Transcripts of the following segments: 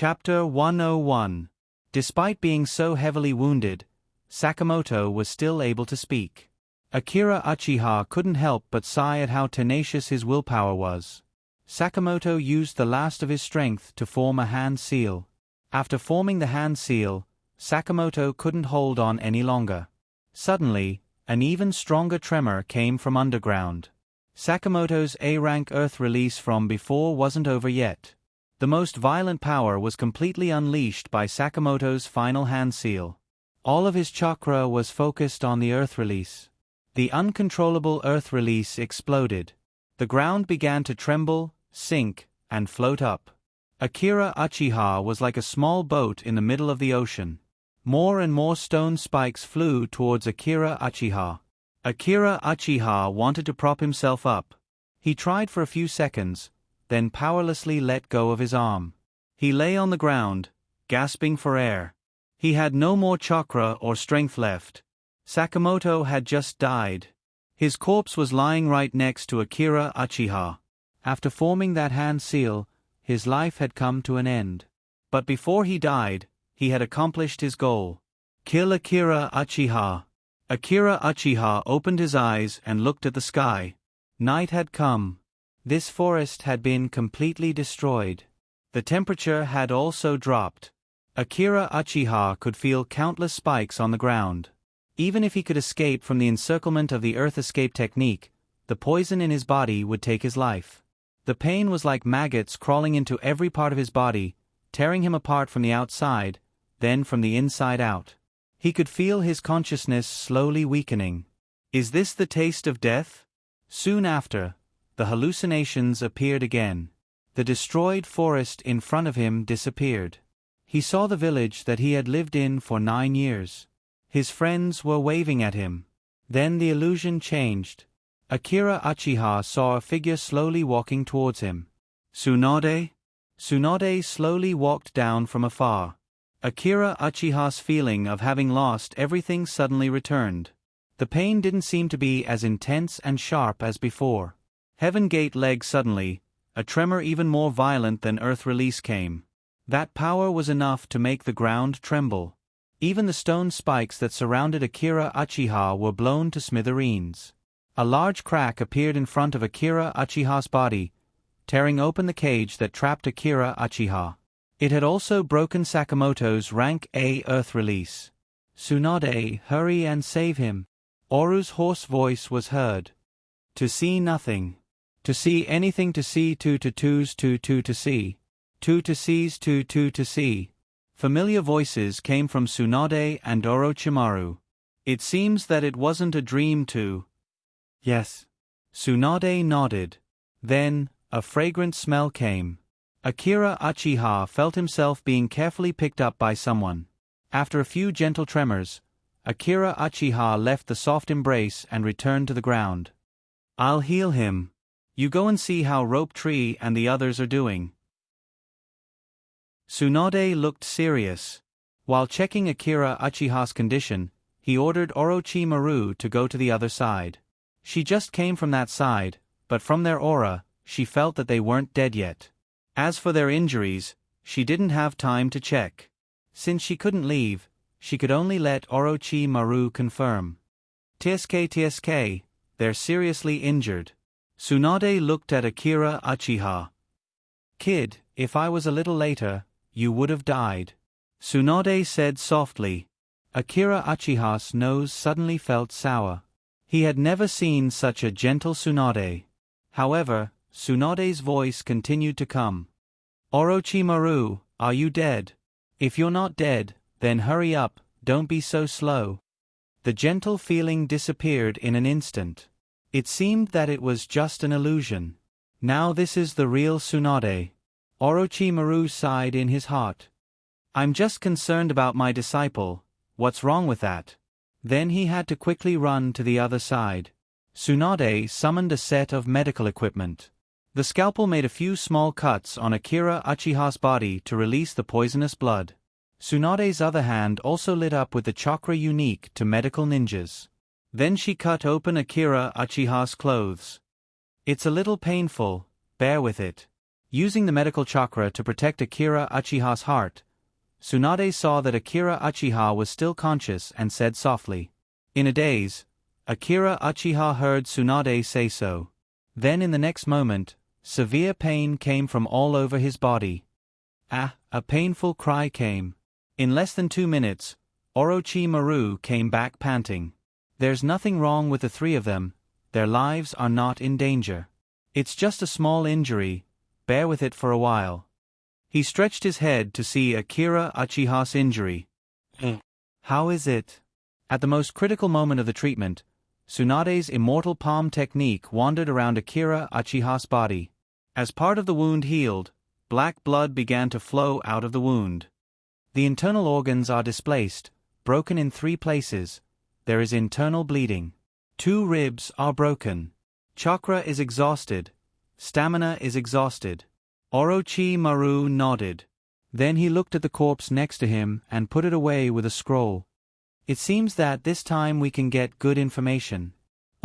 Chapter 101. Despite being so heavily wounded, Sakamoto was still able to speak. Akira Uchiha couldn't help but sigh at how tenacious his willpower was. Sakamoto used the last of his strength to form a hand seal. After forming the hand seal, Sakamoto couldn't hold on any longer. Suddenly, an even stronger tremor came from underground. Sakamoto's A-rank earth release from before wasn't over yet. The most violent power was completely unleashed by Sakamoto's final hand seal. All of his chakra was focused on the earth release. The uncontrollable earth release exploded. The ground began to tremble, sink, and float up. Akira Uchiha was like a small boat in the middle of the ocean. More and more stone spikes flew towards Akira Uchiha. Akira Uchiha wanted to prop himself up. He tried for a few seconds, then powerlessly let go of his arm. He lay on the ground, gasping for air. He had no more chakra or strength left. Sakamoto had just died. His corpse was lying right next to Akira Uchiha. After forming that hand seal, his life had come to an end. But before he died, he had accomplished his goal. Kill Akira Uchiha. Akira Uchiha opened his eyes and looked at the sky. Night had come. This forest had been completely destroyed. The temperature had also dropped. Akira Uchiha could feel countless spikes on the ground. Even if he could escape from the encirclement of the earth escape technique, the poison in his body would take his life. The pain was like maggots crawling into every part of his body, tearing him apart from the outside, then from the inside out. He could feel his consciousness slowly weakening. Is this the taste of death? Soon after, the hallucinations appeared again. The destroyed forest in front of him disappeared. He saw the village that he had lived in for 9 years. His friends were waving at him. Then the illusion changed. Akira Uchiha saw a figure slowly walking towards him. Tsunade? Tsunade slowly walked down from afar. Akira Uchiha's feeling of having lost everything suddenly returned. The pain didn't seem to be as intense and sharp as before. Heaven Gate leg suddenly, a tremor even more violent than earth release came. That power was enough to make the ground tremble. Even the stone spikes that surrounded Akira Uchiha were blown to smithereens. A large crack appeared in front of Akira Uchiha's body, tearing open the cage that trapped Akira Uchiha. It had also broken Sakamoto's rank A earth release. Tsunade, hurry and save him. Oru's hoarse voice was heard. To see nothing. To see anything, to see two to twos to see. Two to sees to see. Familiar voices came from Tsunade and Orochimaru. It seems that it wasn't a dream too. Yes. Tsunade nodded. Then, a fragrant smell came. Akira Uchiha felt himself being carefully picked up by someone. After a few gentle tremors, Akira Uchiha left the soft embrace and returned to the ground. I'll heal him. You go and see how Rope Tree and the others are doing. Tsunade looked serious. While checking Akira Uchiha's condition, he ordered Orochimaru to go to the other side. She just came from that side, but from their aura, she felt that they weren't dead yet. As for their injuries, she didn't have time to check. Since she couldn't leave, she could only let Orochimaru confirm. TSK, they're seriously injured. Tsunade looked at Akira Uchiha. Kid, if I was a little later, you would have died. Tsunade said softly. Akira Uchiha's nose suddenly felt sour. He had never seen such a gentle Tsunade. However, Tsunade's voice continued to come. Orochimaru, are you dead? If you're not dead, then hurry up, don't be so slow. The gentle feeling disappeared in an instant. It seemed that it was just an illusion. Now this is the real Tsunade. Orochimaru sighed in his heart. I'm just concerned about my disciple, what's wrong with that? Then he had to quickly run to the other side. Tsunade summoned a set of medical equipment. The scalpel made a few small cuts on Akira Uchiha's body to release the poisonous blood. Tsunade's other hand also lit up with the chakra unique to medical ninjas. Then she cut open Akira Uchiha's clothes. It's a little painful, bear with it. Using the medical chakra to protect Akira Uchiha's heart, Tsunade saw that Akira Uchiha was still conscious and said softly. In a daze, Akira Uchiha heard Tsunade say so. Then in the next moment, severe pain came from all over his body. A painful cry came. In less than 2 minutes, Orochimaru came back panting. There's nothing wrong with the three of them, their lives are not in danger. It's just a small injury, bear with it for a while. He stretched his head to see Akira Uchiha's injury. How is it? At the most critical moment of the treatment, Tsunade's immortal palm technique wandered around Akira Uchiha's body. As part of the wound healed, black blood began to flow out of the wound. The internal organs are displaced, broken in 3 places. There is internal bleeding. 2 ribs are broken. Chakra is exhausted. Stamina is exhausted. Orochimaru nodded. Then he looked at the corpse next to him and put it away with a scroll. It seems that this time we can get good information.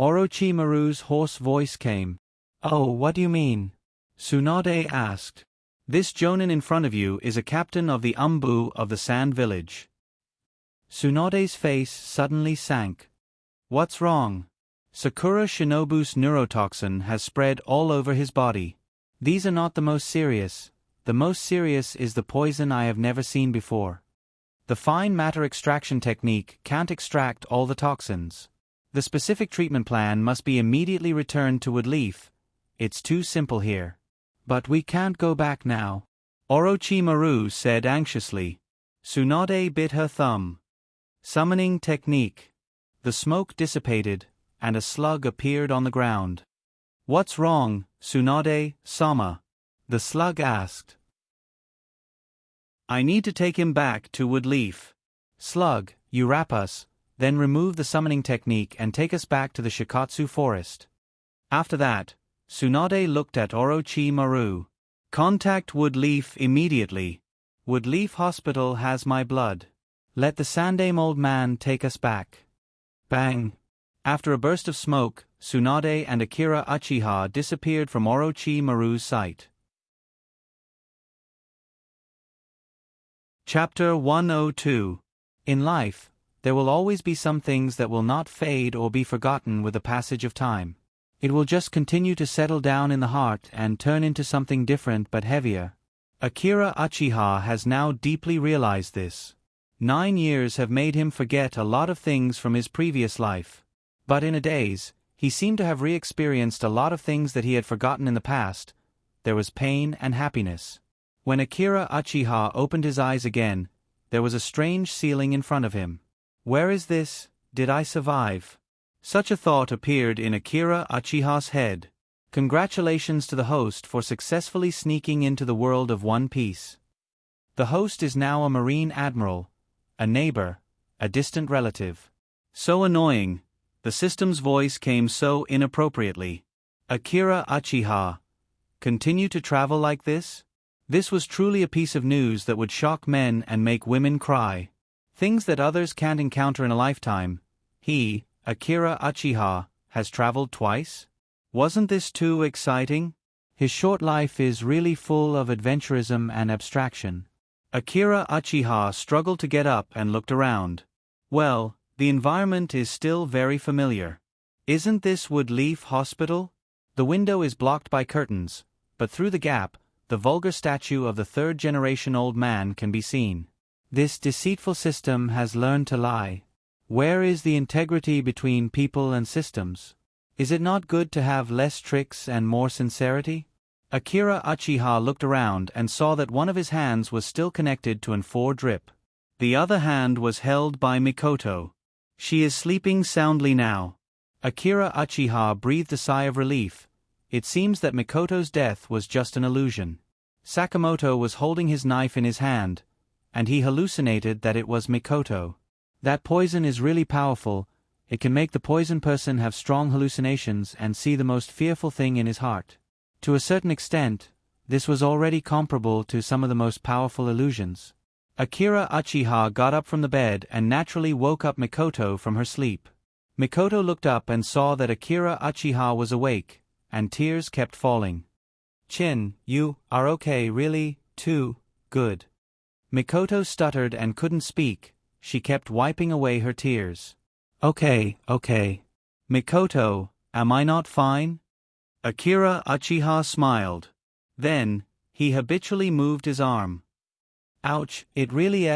Orochimaru's hoarse voice came. Oh, what do you mean? Tsunade asked. This jonin in front of you is a captain of the Umbu of the Sand Village. Tsunade's face suddenly sank. What's wrong? Sakura Shinobu's neurotoxin has spread all over his body. These are not the most serious. The most serious is the poison I have never seen before. The fine matter extraction technique can't extract all the toxins. The specific treatment plan must be immediately returned to Woodleaf. It's too simple here. But we can't go back now. Orochimaru said anxiously. Tsunade bit her thumb. Summoning technique. The smoke dissipated, and a slug appeared on the ground. What's wrong, Tsunade-sama? The slug asked. I need to take him back to Woodleaf. Slug, you wrap us, then remove the summoning technique and take us back to the Shikatsu forest. After that, Tsunade looked at Orochimaru. Contact Woodleaf immediately. Woodleaf Hospital has my blood. Let the Sandame old man take us back. Bang! After a burst of smoke, Tsunade and Akira Uchiha disappeared from Orochimaru's sight. Chapter 102. In life, there will always be some things that will not fade or be forgotten with the passage of time. It will just continue to settle down in the heart and turn into something different but heavier. Akira Uchiha has now deeply realized this. 9 years have made him forget a lot of things from his previous life. But in a daze, he seemed to have re-experienced a lot of things that he had forgotten in the past. There was pain and happiness. When Akira Uchiha opened his eyes again, there was a strange ceiling in front of him. Where is this? Did I survive? Such a thought appeared in Akira Uchiha's head. Congratulations to the host for successfully sneaking into the world of One Piece. The host is now a Marine Admiral, a neighbor, a distant relative. So annoying, the system's voice came so inappropriately. Akira Uchiha. Continue to travel like this? This was truly a piece of news that would shock men and make women cry. Things that others can't encounter in a lifetime. He, Akira Uchiha, has traveled twice? Wasn't this too exciting? His short life is really full of adventurism and abstraction. Akira Uchiha struggled to get up and looked around. Well, the environment is still very familiar. Isn't this Woodleaf Hospital? The window is blocked by curtains, but through the gap, the vulgar statue of the 3rd-generation old man can be seen. This deceitful system has learned to lie. Where is the integrity between people and systems? Is it not good to have less tricks and more sincerity? Akira Uchiha looked around and saw that one of his hands was still connected to an 4-drip. The other hand was held by Mikoto. She is sleeping soundly now. Akira Uchiha breathed a sigh of relief. It seems that Mikoto's death was just an illusion. Sakamoto was holding his knife in his hand, and he hallucinated that it was Mikoto. That poison is really powerful. It can make the poisoned person have strong hallucinations and see the most fearful thing in his heart. To a certain extent, this was already comparable to some of the most powerful illusions. Akira Uchiha got up from the bed and naturally woke up Mikoto from her sleep. Mikoto looked up and saw that Akira Uchiha was awake, and tears kept falling. Chin, you are okay, really, too, good. Mikoto stuttered and couldn't speak, she kept wiping away her tears. Okay. Mikoto, am I not fine? Akira Uchiha smiled. Then, he habitually moved his arm. Ouch, it really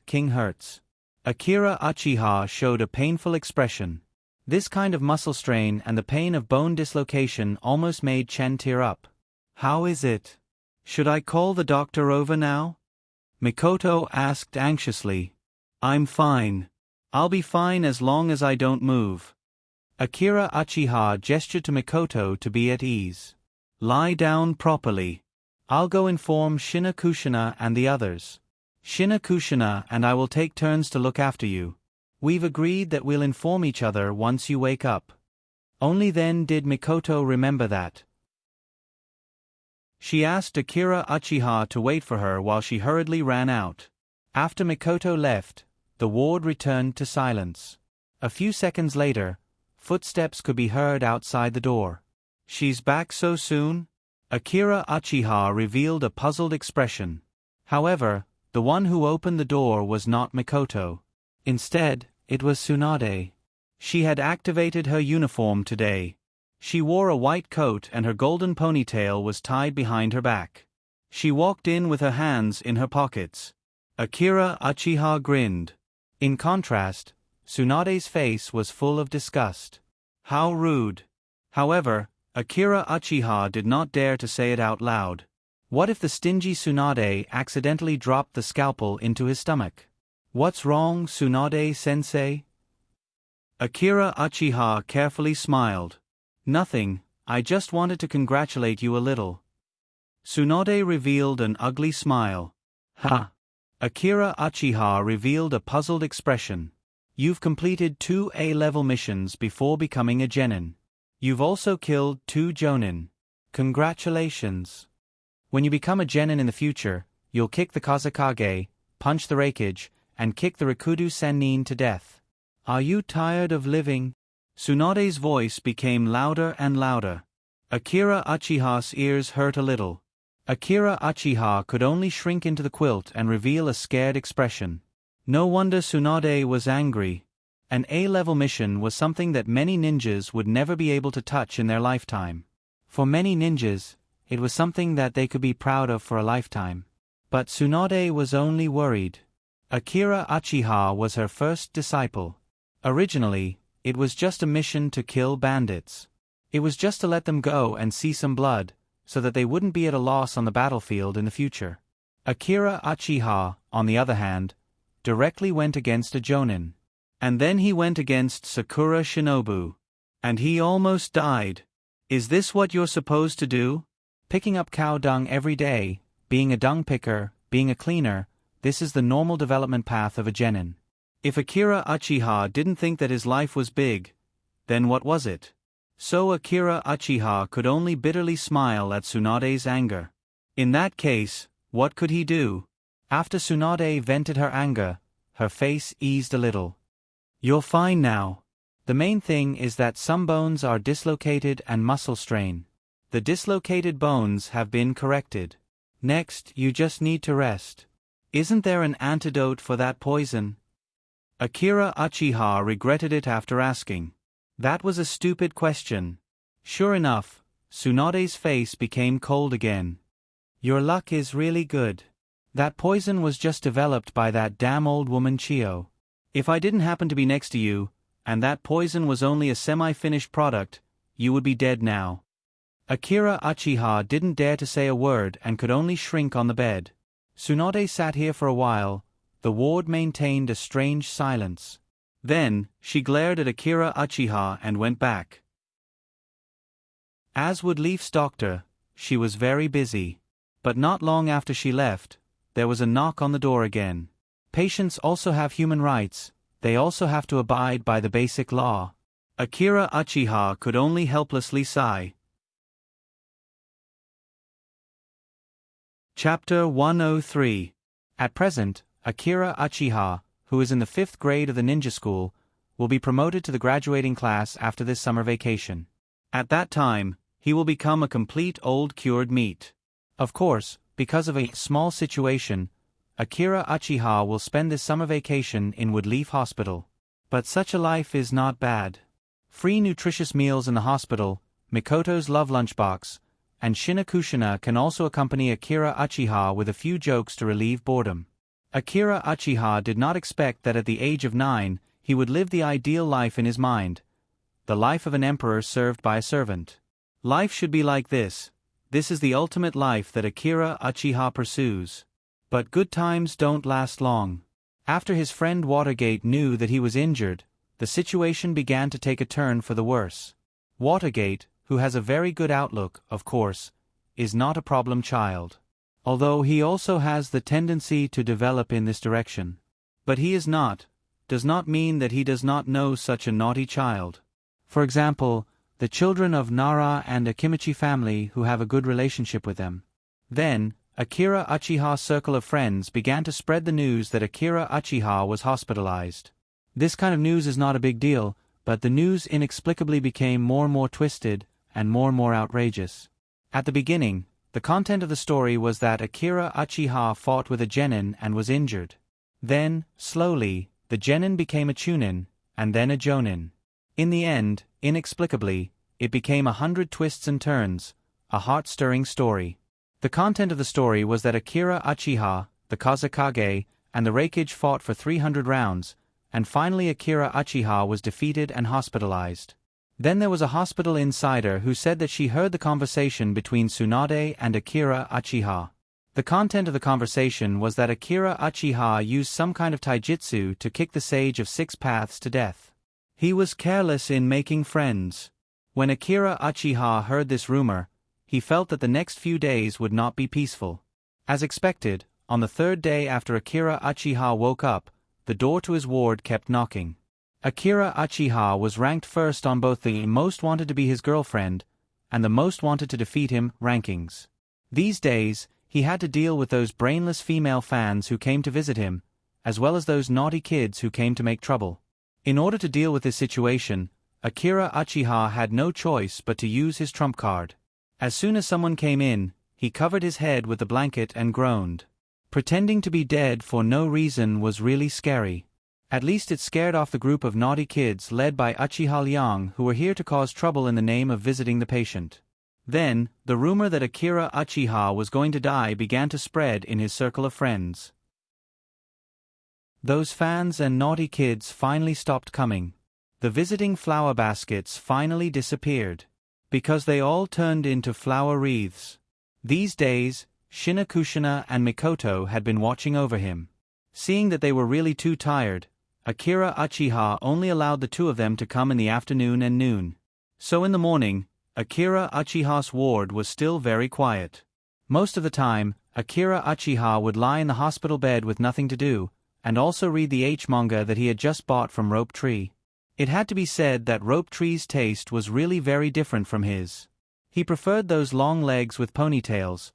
King hurts. Akira Uchiha showed a painful expression. This kind of muscle strain and the pain of bone dislocation almost made Chen tear up. How is it? Should I call the doctor over now? Mikoto asked anxiously. I'm fine. I'll be fine as long as I don't move. Akira Uchiha gestured to Mikoto to be at ease. Lie down properly. I'll go inform Shinakushina and the others. Shinakushina and I will take turns to look after you. We've agreed that we'll inform each other once you wake up. Only then did Mikoto remember that. She asked Akira Uchiha to wait for her while she hurriedly ran out. After Mikoto left, the ward returned to silence. A few seconds later, footsteps could be heard outside the door. She's back so soon? Akira Uchiha revealed a puzzled expression. However, the one who opened the door was not Mikoto. Instead, it was Tsunade. She had activated her uniform today. She wore a white coat and her golden ponytail was tied behind her back. She walked in with her hands in her pockets. Akira Uchiha grinned. In contrast, Tsunade's face was full of disgust. How rude. However, Akira Uchiha did not dare to say it out loud. What if the stingy Tsunade accidentally dropped the scalpel into his stomach? What's wrong, Tsunade-sensei? Akira Uchiha carefully smiled. Nothing, I just wanted to congratulate you a little. Tsunade revealed an ugly smile. Ha! Akira Uchiha revealed a puzzled expression. You've completed 2 A-level missions before becoming a genin. You've also killed 2 jonin. Congratulations. When you become a genin in the future, you'll kick the Kazekage, punch the Reikage, and kick the Rikudu Sennin to death. Are you tired of living? Tsunade's voice became louder and louder. Akira Uchiha's ears hurt a little. Akira Uchiha could only shrink into the quilt and reveal a scared expression. No wonder Tsunade was angry. An A-level mission was something that many ninjas would never be able to touch in their lifetime. For many ninjas, it was something that they could be proud of for a lifetime. But Tsunade was only worried. Akira Uchiha was her first disciple. Originally, it was just a mission to kill bandits. It was just to let them go and see some blood, so that they wouldn't be at a loss on the battlefield in the future. Akira Uchiha, on the other hand, directly went against a jonin. And then he went against Sakura Shinobu. And he almost died. Is this what you're supposed to do? Picking up cow dung every day, being a dung picker, being a cleaner, this is the normal development path of a genin. If Akira Uchiha didn't think that his life was big, then what was it? So Akira Uchiha could only bitterly smile at Tsunade's anger. In that case, what could he do? After Tsunade vented her anger, her face eased a little. You're fine now. The main thing is that some bones are dislocated and muscle strain. The dislocated bones have been corrected. Next, you just need to rest. Isn't there an antidote for that poison? Akira Uchiha regretted it after asking. That was a stupid question. Sure enough, Tsunade's face became cold again. Your luck is really good. That poison was just developed by that damn old woman Chio. If I didn't happen to be next to you, and that poison was only a semi-finished product, you would be dead now. Akira Uchiha didn't dare to say a word and could only shrink on the bed. Tsunade sat here for a while. The ward maintained a strange silence. Then, she glared at Akira Uchiha and went back. As would Leaf's doctor, she was very busy. But not long after she left, there was a knock on the door again. Patients also have human rights, they also have to abide by the basic law. Akira Uchiha could only helplessly sigh. Chapter 103. At present, Akira Uchiha, who is in the 5th grade of the ninja school, will be promoted to the graduating class after this summer vacation. At that time, he will become a complete old cured meat. Of course, because of a small situation, Akira Uchiha will spend this summer vacation in Woodleaf Hospital. But such a life is not bad. Free nutritious meals in the hospital, Mikoto's love lunchbox, and Shinakushina can also accompany Akira Uchiha with a few jokes to relieve boredom. Akira Uchiha did not expect that at the age of 9, he would live the ideal life in his mind, the life of an emperor served by a servant. Life should be like this. This is the ultimate life that Akira Uchiha pursues. But good times don't last long. After his friend Watergate knew that he was injured, the situation began to take a turn for the worse. Watergate, who has a very good outlook, of course, is not a problem child. Although he also has the tendency to develop in this direction. But he is not, does not mean that he does not know such a naughty child. For example, the children of Nara and Akimichi family who have a good relationship with them. Then, Akira Uchiha's circle of friends began to spread the news that Akira Uchiha was hospitalized. This kind of news is not a big deal, but the news inexplicably became more and more twisted and more outrageous. At the beginning, the content of the story was that Akira Uchiha fought with a genin and was injured. Then, slowly, the genin became a chunin, and then a jonin. In the end, inexplicably, it became 100 twists and turns, a heart-stirring story. The content of the story was that Akira Uchiha, the Kazekage, and the Reikage fought for 300 rounds, and finally Akira Uchiha was defeated and hospitalized. Then there was a hospital insider who said that she heard the conversation between Tsunade and Akira Uchiha. The content of the conversation was that Akira Uchiha used some kind of taijutsu to kick the Sage of Six Paths to death. He was careless in making friends. When Akira Uchiha heard this rumor, he felt that the next few days would not be peaceful. As expected, on the third day after Akira Uchiha woke up, the door to his ward kept knocking. Akira Uchiha was ranked first on both the most wanted to be his girlfriend and the most wanted to defeat him rankings. These days, he had to deal with those brainless female fans who came to visit him, as well as those naughty kids who came to make trouble. In order to deal with this situation, Akira Uchiha had no choice but to use his trump card. As soon as someone came in, he covered his head with the blanket and groaned. Pretending to be dead for no reason was really scary. At least it scared off the group of naughty kids led by Uchiha Liang who were here to cause trouble in the name of visiting the patient. Then, the rumor that Akira Uchiha was going to die began to spread in his circle of friends. Those fans and naughty kids finally stopped coming. The visiting flower baskets finally disappeared. Because they all turned into flower wreaths. These days, Shinakushina and Mikoto had been watching over him. Seeing that they were really too tired, Akira Uchiha only allowed the two of them to come in the afternoon and noon. So in the morning, Akira Uchiha's ward was still very quiet. Most of the time, Akira Uchiha would lie in the hospital bed with nothing to do, and also read the H-manga that he had just bought from Rope Tree. It had to be said that Rope Tree's taste was really very different from his. He preferred those long legs with ponytails,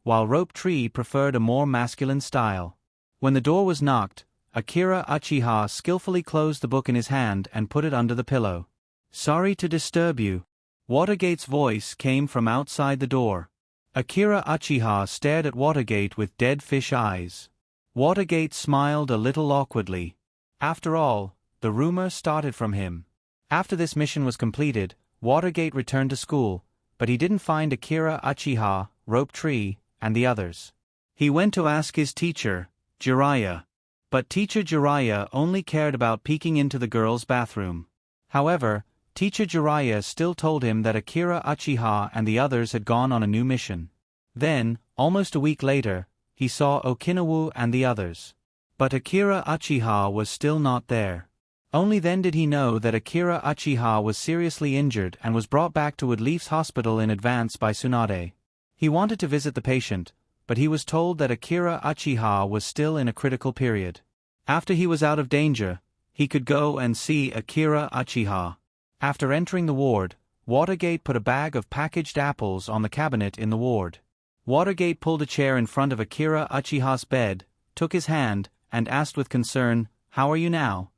while Rope Tree preferred a more masculine style. When the door was knocked, Akira Uchiha skillfully closed the book in his hand and put it under the pillow. "Sorry to disturb you." Watergate's voice came from outside the door. Akira Uchiha stared at Watergate with dead fish eyes. Watergate smiled a little awkwardly. After all, the rumor started from him. After this mission was completed, Watergate returned to school, but he didn't find Akira Uchiha, Rope Tree, and the others. He went to ask his teacher, Jiraiya. But teacher Jiraiya only cared about peeking into the girls' bathroom. However, teacher Jiraiya still told him that Akira Uchiha and the others had gone on a new mission. Then, almost a week later, he saw Okinawa and the others. But Akira Uchiha was still not there. Only then did he know that Akira Uchiha was seriously injured and was brought back to Woodleaf's hospital in advance by Tsunade. He wanted to visit the patient, but he was told that Akira Uchiha was still in a critical period. After he was out of danger, he could go and see Akira Uchiha. After entering the ward, Watergate put a bag of packaged apples on the cabinet in the ward. Watergate pulled a chair in front of Akira Uchiha's bed, took his hand, and asked with concern, "How are you now?"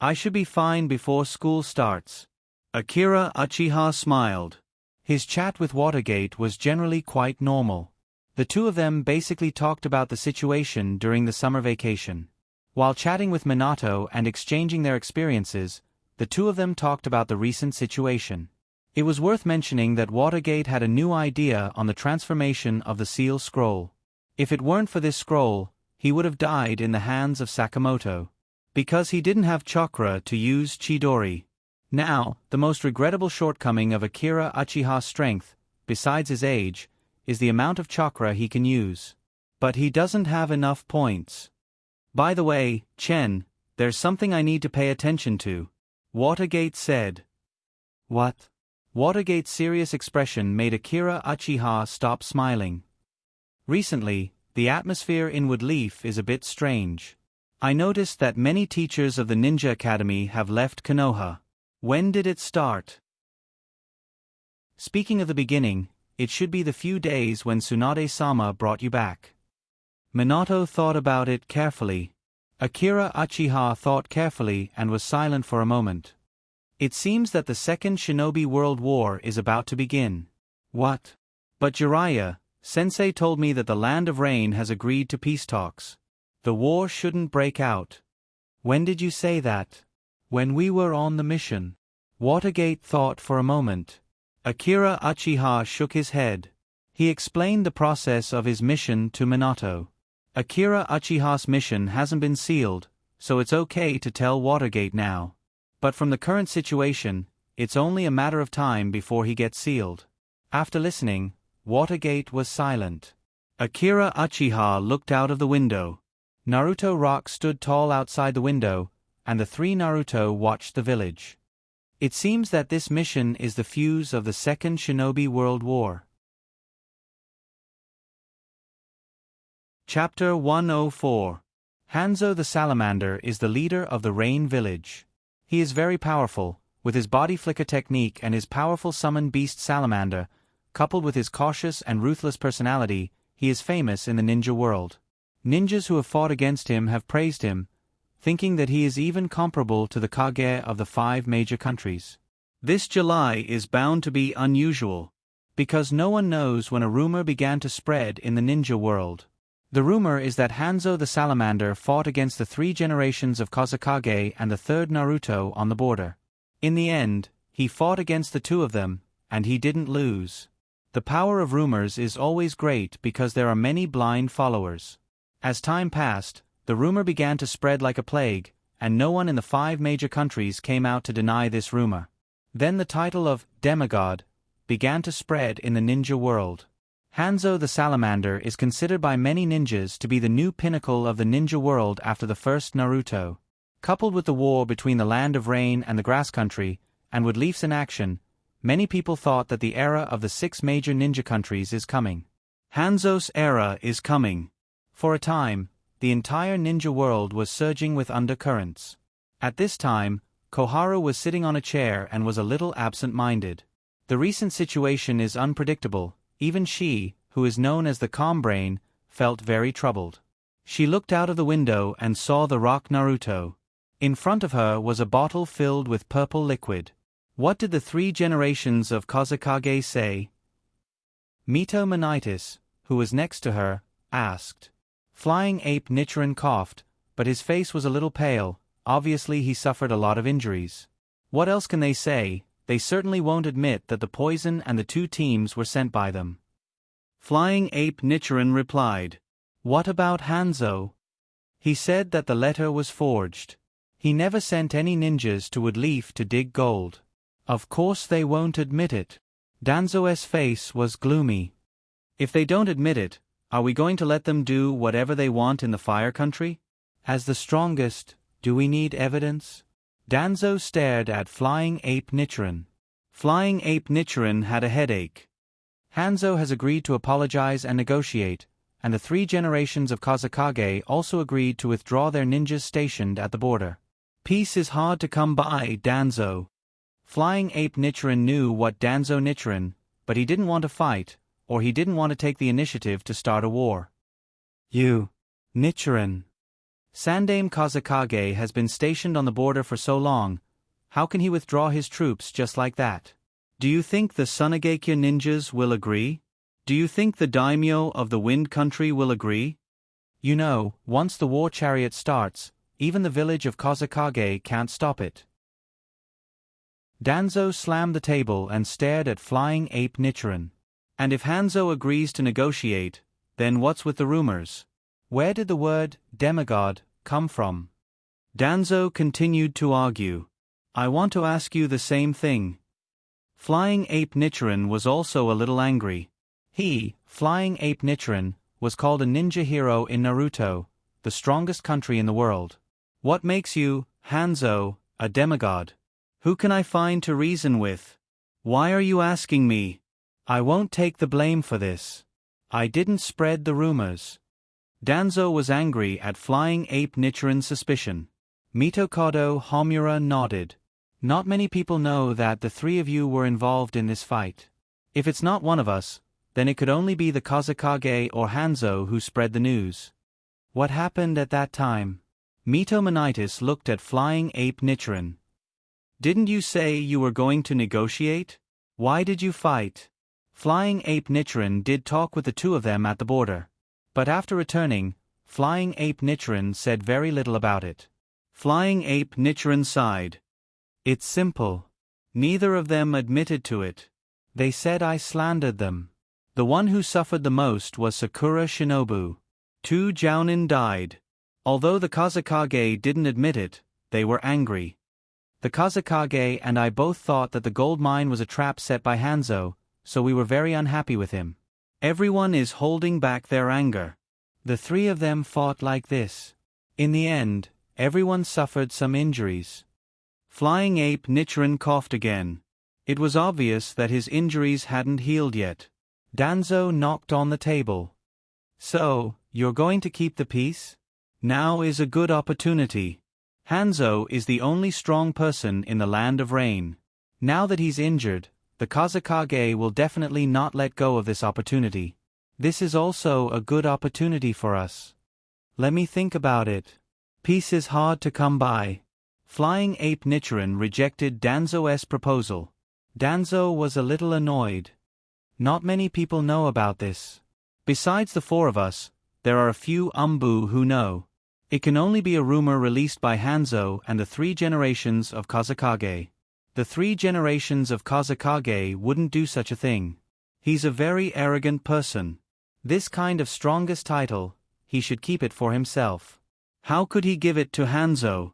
"I should be fine before school starts." Akira Uchiha smiled. His chat with Watergate was generally quite normal. The two of them basically talked about the situation during the summer vacation. While chatting with Minato and exchanging their experiences, the two of them talked about the recent situation. It was worth mentioning that Watergate had a new idea on the transformation of the Seal Scroll. If it weren't for this scroll, he would have died in the hands of Sakamoto. Because he didn't have chakra to use Chidori. Now, the most regrettable shortcoming of Akira Uchiha's strength, besides his age, is the amount of chakra he can use. But he doesn't have enough points. By the way, Chen, there's something I need to pay attention to, Watergate said. What? Watergate's serious expression made Akira Uchiha stop smiling. Recently, the atmosphere in Woodleaf is a bit strange. I noticed that many teachers of the Ninja Academy have left Konoha. When did it start? Speaking of the beginning, it should be the few days when Tsunade-sama brought you back. Minato thought about it carefully. Akira Uchiha thought carefully and was silent for a moment. It seems that the Second Shinobi World War is about to begin. What? But Jiraiya, Sensei told me that the Land of Rain has agreed to peace talks. The war shouldn't break out. When did you say that? When we were on the mission. Watergate thought for a moment. Akira Uchiha shook his head. He explained the process of his mission to Minato. Akira Uchiha's mission hasn't been sealed, so it's okay to tell Watergate now. But from the current situation, it's only a matter of time before he gets sealed. After listening, Watergate was silent. Akira Uchiha looked out of the window. Naruto Rock stood tall outside the window, and the three Naruto watched the village. It seems that this mission is the fuse of the Second Shinobi World War. Chapter 104. Hanzo the Salamander is the leader of the Rain Village. He is very powerful, with his body flicker technique and his powerful summon beast salamander, coupled with his cautious and ruthless personality, he is famous in the ninja world. Ninjas who have fought against him have praised him, thinking that he is even comparable to the Kage of the 5 major countries. This July is bound to be unusual, because no one knows when a rumor began to spread in the ninja world. The rumor is that Hanzo the Salamander fought against the 3 generations of Kozakage and the 3rd Naruto on the border. In the end, he fought against the 2 of them, and he didn't lose. The power of rumors is always great because there are many blind followers. As time passed, the rumor began to spread like a plague, and no one in the 5 major countries came out to deny this rumor. Then the title of demigod began to spread in the ninja world. Hanzo the Salamander is considered by many ninjas to be the new pinnacle of the ninja world after the first Naruto. Coupled with the war between the Land of Rain and the Grass Country, and Woodleaf's inaction, many people thought that the era of the 6 major ninja countries is coming. Hanzo's era is coming. For a time, the entire ninja world was surging with undercurrents. At this time, Koharu was sitting on a chair and was a little absent-minded. The recent situation is unpredictable. Even she, who is known as the calm brain, felt very troubled. She looked out of the window and saw the rock Naruto. In front of her was a bottle filled with purple liquid. What did the 3 generations of Kozakage say? Mito Manitis, who was next to her, asked. Flying Ape Nichiren coughed, but his face was a little pale. Obviously he suffered a lot of injuries. What else can they say? They certainly won't admit that the poison and the 2 teams were sent by them. Flying Ape Nichiren replied. What about Hanzo? He said that the letter was forged. He never sent any ninjas to Woodleaf to dig gold. Of course they won't admit it. Danzo's face was gloomy. If they don't admit it, are we going to let them do whatever they want in the Fire Country? As the strongest, do we need evidence? Danzo stared at Flying Ape Nichiren. Flying Ape Nichiren had a headache. Hanzo has agreed to apologize and negotiate, and the 3 generations of Kozakage also agreed to withdraw their ninjas stationed at the border. Peace is hard to come by, Danzo. Flying Ape Nichiren knew what Danzo Nichiren, but he didn't want to fight, or he didn't want to take the initiative to start a war. You, Nichiren. Sandaime Kozakage has been stationed on the border for so long, how can he withdraw his troops just like that? Do you think the Sunagekya ninjas will agree? Do you think the daimyo of the Wind Country will agree? You know, once the war chariot starts, even the village of Kozakage can't stop it. Danzo slammed the table and stared at Flying Ape Nichiren. And if Hanzo agrees to negotiate, then what's with the rumors? Where did the word demigod come from? Danzo continued to argue. I want to ask you the same thing. Flying Ape Nichiren was also a little angry. He, Flying Ape Nichiren, was called a ninja hero in Naruto, the strongest country in the world. What makes you, Hanzo, a demigod? Who can I find to reason with? Why are you asking me? I won't take the blame for this. I didn't spread the rumors. Danzo was angry at Flying Ape Nichiren's suspicion. Mitokado Homura nodded. Not many people know that the three of you were involved in this fight. If it's not one of us, then it could only be the Kozakage or Hanzo who spread the news. What happened at that time? Mito Monitis looked at Flying Ape Nichiren. Didn't you say you were going to negotiate? Why did you fight? Flying Ape Nichiren did talk with the two of them at the border. But after returning, Flying Ape Nichiren said very little about it. Flying Ape Nichiren sighed. It's simple. Neither of them admitted to it. They said I slandered them. The one who suffered the most was Sakura Shinobu. 2 jounin died. Although the Kozakage didn't admit it, they were angry. The Kozakage and I both thought that the gold mine was a trap set by Hanzo, so we were very unhappy with him. Everyone is holding back their anger. The three of them fought like this. In the end, everyone suffered some injuries. Flying Ape Nichiren coughed again. It was obvious that his injuries hadn't healed yet. Danzo knocked on the table. So, you're going to keep the peace? Now is a good opportunity. Hanzo is the only strong person in the Land of Rain. Now that he's injured, the Kozakage will definitely not let go of this opportunity. This is also a good opportunity for us. Let me think about it. Peace is hard to come by. Flying Ape Nichiren rejected Danzo's proposal. Danzo was a little annoyed. Not many people know about this. Besides the four of us, there are a few Umbu who know. It can only be a rumor released by Hanzo and the 3 generations of Kozakage. The 3 generations of Kozakage wouldn't do such a thing. He's a very arrogant person. This kind of strongest title, he should keep it for himself. How could he give it to Hanzo?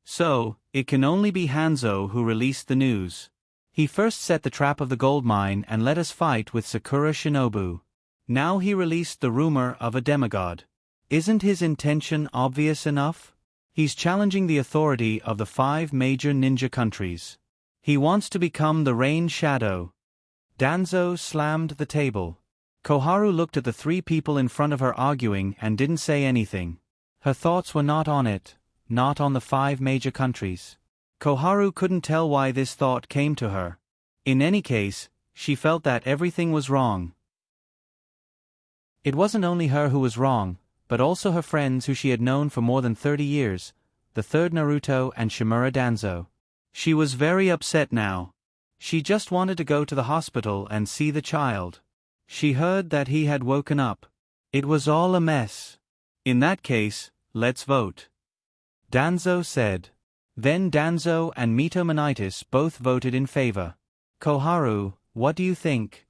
So, it can only be Hanzo who released the news. He first set the trap of the gold mine and let us fight with Sakura Shinobu. Now he released the rumor of a demigod. Isn't his intention obvious enough? He's challenging the authority of the 5 major ninja countries. He wants to become the Rain Shadow. Danzo slammed the table. Koharu looked at the 3 people in front of her arguing and didn't say anything. Her thoughts were not on it, not on the 5 major countries. Koharu couldn't tell why this thought came to her. In any case, she felt that everything was wrong. It wasn't only her who was wrong, but also her friends who she had known for more than 30 years, the 3rd Naruto and Shimura Danzo. She was very upset now. She just wanted to go to the hospital and see the child. She heard that he had woken up. It was all a mess. In that case, let's vote. Danzo said. Then Danzo and Mito Monitis both voted in favor. Koharu, what do you think?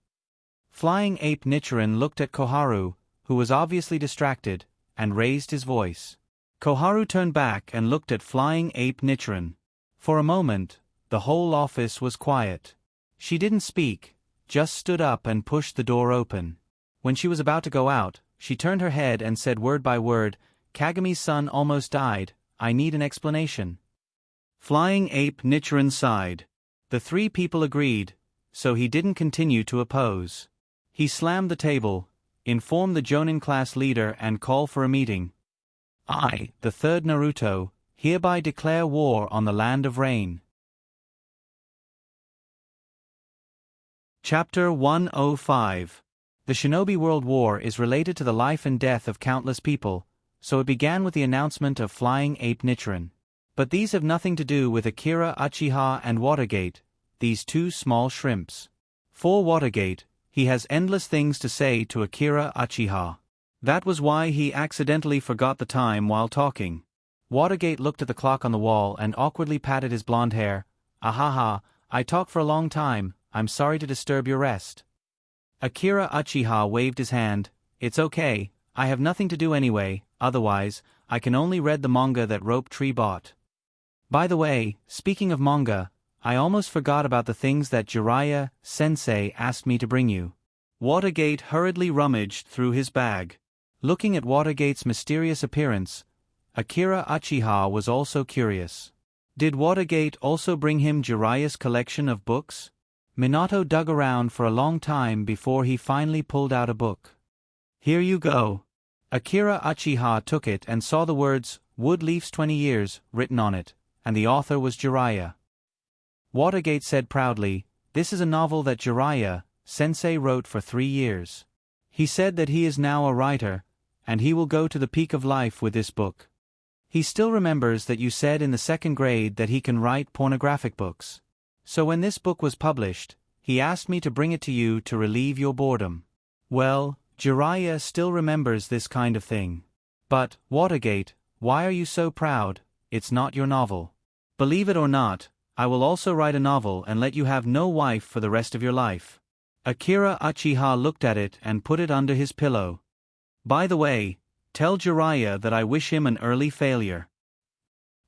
Flying Ape Nichiren looked at Koharu, who was obviously distracted, and raised his voice. Koharu turned back and looked at Flying Ape Nichiren. For a moment, the whole office was quiet. She didn't speak, just stood up and pushed the door open. When she was about to go out, she turned her head and said word by word, Kagami's son almost died, I need an explanation. Flying Ape Nichiren sighed. The 3 people agreed, so he didn't continue to oppose. He slammed the table, informed the Jonin class leader and called for a meeting. I, the 3rd Naruto, hereby declare war on the Land of Rain. Chapter 105. The Shinobi World War is related to the life and death of countless people, so it began with the announcement of Flying Ape Nichiren. But these have nothing to do with Akira Uchiha and Watergate. these two small shrimps. For Watergate, he has endless things to say to Akira Uchiha. That was why he accidentally forgot the time while talking. Watergate looked at the clock on the wall and awkwardly patted his blonde hair. Ahaha, I talk for a long time, I'm sorry to disturb your rest. Akira Uchiha waved his hand. It's okay, I have nothing to do anyway, otherwise, I can only read the manga that Rope Tree bought. By the way, speaking of manga, I almost forgot about the things that Jiraiya-sensei asked me to bring you. Watergate hurriedly rummaged through his bag. Looking at Watergate's mysterious appearance, Akira Uchiha was also curious. Did Watergate also bring him Jiraiya's collection of books? Minato dug around for a long time before he finally pulled out a book. Here you go. Akira Uchiha took it and saw the words, Wood Leaf's 20 Years, written on it, and the author was Jiraiya. Watergate said proudly, This is a novel that Jiraiya-sensei wrote for 3 years. He said that he is now a writer, and he will go to the peak of life with this book. He still remembers that you said in the 2nd grade that he can write pornographic books. So when this book was published, he asked me to bring it to you to relieve your boredom. Well, Jiraiya still remembers this kind of thing. But, Watergate, why are you so proud? It's not your novel. Believe it or not, I will also write a novel and let you have no wife for the rest of your life. Akira Uchiha looked at it and put it under his pillow. By the way, tell Jiraiya that I wish him an early failure.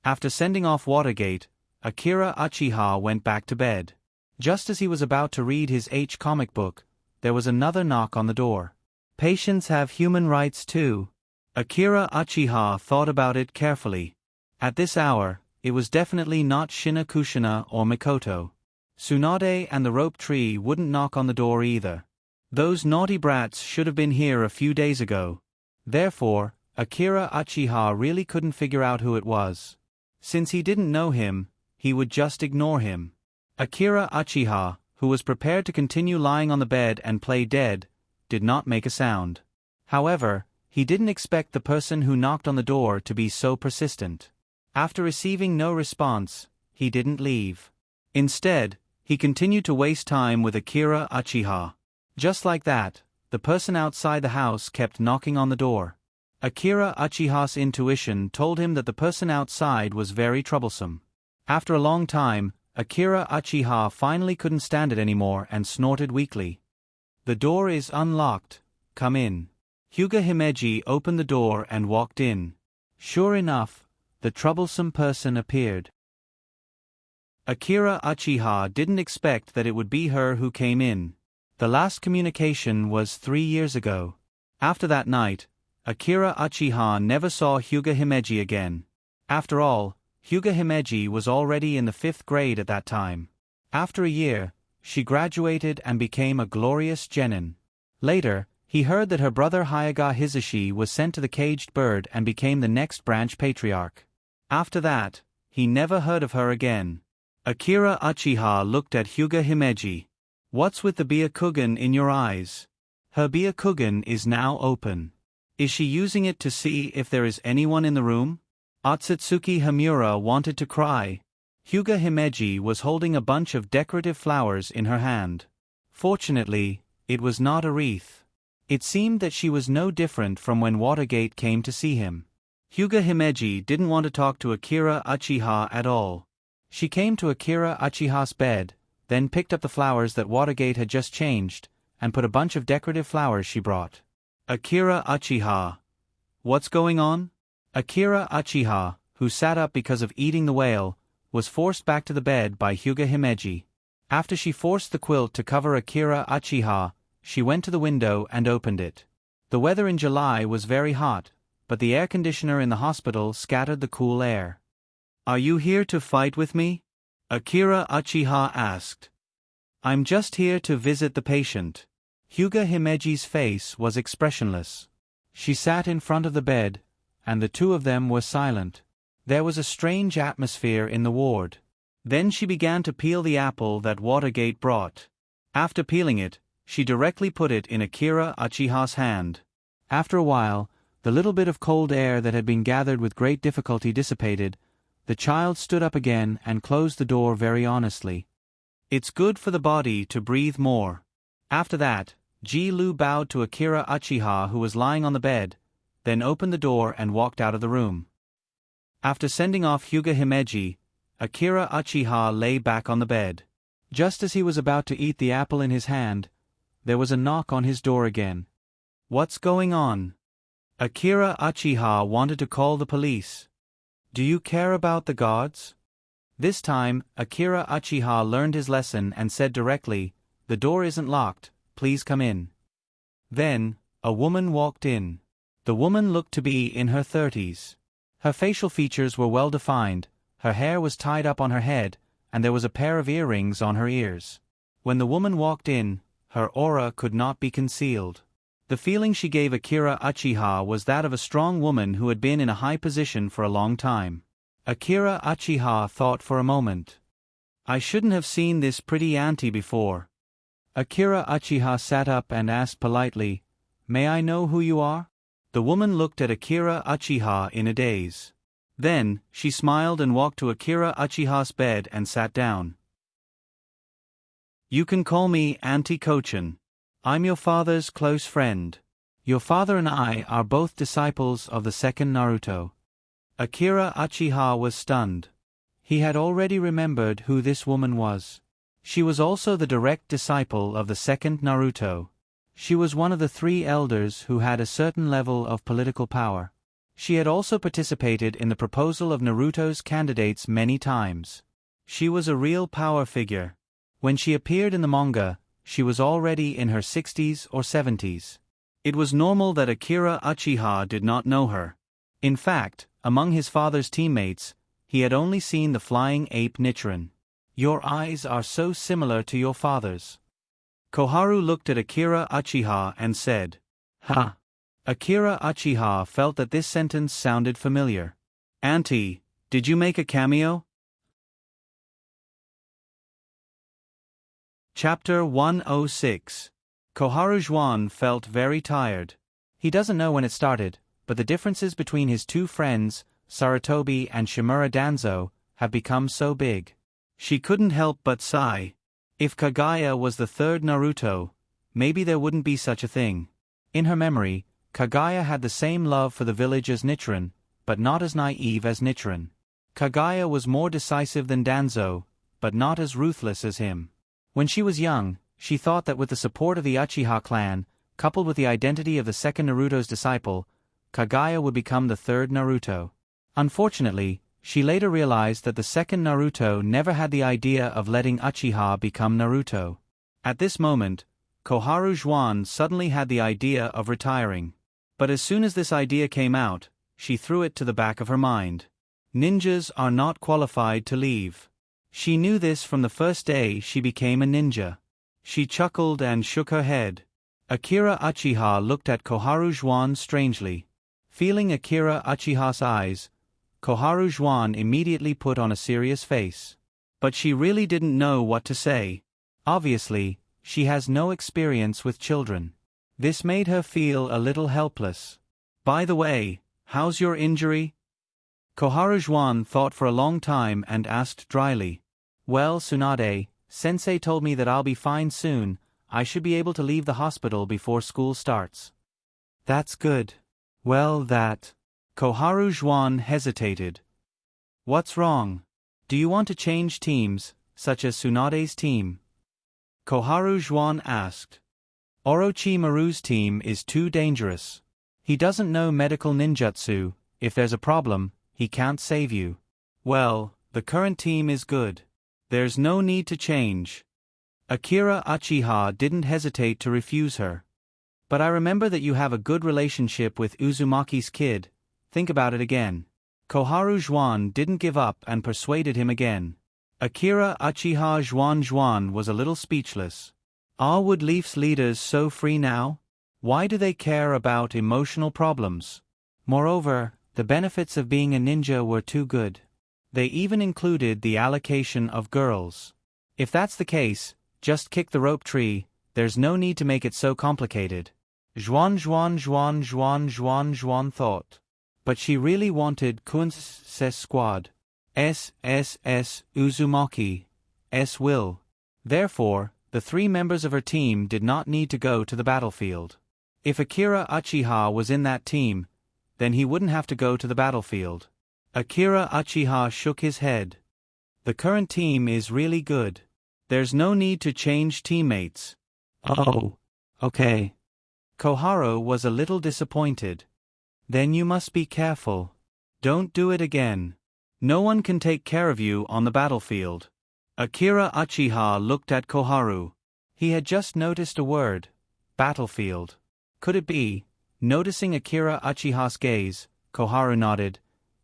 After sending off Watergate, Akira Uchiha went back to bed. Just as he was about to read his comic book, there was another knock on the door. Patients have human rights too. Akira Uchiha thought about it carefully. At this hour, it was definitely not Shina Kushina or Mikoto. Tsunade and the Rope Tree wouldn't knock on the door either. Those naughty brats should have been here a few days ago. Therefore, Akira Uchiha really couldn't figure out who it was. Since he didn't know him, he would just ignore him. Akira Uchiha, who was prepared to continue lying on the bed and play dead, did not make a sound. However, he didn't expect the person who knocked on the door to be so persistent. After receiving no response, he didn't leave. Instead, he continued to waste time with Akira Uchiha. Just like that, the person outside the house kept knocking on the door. Akira Uchiha's intuition told him that the person outside was very troublesome. After a long time, Akira Uchiha finally couldn't stand it anymore and snorted weakly. The door is unlocked, come in. Hyuga Himeji opened the door and walked in. Sure enough, the troublesome person appeared. Akira Uchiha didn't expect that it would be her who came in. The last communication was 3 years ago. After that night, Akira Uchiha never saw Hyuga Himeji again. After all, Hyuga Himeji was already in the 5th grade at that time. After a year, she graduated and became a glorious genin. Later, he heard that her brother Hyaga Hisashi was sent to the caged bird and became the next branch patriarch. After that, he never heard of her again. Akira Uchiha looked at Hyuga Himeji. What's with the Byakugan in your eyes? Her Byakugan is now open. Is she using it to see if there is anyone in the room? Otsutsuki Hamura wanted to cry. Hyuga Himeji was holding a bunch of decorative flowers in her hand. Fortunately, it was not a wreath. It seemed that she was no different from when Watergate came to see him. Hyuga Himeji didn't want to talk to Akira Uchiha at all. She came to Akira Uchiha's bed, then picked up the flowers that Watergate had just changed, and put a bunch of decorative flowers she brought. Akira Uchiha. What's going on? Akira Uchiha, who sat up because of eating the whale, was forced back to the bed by Hyuga Himeji. After she forced the quilt to cover Akira Uchiha, she went to the window and opened it. The weather in July was very hot, but the air conditioner in the hospital scattered the cool air. Are you here to fight with me? Akira Uchiha asked. I'm just here to visit the patient. Hyuga Himeji's face was expressionless. She sat in front of the bed, and the two of them were silent. There was a strange atmosphere in the ward. Then she began to peel the apple that Watergate brought. After peeling it, she directly put it in Akira Uchiha's hand. After a while, the little bit of cold air that had been gathered with great difficulty dissipated. The child stood up again and closed the door very honestly. It's good for the body to breathe more. After that, Ji Lu bowed to Akira Uchiha, who was lying on the bed, then opened the door and walked out of the room. After sending off Hyuga Himeji, Akira Uchiha lay back on the bed. Just as he was about to eat the apple in his hand, there was a knock on his door again. What's going on? Akira Uchiha wanted to call the police. Do you care about the gods? This time, Akira Uchiha learned his lesson and said directly, "The door isn't locked, please come in." Then, a woman walked in. The woman looked to be in her 30s. Her facial features were well defined, her hair was tied up on her head, and there was a pair of earrings on her ears. When the woman walked in, her aura could not be concealed. The feeling she gave Akira Uchiha was that of a strong woman who had been in a high position for a long time. Akira Uchiha thought for a moment. I shouldn't have seen this pretty auntie before. Akira Uchiha sat up and asked politely, "May I know who you are?" The woman looked at Akira Uchiha in a daze. Then, she smiled and walked to Akira Uchiha's bed and sat down. "You can call me Auntie Kochin. I'm your father's close friend. Your father and I are both disciples of the second Naruto." Akira Uchiha was stunned. He had already remembered who this woman was. She was also the direct disciple of the second Naruto. She was one of the 3 elders who had a certain level of political power. She had also participated in the proposal of Naruto's candidates many times. She was a real power figure. When she appeared in the manga, she was already in her 60s or 70s. It was normal that Akira Uchiha did not know her. In fact, among his father's teammates, he had only seen the flying ape Nichiren. "Your eyes are so similar to your father's." Koharu looked at Akira Uchiha and said, "Ha." Akira Uchiha felt that this sentence sounded familiar. "Auntie, did you make a cameo?" Chapter 106. Koharu Juan felt very tired. He doesn't know when it started, but the differences between his 2 friends, Sarutobi and Shimura Danzo, have become so big. She couldn't help but sigh. If Kagaya was the 3rd Naruto, maybe there wouldn't be such a thing. In her memory, Kagaya had the same love for the village as Nichiren, but not as naive as Nichiren. Kagaya was more decisive than Danzo, but not as ruthless as him. When she was young, she thought that with the support of the Uchiha clan, coupled with the identity of the second Naruto's disciple, Kagaya would become the 3rd Naruto. Unfortunately, she later realized that the second Naruto never had the idea of letting Uchiha become Naruto. At this moment, Koharu Juan suddenly had the idea of retiring. But as soon as this idea came out, she threw it to the back of her mind. Ninjas are not qualified to leave. She knew this from the first day she became a ninja. She chuckled and shook her head. Akira Uchiha looked at Koharu Juan strangely. Feeling Akira Uchiha's eyes, Koharu Juan immediately put on a serious face. But she really didn't know what to say. Obviously, she has no experience with children. This made her feel a little helpless. "By the way, how's your injury?" Koharu Juan thought for a long time and asked dryly. "Well, Tsunade, Sensei told me that I'll be fine soon. I should be able to leave the hospital before school starts." "That's good." "Well, Koharu Juan hesitated. "What's wrong? Do you want to change teams, such as Tsunade's team?" Koharu Juan asked. "Orochimaru's team is too dangerous. He doesn't know medical ninjutsu. If there's a problem, he can't save you." "Well, the current team is good. There's no need to change." Akira Uchiha didn't hesitate to refuse her. "But I remember that you have a good relationship with Uzumaki's kid. Think about it again." Koharu Juan didn't give up and persuaded him again. Akira Uchiha Juan was a little speechless. Are Wood Leaf's leaders so free now? Why do they care about emotional problems? Moreover, the benefits of being a ninja were too good. They even included the allocation of girls. If that's the case, just kick the rope tree, there's no need to make it so complicated. Juan thought. But she really wanted Kun's squad. S Uzumaki. S will. Therefore, the 3 members of her team did not need to go to the battlefield. If Akira Uchiha was in that team, then he wouldn't have to go to the battlefield. Akira Uchiha shook his head. The current team is really good. There's no need to change teammates. Oh, okay. Koharu was a little disappointed. Then you must be careful. Don't do it again. No one can take care of you on the battlefield. Akira Uchiha looked at Koharu. He had just noticed a word. Battlefield. Could it be? Noticing Akira Uchiha's gaze, Koharu nodded.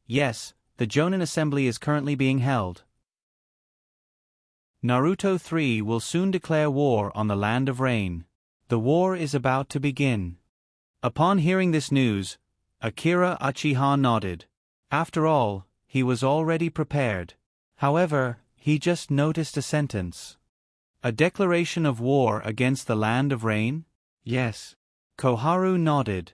Yes, the Jonin assembly is currently being held. Naruto 3 will soon declare war on the Land of Rain. The war is about to begin. Upon hearing this news, Akira Uchiha nodded. After all, he was already prepared. However, he just noticed a sentence. A declaration of war against the Land of Rain? Yes. Koharu nodded.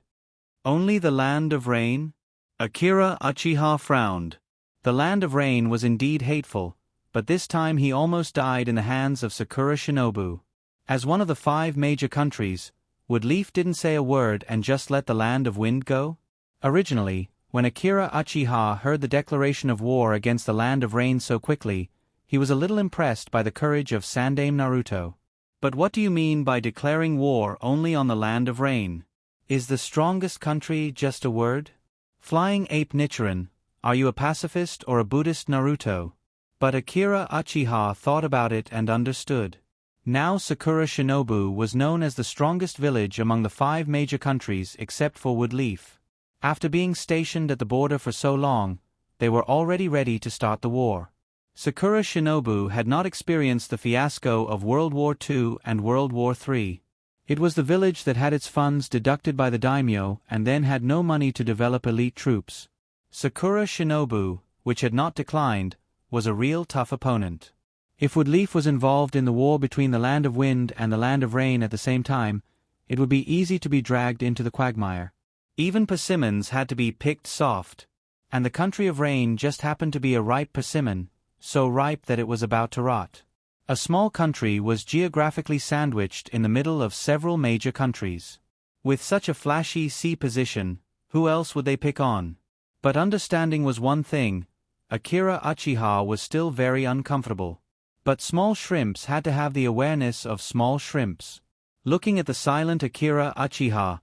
Only the Land of Rain? Akira Uchiha frowned. The Land of Rain was indeed hateful, but this time he almost died in the hands of Sakura Shinobu. As one of the 5 major countries, Wood Leaf didn't say a word and just let the Land of Wind go? Originally, when Akira Uchiha heard the declaration of war against the Land of Rain so quickly, he was a little impressed by the courage of Sandaime Naruto. But what do you mean by declaring war only on the Land of Rain? Is the strongest country just a word? Flying Ape Nichiren, are you a pacifist or a Buddhist Naruto? But Akira Uchiha thought about it and understood. Now Sakura Shinobu was known as the strongest village among the 5 major countries except for Wood Leaf. After being stationed at the border for so long, they were already ready to start the war. Sakura Shinobu had not experienced the fiasco of World War II and World War III. It was the village that had its funds deducted by the daimyo and then had no money to develop elite troops. Sakura Shinobu, which had not declined, was a real tough opponent. If Wood Leaf was involved in the war between the Land of Wind and the Land of Rain at the same time, it would be easy to be dragged into the quagmire. Even persimmons had to be picked soft, and the country of Rain just happened to be a ripe persimmon, so ripe that it was about to rot. A small country was geographically sandwiched in the middle of several major countries. With such a flashy sea position, who else would they pick on? But understanding was one thing. Akira Uchiha was still very uncomfortable. But small shrimps had to have the awareness of small shrimps. Looking at the silent Akira Uchiha,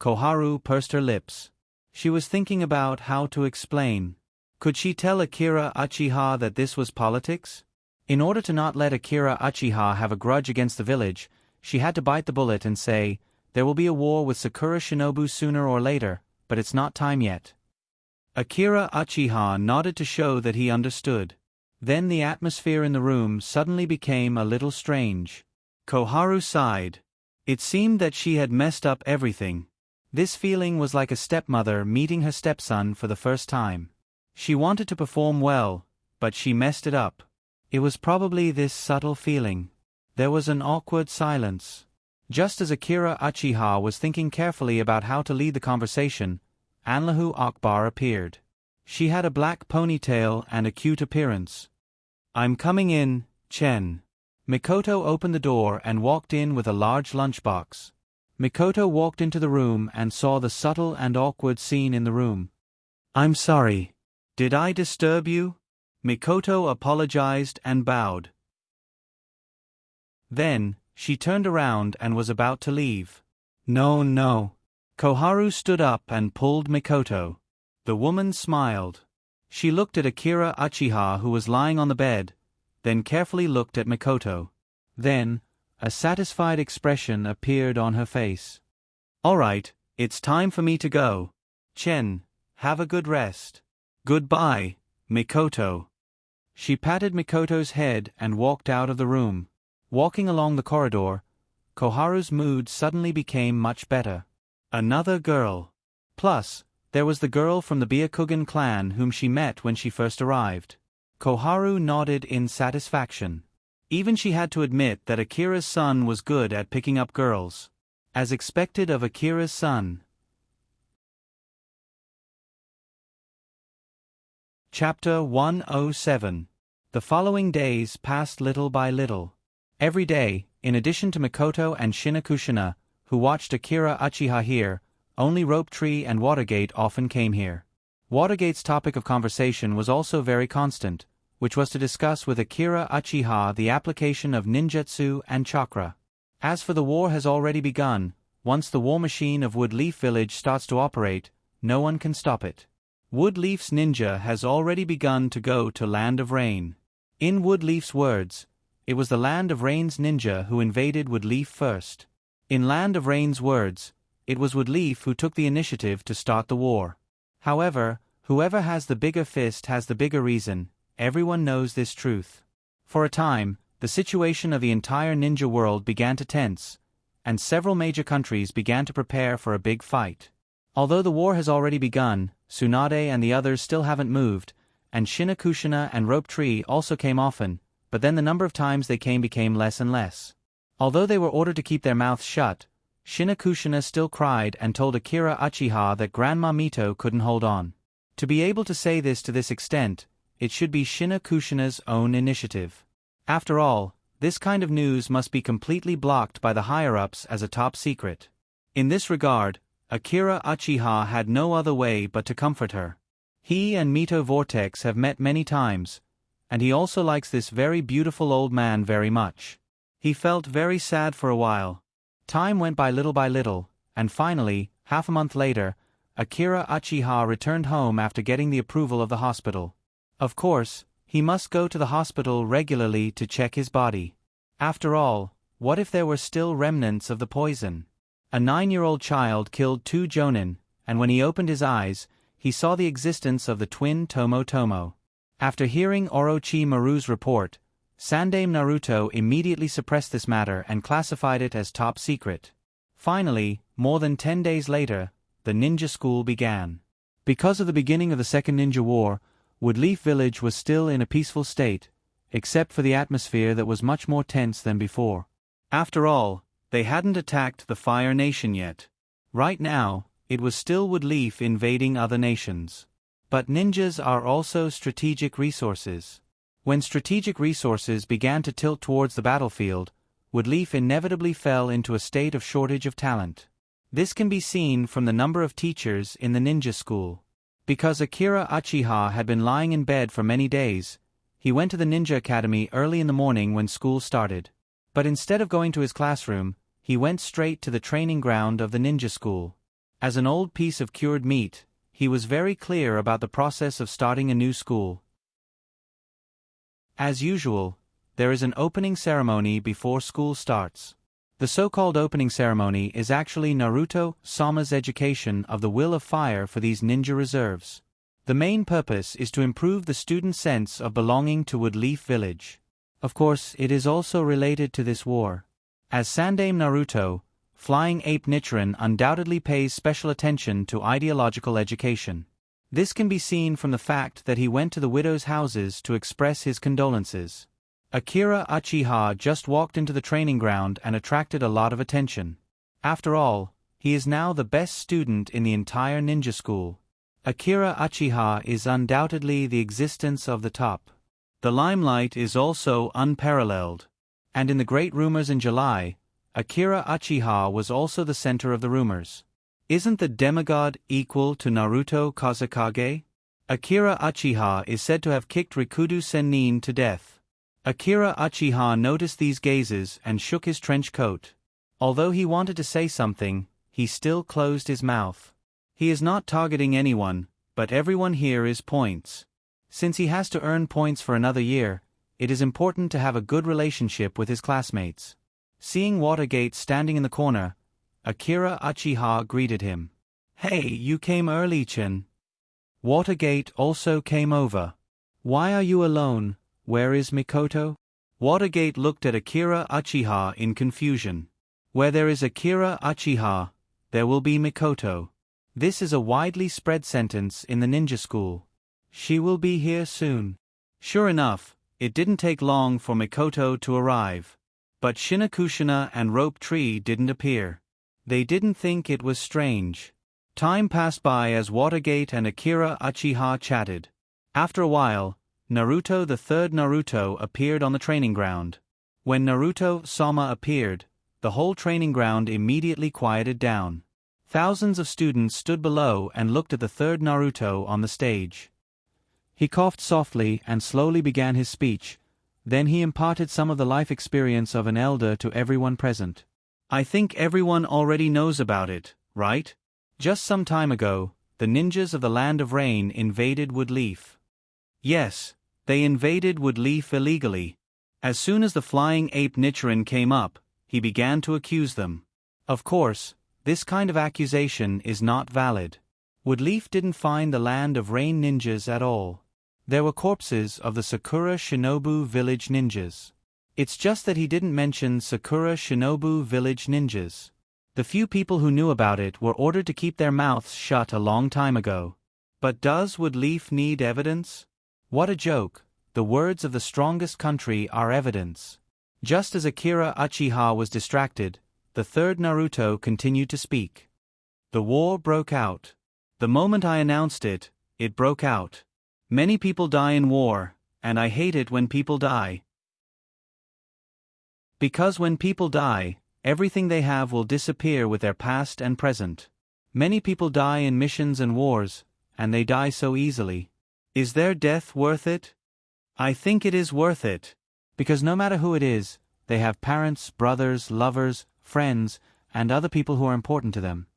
Koharu pursed her lips. She was thinking about how to explain. Could she tell Akira Uchiha that this was politics? In order to not let Akira Uchiha have a grudge against the village, she had to bite the bullet and say, there will be a war with Sakura Shinobu sooner or later, but it's not time yet. Akira Uchiha nodded to show that he understood. Then the atmosphere in the room suddenly became a little strange. Koharu sighed. It seemed that she had messed up everything. This feeling was like a stepmother meeting her stepson for the first time. She wanted to perform well, but she messed it up. It was probably this subtle feeling. There was an awkward silence. Just as Akira Uchiha was thinking carefully about how to lead the conversation, Anlahu Akbar appeared. She had a black ponytail and a cute appearance. I'm coming in, Chen. Mikoto opened the door and walked in with a large lunchbox. Mikoto walked into the room and saw the subtle and awkward scene in the room. I'm sorry. Did I disturb you? Mikoto apologized and bowed. Then, she turned around and was about to leave. No. Koharu stood up and pulled Mikoto. The woman smiled. She looked at Akira Uchiha who was lying on the bed, then carefully looked at Mikoto. Then, a satisfied expression appeared on her face. All right, it's time for me to go. Chen, have a good rest. Goodbye, Mikoto. She patted Mikoto's head and walked out of the room. Walking along the corridor, Koharu's mood suddenly became much better. Another girl. Plus, there was the girl from the Byakugan clan whom she met when she first arrived. Koharu nodded in satisfaction. Even she had to admit that Akira's son was good at picking up girls. As expected of Akira's son. Chapter 107. The following days passed little by little. Every day, in addition to Mikoto and Shinakushina, who watched Akira Uchiha here, only Rope Tree and Watergate often came here. Watergate's topic of conversation was also very constant, which was to discuss with Akira Uchiha the application of ninjutsu and chakra. As for the war has already begun, once the war machine of Woodleaf Village starts to operate, no one can stop it. Woodleaf's ninja has already begun to go to Land of Rain. In Woodleaf's words, it was the Land of Rain's ninja who invaded Woodleaf first. In Land of Rain's words, it was Woodleaf who took the initiative to start the war. However, whoever has the bigger fist has the bigger reason. Everyone knows this truth. For a time, the situation of the entire ninja world began to tense, and several major countries began to prepare for a big fight. Although the war has already begun, Tsunade and the others still haven't moved, and Shinakushina and Rope Tree also came often, but then the number of times they came became less and less. Although they were ordered to keep their mouths shut, Shinakushina still cried and told Akira Uchiha that Grandma Mito couldn't hold on. To be able to say this to this extent, it should be Shinakushina's own initiative. After all, this kind of news must be completely blocked by the higher-ups as a top secret. In this regard, Akira Uchiha had no other way but to comfort her. He and Mito Vortex have met many times, and he also likes this very beautiful old man very much. He felt very sad for a while. Time went by little, and finally, half a month later, Akira Uchiha returned home after getting the approval of the hospital. Of course, he must go to the hospital regularly to check his body. After all, what if there were still remnants of the poison? A 9-year-old child killed 2 jonin, and when he opened his eyes, he saw the existence of the twin Tomo. After hearing Orochimaru's report, Sandaime Naruto immediately suppressed this matter and classified it as top secret. Finally, more than 10 days later, the ninja school began. Because of the beginning of the Second Ninja War, Woodleaf Village was still in a peaceful state, except for the atmosphere that was much more tense than before. After all, they hadn't attacked the Fire Nation yet. Right now, it was still Woodleaf invading other nations. But ninjas are also strategic resources. When strategic resources began to tilt towards the battlefield, Woodleaf inevitably fell into a state of shortage of talent. This can be seen from the number of teachers in the ninja school. Because Akira Uchiha had been lying in bed for many days, he went to the ninja academy early in the morning when school started. But instead of going to his classroom, he went straight to the training ground of the ninja school. As an old piece of cured meat, he was very clear about the process of starting a new school. As usual, there is an opening ceremony before school starts. The so-called opening ceremony is actually Naruto-sama's education of the will of fire for these ninja reserves. The main purpose is to improve the student's sense of belonging to Woodleaf Village. Of course, it is also related to this war. As Sandaime Naruto, Flying Ape Nichiren undoubtedly pays special attention to ideological education. This can be seen from the fact that he went to the widows' houses to express his condolences. Akira Uchiha just walked into the training ground and attracted a lot of attention. After all, he is now the best student in the entire ninja school. Akira Uchiha is undoubtedly the existence of the top. The limelight is also unparalleled. And in the great rumors in July, Akira Uchiha was also the center of the rumors. Isn't the demigod equal to Naruto Kazekage? Akira Uchiha is said to have kicked Rikudo Sennin to death. Akira Uchiha noticed these gazes and shook his trench coat. Although he wanted to say something, he still closed his mouth. He is not targeting anyone, but everyone here is points. Since he has to earn points for another year, it is important to have a good relationship with his classmates. Seeing Watergate standing in the corner, Akira Uchiha greeted him. "Hey, you came early, Chin." Watergate also came over. "Why are you alone? Where is Mikoto?" Watergate looked at Akira Uchiha in confusion. Where there is Akira Uchiha, there will be Mikoto. This is a widely spread sentence in the ninja school. She will be here soon. Sure enough, it didn't take long for Mikoto to arrive. But Shinakushina and Rope Tree didn't appear. They didn't think it was strange. Time passed by as Watergate and Akira Uchiha chatted. After a while, Naruto the third Naruto appeared on the training ground. When Naruto-sama appeared, the whole training ground immediately quieted down. Thousands of students stood below and looked at the third Naruto on the stage. He coughed softly and slowly began his speech. Then he imparted some of the life experience of an elder to everyone present. I think everyone already knows about it, right? Just some time ago, the ninjas of the Land of Rain invaded Woodleaf. Yes, they invaded Woodleaf illegally. As soon as the flying ape Nichiren came up, he began to accuse them. Of course, this kind of accusation is not valid. Woodleaf didn't find the Land of Rain ninjas at all. There were corpses of the Sakura Shinobu Village ninjas. It's just that he didn't mention Sakura Shinobu Village ninjas. The few people who knew about it were ordered to keep their mouths shut a long time ago. But does Woodleaf need evidence? What a joke. The words of the strongest country are evidence. Just as Akira Uchiha was distracted, the third Naruto continued to speak. The war broke out. The moment I announced it, it broke out. Many people die in war, and I hate it when people die. Because when people die, everything they have will disappear with their past and present. Many people die in missions and wars, and they die so easily. Is their death worth it? I think it is worth it. Because no matter who it is, they have parents, brothers, lovers, friends, and other people who are important to them.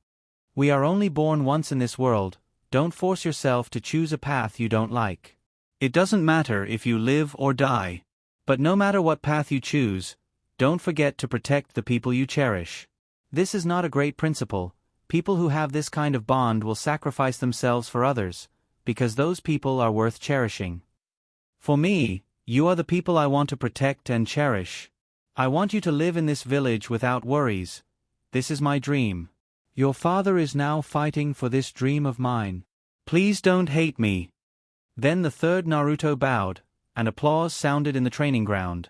We are only born once in this world. Don't force yourself to choose a path you don't like. It doesn't matter if you live or die. But no matter what path you choose, don't forget to protect the people you cherish. This is not a great principle. People who have this kind of bond will sacrifice themselves for others, because those people are worth cherishing. For me, you are the people I want to protect and cherish. I want you to live in this village without worries. This is my dream. Your father is now fighting for this dream of mine. Please don't hate me. Then the third Naruto bowed, and applause sounded in the training ground.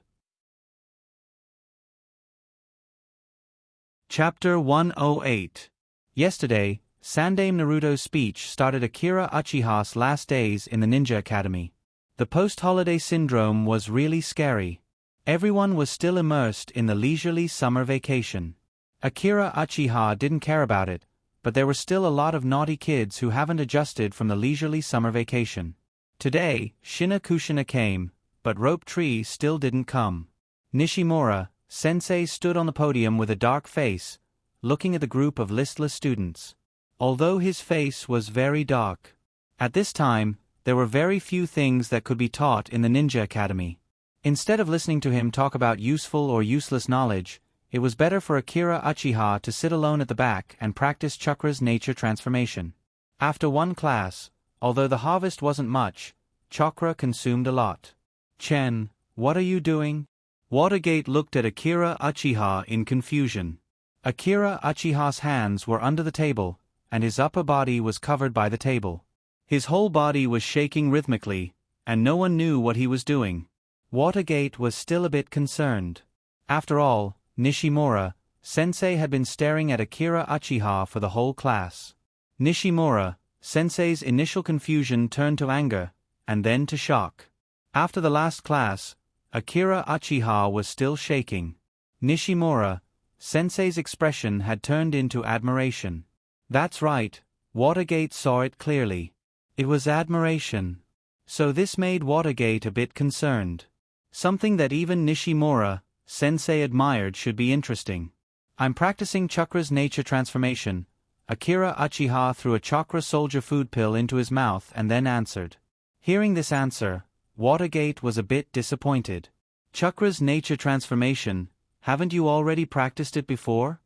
Chapter 108. Yesterday, Sandame Naruto's speech started Akira Uchiha's last days in the Ninja Academy. The post-holiday syndrome was really scary. Everyone was still immersed in the leisurely summer vacation. Akira Uchiha didn't care about it, but there were still a lot of naughty kids who haven't adjusted from the leisurely summer vacation. Today, Shina Kushina came, but Rope Tree still didn't come. Nishimura, sensei stood on the podium with a dark face, looking at the group of listless students. Although his face was very dark. At this time, there were very few things that could be taught in the Ninja Academy. Instead of listening to him talk about useful or useless knowledge, it was better for Akira Uchiha to sit alone at the back and practice Chakra's nature transformation. After one class, although the harvest wasn't much, Chakra consumed a lot. Chen, what are you doing? Watergate looked at Akira Uchiha in confusion. Akira Uchiha's hands were under the table, and his upper body was covered by the table. His whole body was shaking rhythmically, and no one knew what he was doing. Watergate was still a bit concerned. After all, Nishimura, sensei had been staring at Akira Uchiha for the whole class. Nishimura, sensei's initial confusion turned to anger, and then to shock. After the last class, Akira Uchiha was still shaking. Nishimura, sensei's expression had turned into admiration. That's right, Watergate saw it clearly. It was admiration. So this made Watergate a bit concerned. Something that even Nishimura, sensei admired should be interesting. I'm practicing Chakra's nature transformation. Akira Uchiha threw a Chakra soldier food pill into his mouth and then answered. Hearing this answer, Watergate was a bit disappointed. Chakra's nature transformation, haven't you already practiced it before?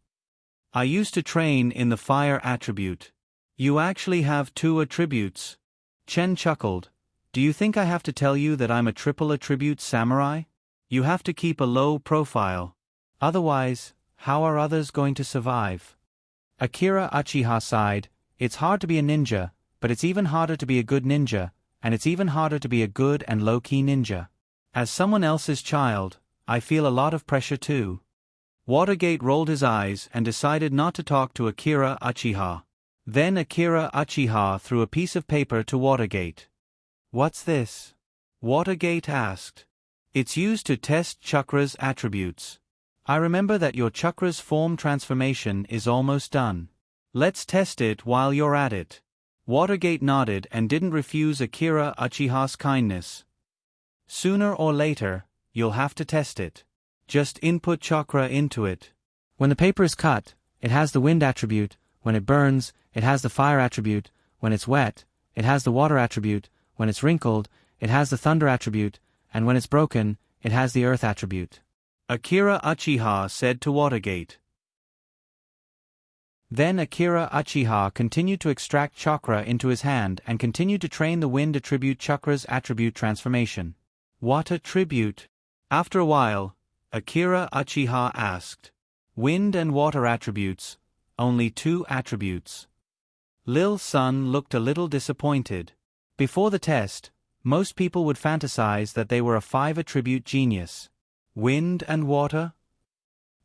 I used to train in the fire attribute. You actually have 2 attributes. Chen chuckled. Do you think I have to tell you that I'm a triple attribute samurai? You have to keep a low profile. Otherwise, how are others going to survive? Akira Uchiha sighed. It's hard to be a ninja, but it's even harder to be a good ninja, and it's even harder to be a good and low-key ninja. As someone else's child, I feel a lot of pressure too. Watergate rolled his eyes and decided not to talk to Akira Uchiha. Then Akira Uchiha threw a piece of paper to Watergate. What's this? Watergate asked. It's used to test chakra's attributes. I remember that your chakra's form transformation is almost done. Let's test it while you're at it. Watergate nodded and didn't refuse Akira Uchiha's kindness. Sooner or later, you'll have to test it. Just input chakra into it. When the paper is cut, it has the wind attribute. When it burns, it has the fire attribute. When it's wet, it has the water attribute. When it's wrinkled, it has the thunder attribute. And when it's broken, it has the earth attribute. Akira Uchiha said to Watergate. Then Akira Uchiha continued to extract chakra into his hand and continued to train the wind attribute chakra's attribute transformation. What attribute? After a while, Akira Uchiha asked. Wind and water attributes, only 2 attributes. Lil Sun looked a little disappointed. Before the test, most people would fantasize that they were a 5-attribute genius. Wind and water?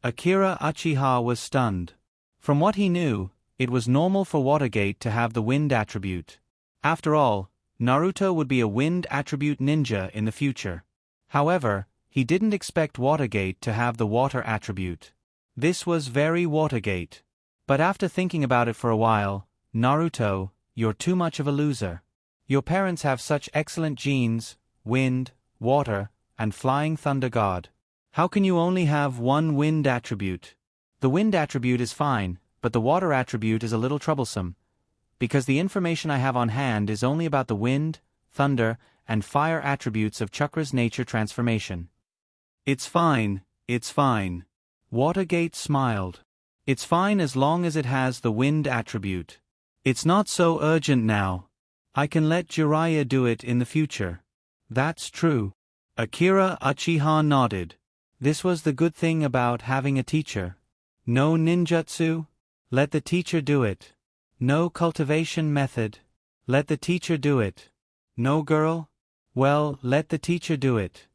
Akira Uchiha was stunned. From what he knew, it was normal for Watergate to have the wind attribute. After all, Naruto would be a wind attribute ninja in the future. However, he didn't expect Watergate to have the water attribute. This was very Watergate. But after thinking about it for a while, Naruto, you're too much of a loser. Your parents have such excellent genes, wind, water, and flying thunder god. How can you only have one wind attribute? The wind attribute is fine, but the water attribute is a little troublesome, because the information I have on hand is only about the wind, thunder, and fire attributes of chakra's nature transformation. It's fine, it's fine. Watergate smiled. It's fine as long as it has the wind attribute. It's not so urgent now. I can let Jiraiya do it in the future. That's true. Akira Uchiha nodded. This was the good thing about having a teacher. No ninjutsu? Let the teacher do it. No cultivation method? Let the teacher do it. No girl? Well, let the teacher do it.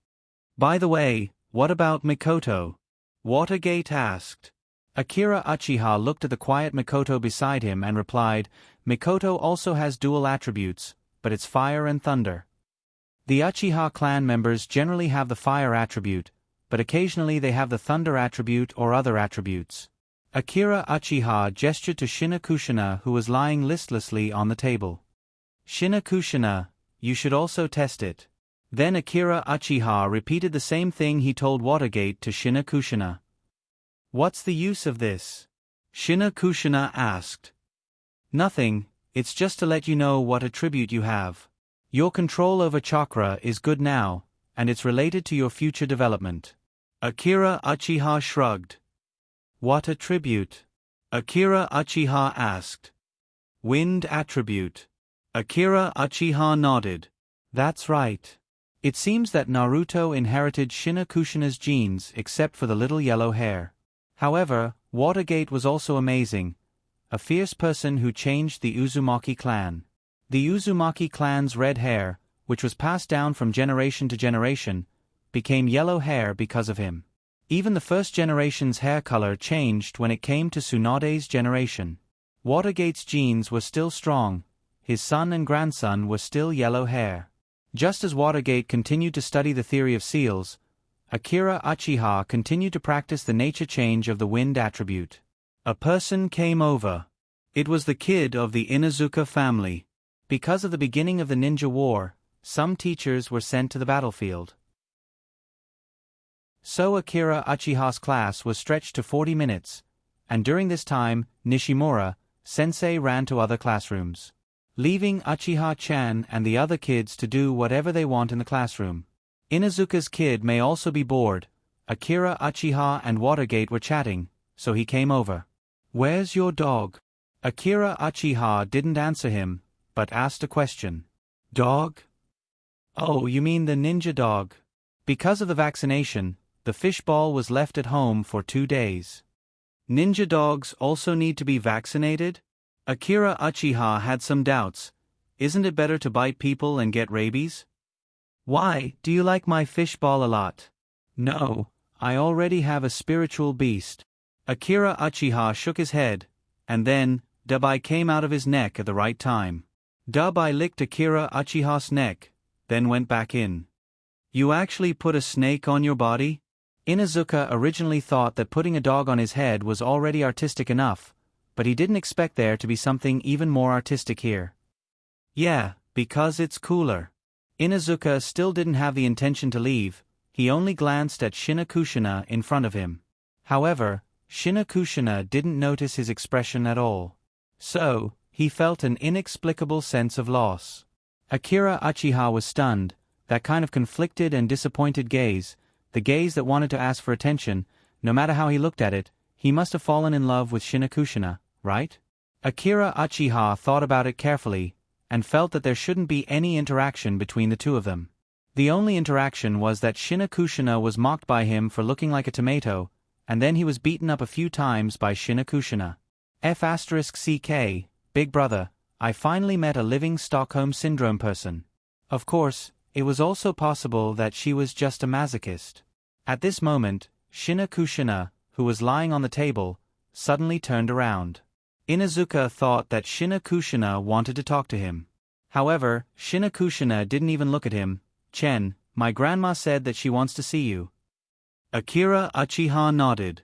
By the way, what about Mikoto? Watergate asked. Akira Uchiha looked at the quiet Mikoto beside him and replied, Mikoto also has dual attributes, but it's fire and thunder. The Uchiha clan members generally have the fire attribute, but occasionally they have the thunder attribute or other attributes. Akira Uchiha gestured to Shinakushina, who was lying listlessly on the table. Shinakushina, you should also test it. Then Akira Uchiha repeated the same thing he told Watergate to Shinakushina. What's the use of this? Shinakushina asked. Nothing, it's just to let you know what attribute you have. Your control over chakra is good now, and it's related to your future development. Akira Uchiha shrugged. What attribute? Akira Uchiha asked. Wind attribute. Akira Uchiha nodded. That's right. It seems that Naruto inherited Shinakushina's genes except for the little yellow hair. However, Watergate was also amazing, a fierce person who changed the Uzumaki clan. The Uzumaki clan's red hair, which was passed down from generation to generation, became yellow hair because of him. Even the first generation's hair color changed when it came to Tsunade's generation. Watergate's genes were still strong, his son and grandson were still yellow hair. Just as Watergate continued to study the theory of seals, Akira Uchiha continued to practice the nature change of the wind attribute. A person came over. It was the kid of the Inuzuka family. Because of the beginning of the ninja war, some teachers were sent to the battlefield. So Akira Uchiha's class was stretched to 40 minutes, and during this time, Nishimura, sensei ran to other classrooms, leaving Uchiha-chan and the other kids to do whatever they want in the classroom. Inuzuka's kid may also be bored. Akira Uchiha and Watergate were chatting, so he came over. Where's your dog? Akira Uchiha didn't answer him, but asked a question. Dog? Oh, you mean the ninja dog. Because of the vaccination, the fishball was left at home for 2 days. Ninja dogs also need to be vaccinated? Akira Uchiha had some doubts. Isn't it better to bite people and get rabies? Why, do you like my fishball a lot? No, I already have a spiritual beast. Akira Uchiha shook his head, and then, Dabai came out of his neck at the right time. Dabai licked Akira Uchiha's neck, then went back in. You actually put a snake on your body? Inuzuka originally thought that putting a dog on his head was already artistic enough, but he didn't expect there to be something even more artistic here. Yeah, because it's cooler. Inuzuka still didn't have the intention to leave, he only glanced at Shinakushina in front of him. However, Shinakushina didn't notice his expression at all. So, he felt an inexplicable sense of loss. Akira Uchiha was stunned, that kind of conflicted and disappointed gaze, the gaze that wanted to ask for attention, no matter how he looked at it, he must have fallen in love with Shinakushina, right? Akira Uchiha thought about it carefully, and felt that there shouldn't be any interaction between the two of them. The only interaction was that Shinakushina was mocked by him for looking like a tomato, and then he was beaten up a few times by Shinakushina. F***CK, big brother, I finally met a living Stockholm Syndrome person. Of course, it was also possible that she was just a masochist. At this moment, Shinakushina, who was lying on the table, suddenly turned around. Inuzuka thought that Shinakushina wanted to talk to him. However, Shinakushina didn't even look at him. Chen, my grandma said that she wants to see you. Akira Uchiha nodded.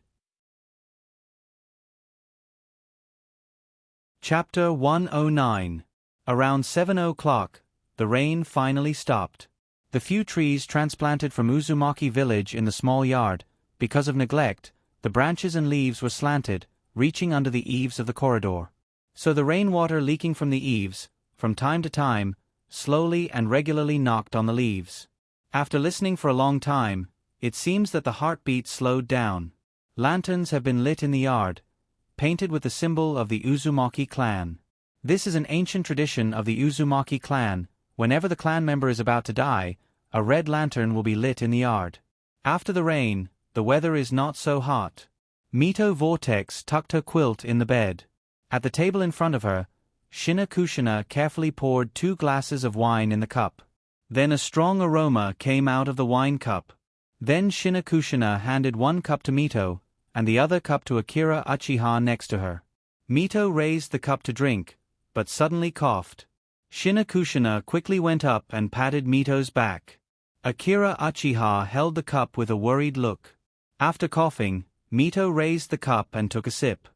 Chapter 109. Around 7 o'clock, the rain finally stopped. The few trees transplanted from Uzumaki village in the small yard, because of neglect, the branches and leaves were slanted, reaching under the eaves of the corridor. So the rainwater leaking from the eaves, from time to time, slowly and regularly knocked on the leaves. After listening for a long time, it seems that the heartbeat slowed down. Lanterns have been lit in the yard, painted with the symbol of the Uzumaki clan. This is an ancient tradition of the Uzumaki clan. Whenever the clan member is about to die, a red lantern will be lit in the yard. After the rain, the weather is not so hot. Mito Vortex tucked her quilt in the bed. At the table in front of her, Shinakushina carefully poured 2 glasses of wine in the cup. Then a strong aroma came out of the wine cup. Then Shinakushina handed 1 cup to Mito, and the other cup to Akira Uchiha next to her. Mito raised the cup to drink, but suddenly coughed. Shinakushina quickly went up and patted Mito's back. Akira Uchiha held the cup with a worried look. After coughing, Mito raised the cup and took a sip.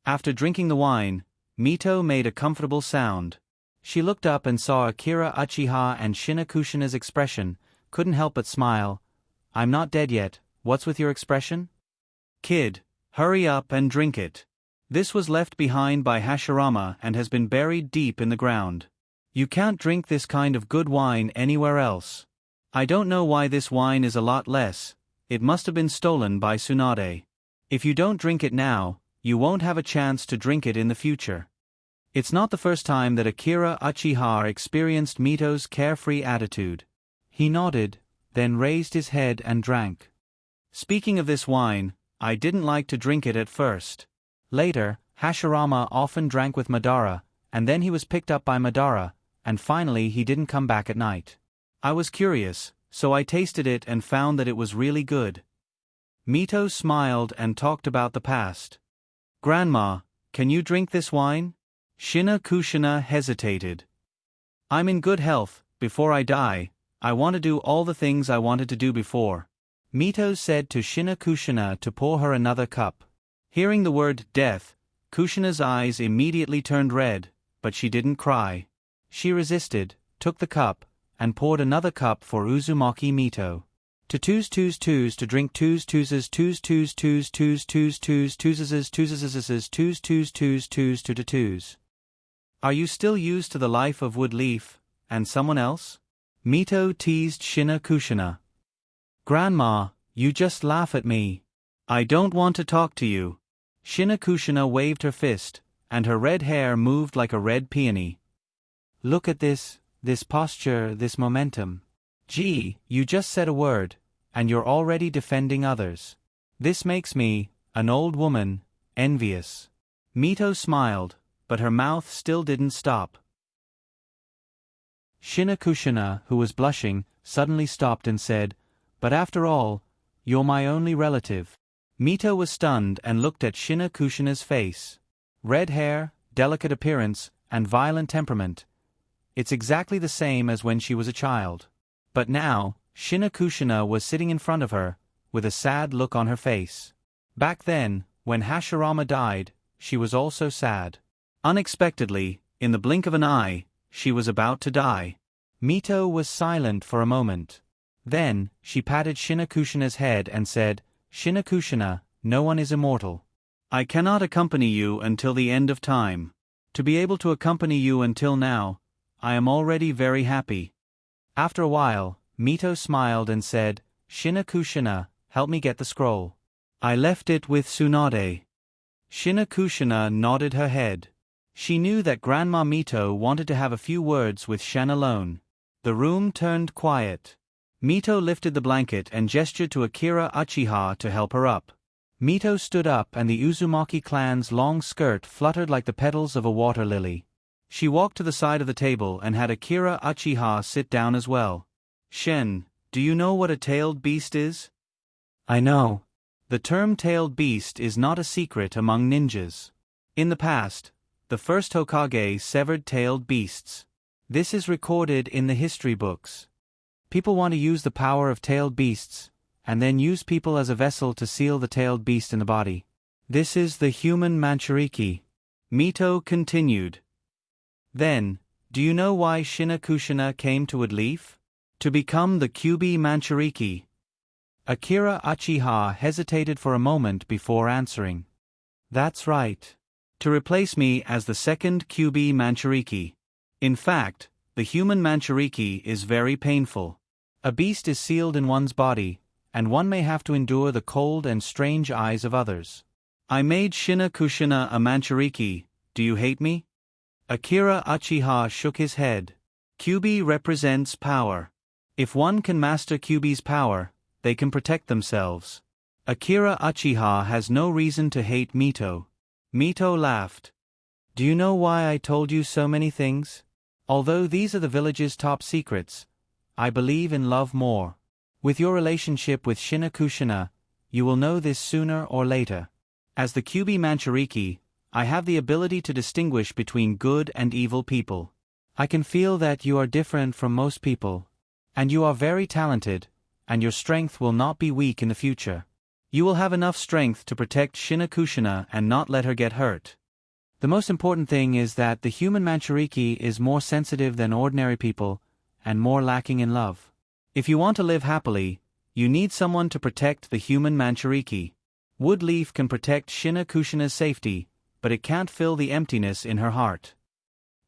After drinking the wine, Mito made a comfortable sound. She looked up and saw Akira Uchiha and Shinakushina's expression, couldn't help but smile. I'm not dead yet, what's with your expression? Kid, hurry up and drink it. This was left behind by Hashirama and has been buried deep in the ground. You can't drink this kind of good wine anywhere else. I don't know why this wine is a lot less, it must have been stolen by Tsunade. If you don't drink it now, you won't have a chance to drink it in the future. It's not the first time that Akira Uchiha experienced Mito's carefree attitude. He nodded, then raised his head and drank. Speaking of this wine, I didn't like to drink it at first. Later, Hashirama often drank with Madara, and then he was picked up by Madara, and finally he didn't come back at night. I was curious, so I tasted it and found that it was really good. Mito smiled and talked about the past. Grandma, can you drink this wine? Shinakushina hesitated. I'm in good health, before I die, I want to do all the things I wanted to do before. Mito said to Shinakushina to pour her another cup. Hearing the word death, Kushina's eyes immediately turned red, but she didn't cry. She resisted, took the cup, and poured another cup for Uzumaki Mito. To twos to drink twos to twos. Are you still used to the life of Wood Leaf, and someone else? Mito teased Shinakushina. Grandma, you just laugh at me. I don't want to talk to you. Shinakushina waved her fist, and her red hair moved like a red peony. Look at this posture, this momentum. Gee, you just said a word, and you're already defending others. This makes me, an old woman, envious. Mito smiled, but her mouth still didn't stop. Shinakushina, who was blushing, suddenly stopped and said, But after all, you're my only relative. Mito was stunned and looked at Shinakushina's face. Red hair, delicate appearance, and violent temperament. It's exactly the same as when she was a child. But now, Shinakushina was sitting in front of her, with a sad look on her face. Back then, when Hashirama died, she was also sad. Unexpectedly, in the blink of an eye, she was about to die. Mito was silent for a moment. Then, she patted Shinakushina's head and said, "Shinakushina, no one is immortal. I cannot accompany you until the end of time. To be able to accompany you until now, I am already very happy." After a while, Mito smiled and said, "Shinakushina, help me get the scroll. I left it with Tsunade." Shinakushina nodded her head. She knew that Grandma Mito wanted to have a few words with Shen alone. The room turned quiet. Mito lifted the blanket and gestured to Akira Uchiha to help her up. Mito stood up and the Uzumaki clan's long skirt fluttered like the petals of a water lily. She walked to the side of the table and had Akira Uchiha sit down as well. "Shen, do you know what a tailed beast is?" "I know." The term tailed beast is not a secret among ninjas. In the past, the first Hokage severed tailed beasts. This is recorded in the history books. People want to use the power of tailed beasts, and then use people as a vessel to seal the tailed beast in the body. This is the human Manchuriki. Mito continued. Then, do you know why Shinakushina came to Woodleaf? To become the Kyubi Manchuriki. Akira Uchiha hesitated for a moment before answering. That's right. To replace me as the second Kyubi Manchuriki. In fact, the human Manchuriki is very painful. A beast is sealed in one's body, and one may have to endure the cold and strange eyes of others. I made Shinakushina a Manchuriki, do you hate me? Akira Uchiha shook his head. Kyubi represents power. If one can master Kyubi's power, they can protect themselves. Akira Uchiha has no reason to hate Mito. Mito laughed. Do you know why I told you so many things? Although these are the village's top secrets, I believe in love more. With your relationship with Shinakushina, you will know this sooner or later. As the Kyubi Manchuriki, I have the ability to distinguish between good and evil people. I can feel that you are different from most people. And you are very talented, and your strength will not be weak in the future. You will have enough strength to protect Shinakushina and not let her get hurt. The most important thing is that the human Manchuriki is more sensitive than ordinary people, and more lacking in love. If you want to live happily, you need someone to protect the human Manchuriki. Woodleaf can protect Shinakushina's safety, but it can't fill the emptiness in her heart.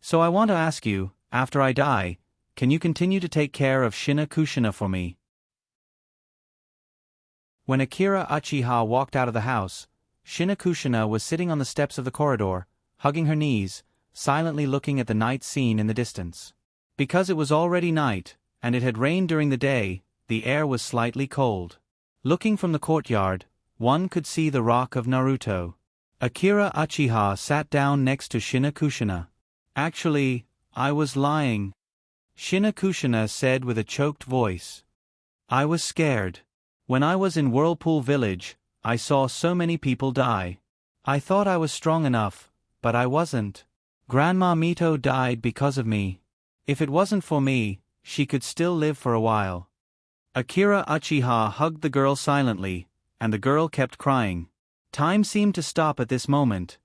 So I want to ask you, after I die, can you continue to take care of Shinakushina for me? When Akira Uchiha walked out of the house, Shinakushina was sitting on the steps of the corridor, hugging her knees, silently looking at the night scene in the distance. Because it was already night, and it had rained during the day, the air was slightly cold. Looking from the courtyard, one could see the rock of Naruto. Akira Uchiha sat down next to Shinakushina. Actually, I was lying, Shinakushina said with a choked voice. I was scared. When I was in Whirlpool Village, I saw so many people die. I thought I was strong enough, but I wasn't. Grandma Mito died because of me. If it wasn't for me, she could still live for a while. Akira Uchiha hugged the girl silently, and the girl kept crying. Time seemed to stop at this moment.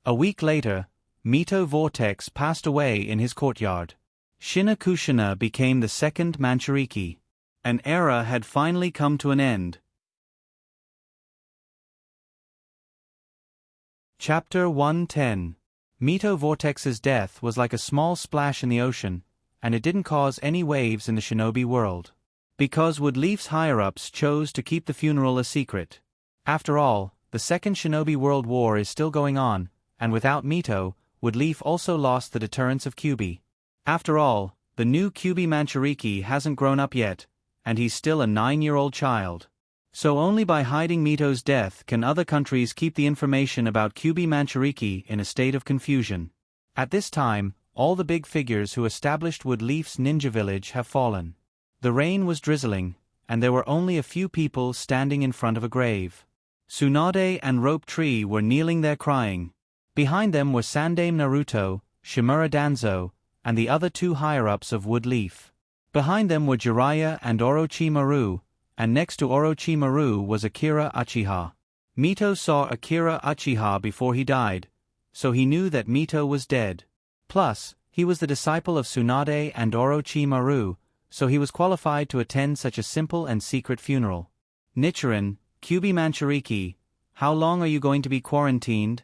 A week later, Mito Vortex passed away in his courtyard. Shinakushina became the second Manchuriki. An era had finally come to an end. Chapter 110. Mito Vortex's death was like a small splash in the ocean, and it didn't cause any waves in the shinobi world. Because Woodleaf's higher-ups chose to keep the funeral a secret. After all, the Second Shinobi World War is still going on, and without Mito, Woodleaf also lost the deterrence of Kyubi. After all, the new Kyubi Manchuriki hasn't grown up yet, and he's still a 9-year-old child. So only by hiding Mito's death can other countries keep the information about Kyubi Manchuriki in a state of confusion. At this time, all the big figures who established Woodleaf's ninja village have fallen. The rain was drizzling, and there were only a few people standing in front of a grave. Tsunade and Rope Tree were kneeling there crying. Behind them were Sandame Naruto, Shimura Danzo, and the other two higher-ups of Woodleaf. Behind them were Jiraiya and Orochimaru, and next to Orochimaru was Akira Uchiha. Mito saw Akira Uchiha before he died, so he knew that Mito was dead. Plus, he was the disciple of Tsunade and Orochimaru, so he was qualified to attend such a simple and secret funeral. Nichiren, Kyuubi Manchuriki, how long are you going to be quarantined?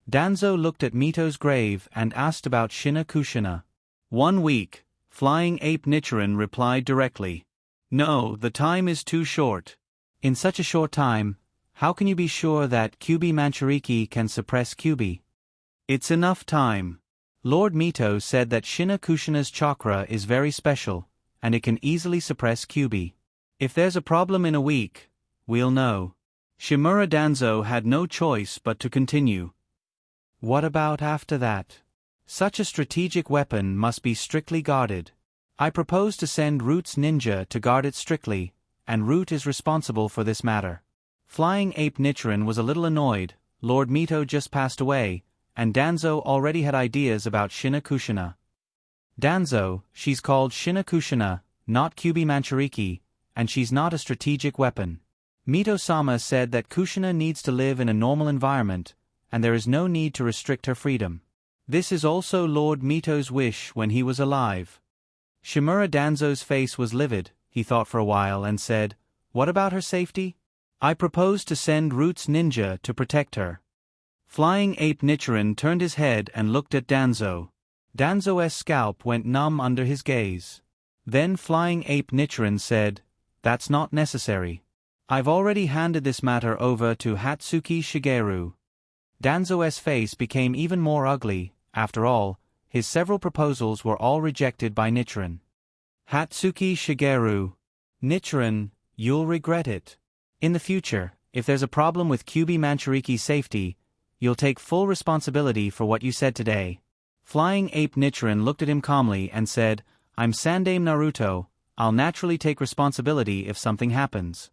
Danzo looked at Mito's grave and asked about Shina Kushina. 1 week, Flying Ape Nichiren replied directly. No, the time is too short. In such a short time, how can you be sure that Kyuubi Manchuriki can suppress Kyuubi? It's enough time. Lord Mito said that Shina Kushina's chakra is very special, and it can easily suppress Kyuubi. If there's a problem in a week, we'll know. Shimura Danzo had no choice but to continue. What about after that? Such a strategic weapon must be strictly guarded. I propose to send Root's ninja to guard it strictly, and Root is responsible for this matter. Flying Ape Nichiren was a little annoyed. Lord Mito just passed away, and Danzo already had ideas about Shina Kushina. Danzo, she's called Shina Kushina, not Kyuubi Manchuriki, and she's not a strategic weapon. Mito-sama said that Kushina needs to live in a normal environment, and there is no need to restrict her freedom. This is also Lord Mito's wish when he was alive. Shimura Danzo's face was livid. He thought for a while and said, what about her safety? I propose to send Root's ninja to protect her. Flying Ape Nichiren turned his head and looked at Danzo. Danzo's scalp went numb under his gaze. Then Flying Ape Nichiren said, that's not necessary. I've already handed this matter over to Hatsuki Shigeru. Danzo's face became even more ugly. After all, his several proposals were all rejected by Nichiren. Hatsuki Shigeru. Nichiren, you'll regret it. In the future, if there's a problem with Kyuubi Manchuriki's safety, you'll take full responsibility for what you said today. Flying Ape Nichiren looked at him calmly and said, I'm Sandaime Naruto, I'll naturally take responsibility if something happens.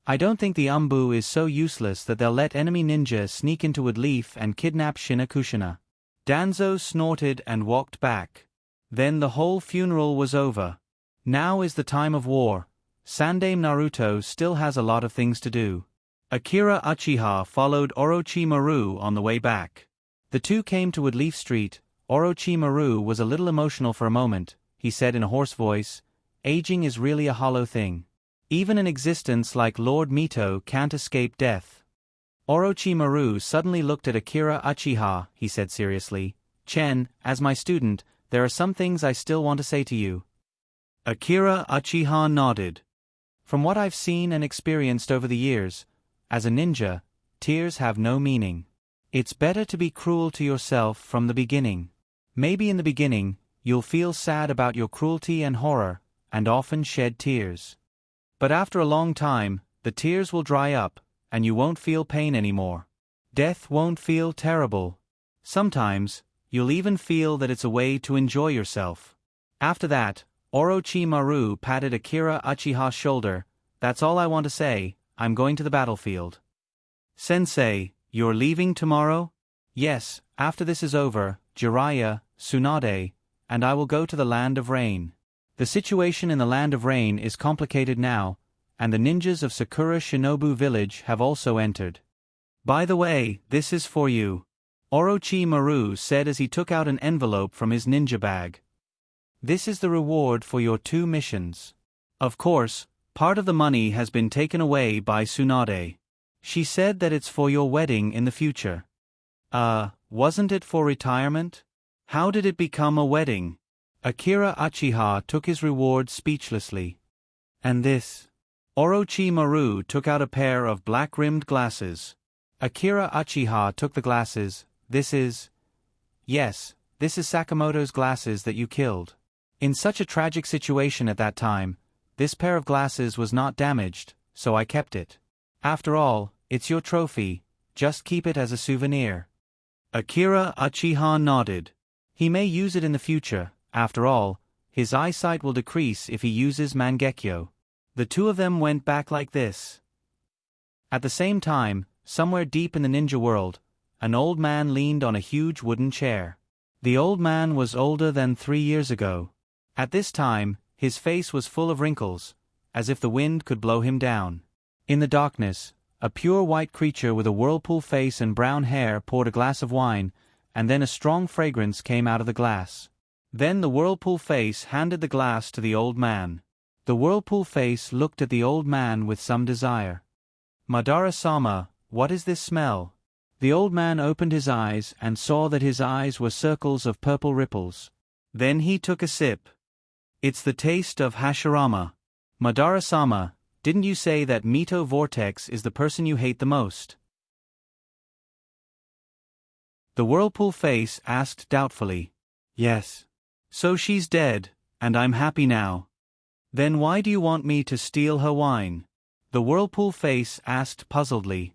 I don't think the Umbu is so useless that they'll let enemy ninja sneak into Woodleaf and kidnap Shina Kushina. Danzo snorted and walked back. Then the whole funeral was over. Now is the time of war. Sandaime Naruto still has a lot of things to do. Akira Uchiha followed Orochimaru on the way back. The two came to Woodleaf Street. Orochimaru was a little emotional for a moment. He said in a hoarse voice, aging is really a hollow thing. Even an existence like Lord Mito can't escape death. Orochimaru suddenly looked at Akira Uchiha. He said seriously, Chen, as my student, there are some things I still want to say to you. Akira Uchiha nodded. From what I've seen and experienced over the years, as a ninja, tears have no meaning. It's better to be cruel to yourself from the beginning. Maybe in the beginning, you'll feel sad about your cruelty and horror, and often shed tears. But after a long time, the tears will dry up, and you won't feel pain anymore. Death won't feel terrible. Sometimes, you'll even feel that it's a way to enjoy yourself. After that, Orochimaru patted Akira Uchiha's shoulder. That's all I want to say, I'm going to the battlefield. Sensei, you're leaving tomorrow? Yes, after this is over, Jiraiya, Tsunade, and I will go to the Land of Rain. The situation in the Land of Rain is complicated now, and the ninjas of Sakura Shinobu Village have also entered. By the way, this is for you. Orochimaru said as he took out an envelope from his ninja bag. This is the reward for your 2 missions. Of course, part of the money has been taken away by Tsunade. She said that it's for your wedding in the future. Wasn't it for retirement? How did it become a wedding? Akira Uchiha took his reward speechlessly. And this? Orochimaru took out a pair of black-rimmed glasses. Akira Uchiha took the glasses. This is... Yes, this is Sakamoto's glasses that you killed. In such a tragic situation at that time, this pair of glasses was not damaged, so I kept it. After all, it's your trophy, just keep it as a souvenir. Akira Uchiha nodded. He may use it in the future. After all, his eyesight will decrease if he uses Mangekyo. The two of them went back like this. At the same time, somewhere deep in the ninja world, an old man leaned on a huge wooden chair. The old man was older than 3 years ago. At this time, his face was full of wrinkles, as if the wind could blow him down. In the darkness, a pure white creature with a whirlpool face and brown hair poured a glass of wine, and then a strong fragrance came out of the glass. Then the whirlpool face handed the glass to the old man. The whirlpool face looked at the old man with some desire. "Madara-sama, what is this smell?" The old man opened his eyes and saw that his eyes were circles of purple ripples. Then he took a sip. "It's the taste of Hashirama. Madara-sama, didn't you say that Mito Vortex is the person you hate the most?" The whirlpool face asked doubtfully. "Yes." "So she's dead, and I'm happy now. Then why do you want me to steal her wine?" The whirlpool face asked puzzledly.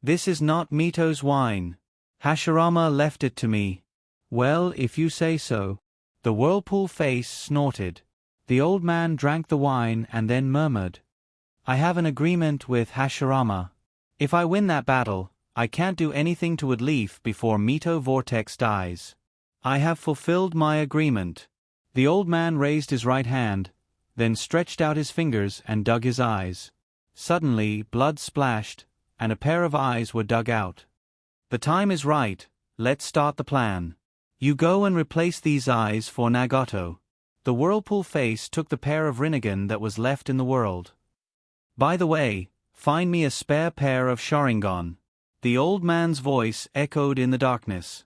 "This is not Mito's wine. Hashirama left it to me." "Well, if you say so." The whirlpool face snorted. The old man drank the wine and then murmured, "I have an agreement with Hashirama. If I win that battle, I can't do anything to Woodleaf before Mito Vortex dies. I have fulfilled my agreement." The old man raised his right hand, then stretched out his fingers and dug his eyes. Suddenly, blood splashed, and a pair of eyes were dug out. "The time is right, let's start the plan. You go and replace these eyes for Nagato." The whirlpool face took the pair of Rinnegan that was left in the world. "By the way, find me a spare pair of Sharingan." The old man's voice echoed in the darkness.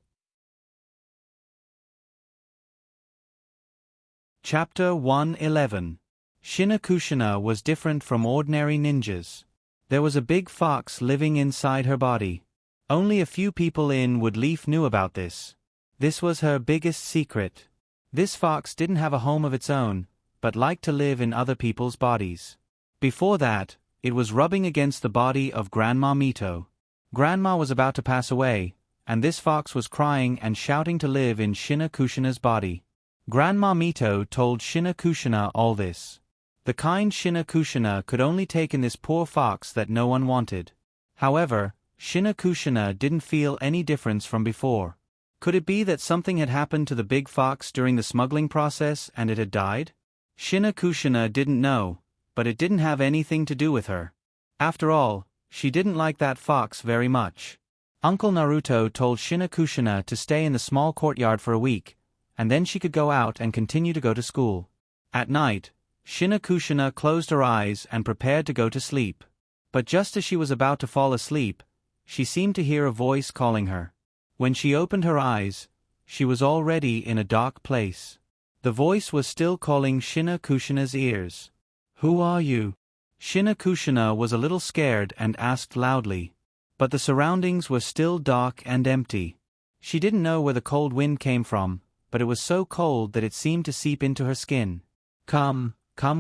Chapter 111. Shinakushina was different from ordinary ninjas. There was a big fox living inside her body. Only a few people in Woodleaf knew about this. This was her biggest secret. This fox didn't have a home of its own, but liked to live in other people's bodies. Before that, it was rubbing against the body of Grandma Mito. Grandma was about to pass away, and this fox was crying and shouting to live in Shinakushina's body. Grandma Mito told Shinakushina all this. The kind Shinakushina could only take in this poor fox that no one wanted. However, Shinakushina didn't feel any difference from before. Could it be that something had happened to the big fox during the smuggling process and it had died? Shinakushina didn't know, but it didn't have anything to do with her. After all, she didn't like that fox very much. Uncle Naruto told Shinakushina to stay in the small courtyard for a week, and then she could go out and continue to go to school. At night, Shinakushina closed her eyes and prepared to go to sleep. But just as she was about to fall asleep, she seemed to hear a voice calling her. When she opened her eyes, she was already in a dark place. The voice was still calling Shinakushina's ears. "Who are you?" Shinakushina was a little scared and asked loudly. But the surroundings were still dark and empty. She didn't know where the cold wind came from, but it was so cold that it seemed to seep into her skin. Come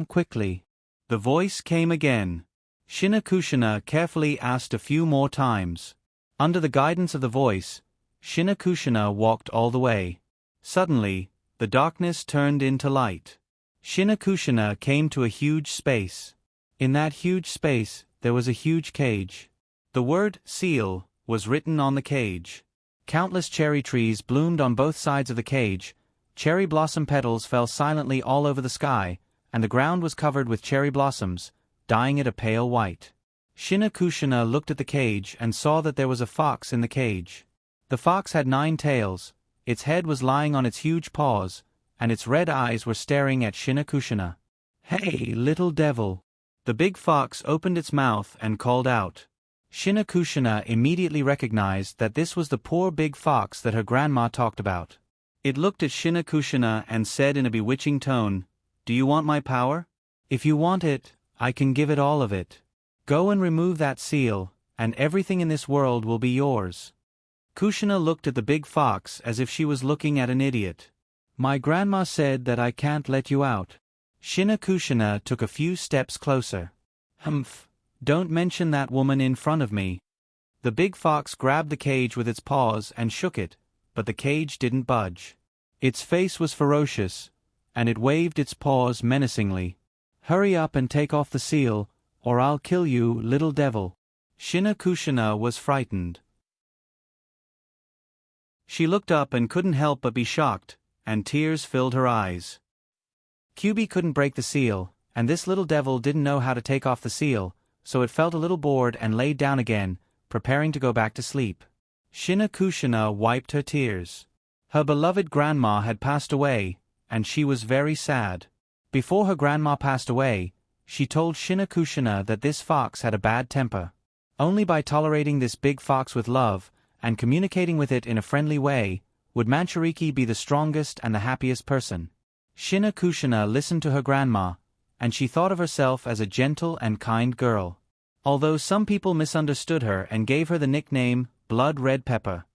quickly." The voice came again. Shinakushina carefully asked a few more times. Under the guidance of the voice, Shinakushina walked all the way. Suddenly, the darkness turned into light. Shinakushina came to a huge space. In that huge space, there was a huge cage. The word seal was written on the cage. Countless cherry trees bloomed on both sides of the cage. Cherry blossom petals fell silently all over the sky, and the ground was covered with cherry blossoms, dyeing it a pale white. Shinakushina looked at the cage and saw that there was a fox in the cage. The fox had 9 tails, its head was lying on its huge paws, and its red eyes were staring at Shinakushina. "Hey, little devil!" The big fox opened its mouth and called out. Shinakushina immediately recognized that this was the poor big fox that her grandma talked about. It looked at Shinakushina and said in a bewitching tone, "Do you want my power? If you want it, I can give it all of it. Go and remove that seal, and everything in this world will be yours." Kushina looked at the big fox as if she was looking at an idiot. "My grandma said that I can't let you out." Shinakushina took a few steps closer. "Humph, don't mention that woman in front of me." The big fox grabbed the cage with its paws and shook it, but the cage didn't budge. Its face was ferocious, and it waved its paws menacingly. "Hurry up and take off the seal, or I'll kill you, little devil." Shinakushina was frightened. She looked up and couldn't help but be shocked, and tears filled her eyes. Kyubi couldn't break the seal, and this little devil didn't know how to take off the seal, so it felt a little bored and laid down again, preparing to go back to sleep. Shina wiped her tears. Her beloved grandma had passed away, and she was very sad. Before her grandma passed away, she told Shina that this fox had a bad temper. Only by tolerating this big fox with love, and communicating with it in a friendly way, would Manchuruki be the strongest and the happiest person. Shina listened to her grandma, and she thought of herself as a gentle and kind girl. Although some people misunderstood her and gave her the nickname, Blood Red Pepper.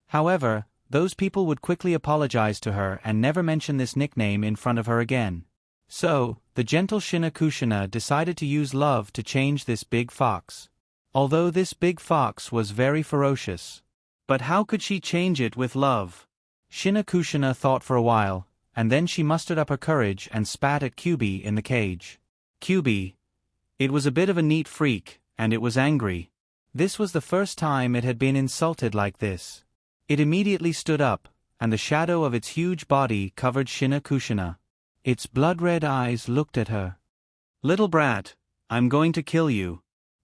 However, those people would quickly apologize to her and never mention this nickname in front of her again. So, the gentle Shina decided to use love to change this big fox. Although this big fox was very ferocious. But how could she change it with love? Shina thought for a while, and then she mustered up her courage and spat at Kyubi in the cage. Kyubi. It was a bit of a neat freak, and it was angry. This was the first time it had been insulted like this. It immediately stood up, and the shadow of its huge body covered Shina. Its blood-red eyes looked at her. Little brat, I'm going to kill you.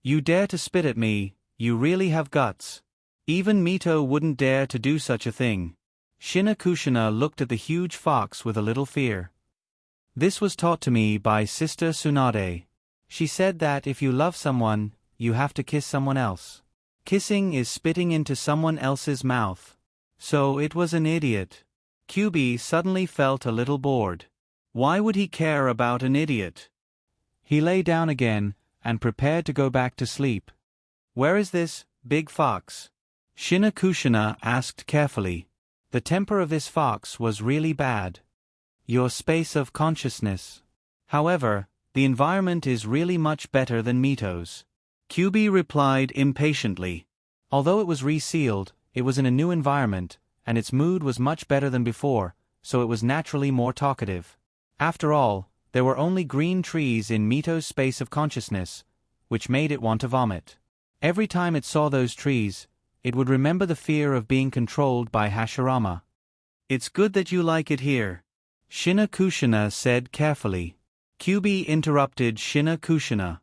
You dare to spit at me, you really have guts. Even Mito wouldn't dare to do such a thing. Shina looked at the huge fox with a little fear. This was taught to me by Sister Tsunade. She said that if you love someone, you have to kiss someone else. Kissing is spitting into someone else's mouth. So it was an idiot. Kyubi suddenly felt a little bored. Why would he care about an idiot? He lay down again, and prepared to go back to sleep. Where is this big fox? Shina asked carefully. The temper of this fox was really bad. Your space of consciousness. However, the environment is really much better than Mito's. Kyubi replied impatiently. Although it was resealed, it was in a new environment, and its mood was much better than before, so it was naturally more talkative. After all, there were only green trees in Mito's space of consciousness, which made it want to vomit. Every time it saw those trees, it would remember the fear of being controlled by Hashirama. It's good that you like it here, Shina said carefully. Kyubi interrupted Shina.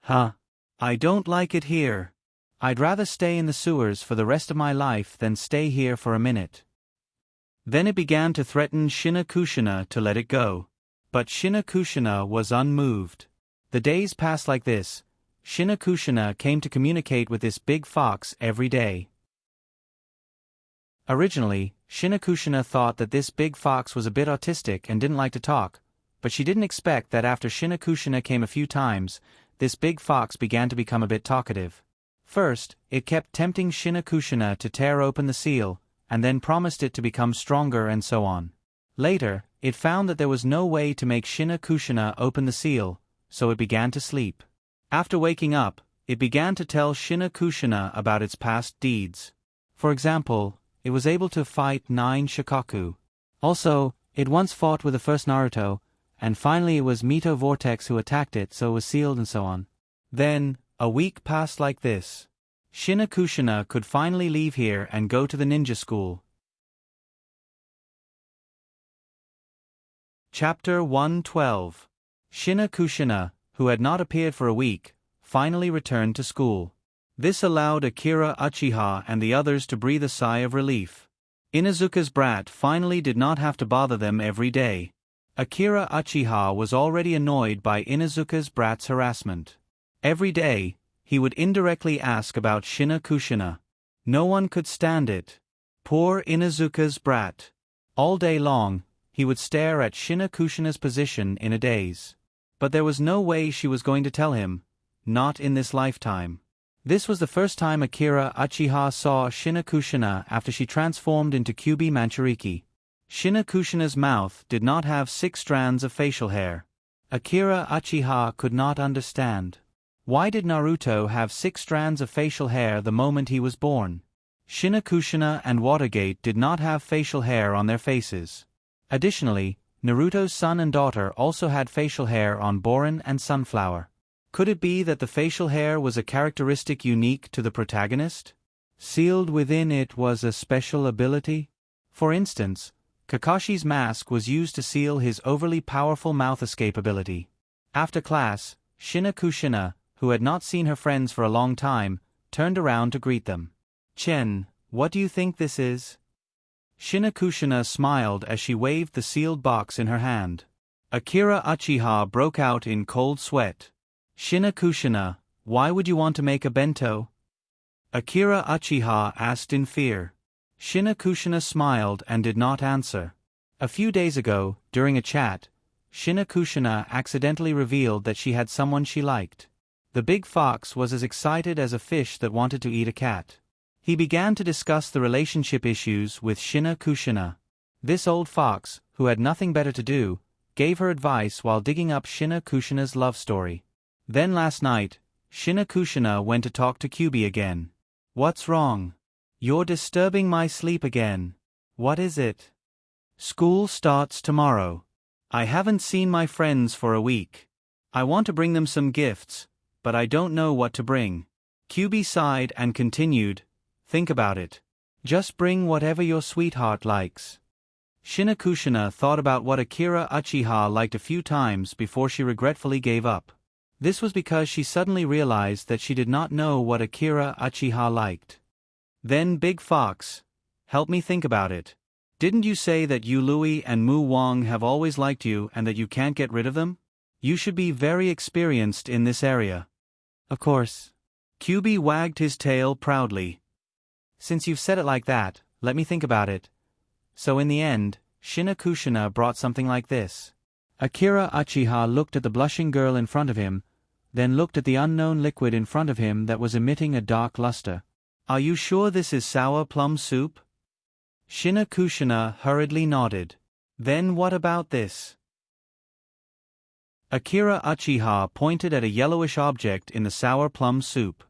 Huh? I don't like it here. I'd rather stay in the sewers for the rest of my life than stay here for a minute. Then it began to threaten Shina to let it go. But Shina was unmoved. The days passed like this. Shina came to communicate with this big fox every day. Originally, Shina thought that this big fox was a bit autistic and didn't like to talk, but she didn't expect that after Shina came a few times, this big fox began to become a bit talkative. First, it kept tempting Shina to tear open the seal, and then promised it to become stronger and so on. Later, it found that there was no way to make Shina open the seal, so it began to sleep. After waking up, it began to tell Shina about its past deeds. For example, it was able to fight 9 Shikaku. Also, it once fought with the first Naruto, and finally it was Mito Vortex who attacked it, so it was sealed and so on. Then, a week passed like this. Shina could finally leave here and go to the ninja school. Chapter 112. Shina, who had not appeared for a week, finally returned to school. This allowed Akira Uchiha and the others to breathe a sigh of relief. Inuzuka's brat finally did not have to bother them every day. Akira Uchiha was already annoyed by Inuzuka's brat's harassment. Every day, he would indirectly ask about Shina. No one could stand it. Poor Inuzuka's brat. All day long, he would stare at Shina's position in a daze. But there was no way she was going to tell him, not in this lifetime. This was the first time Akira Uchiha saw Shina after she transformed into Kyubi Manchuruki. Shina's mouth did not have 6 strands of facial hair. Akira Uchiha could not understand. Why did Naruto have 6 strands of facial hair the moment he was born? Shina and Watergate did not have facial hair on their faces. Additionally, Naruto's son and daughter also had facial hair on Borin and Sunflower. Could it be that the facial hair was a characteristic unique to the protagonist? Sealed within it was a special ability? For instance, Kakashi's mask was used to seal his overly powerful mouth escape ability. After class, Shina, who had not seen her friends for a long time, turned around to greet them. "Chen, what do you think this is?" Shina smiled as she waved the sealed box in her hand. Akira Uchiha broke out in cold sweat. "Shina, why would you want to make a bento?" Akira Uchiha asked in fear. Shina smiled and did not answer. A few days ago, during a chat, Shina accidentally revealed that she had someone she liked. The big fox was as excited as a fish that wanted to eat a cat. He began to discuss the relationship issues with Shina. This old fox, who had nothing better to do, gave her advice while digging up Shina love story. Then last night, Shina went to talk to Kyubi again. "What's wrong? You're disturbing my sleep again. What is it?" "School starts tomorrow. I haven't seen my friends for a week. I want to bring them some gifts, but I don't know what to bring." Kyubi sighed and continued, "Think about it. Just bring whatever your sweetheart likes." Shina thought about what Akira Uchiha liked a few times before she regretfully gave up. This was because she suddenly realized that she did not know what Akira Uchiha liked. "Then Big Fox, help me think about it. Didn't you say that Yu Lui and Mu Wang have always liked you and that you can't get rid of them? You should be very experienced in this area." "Of course." Kyubi wagged his tail proudly. "Since you've said it like that, let me think about it." So in the end, Shina brought something like this. Akira Uchiha looked at the blushing girl in front of him, then looked at the unknown liquid in front of him that was emitting a dark luster. "Are you sure this is sour plum soup?" Shina hurriedly nodded. "Then what about this?" Akira Uchiha pointed at a yellowish object in the sour plum soup.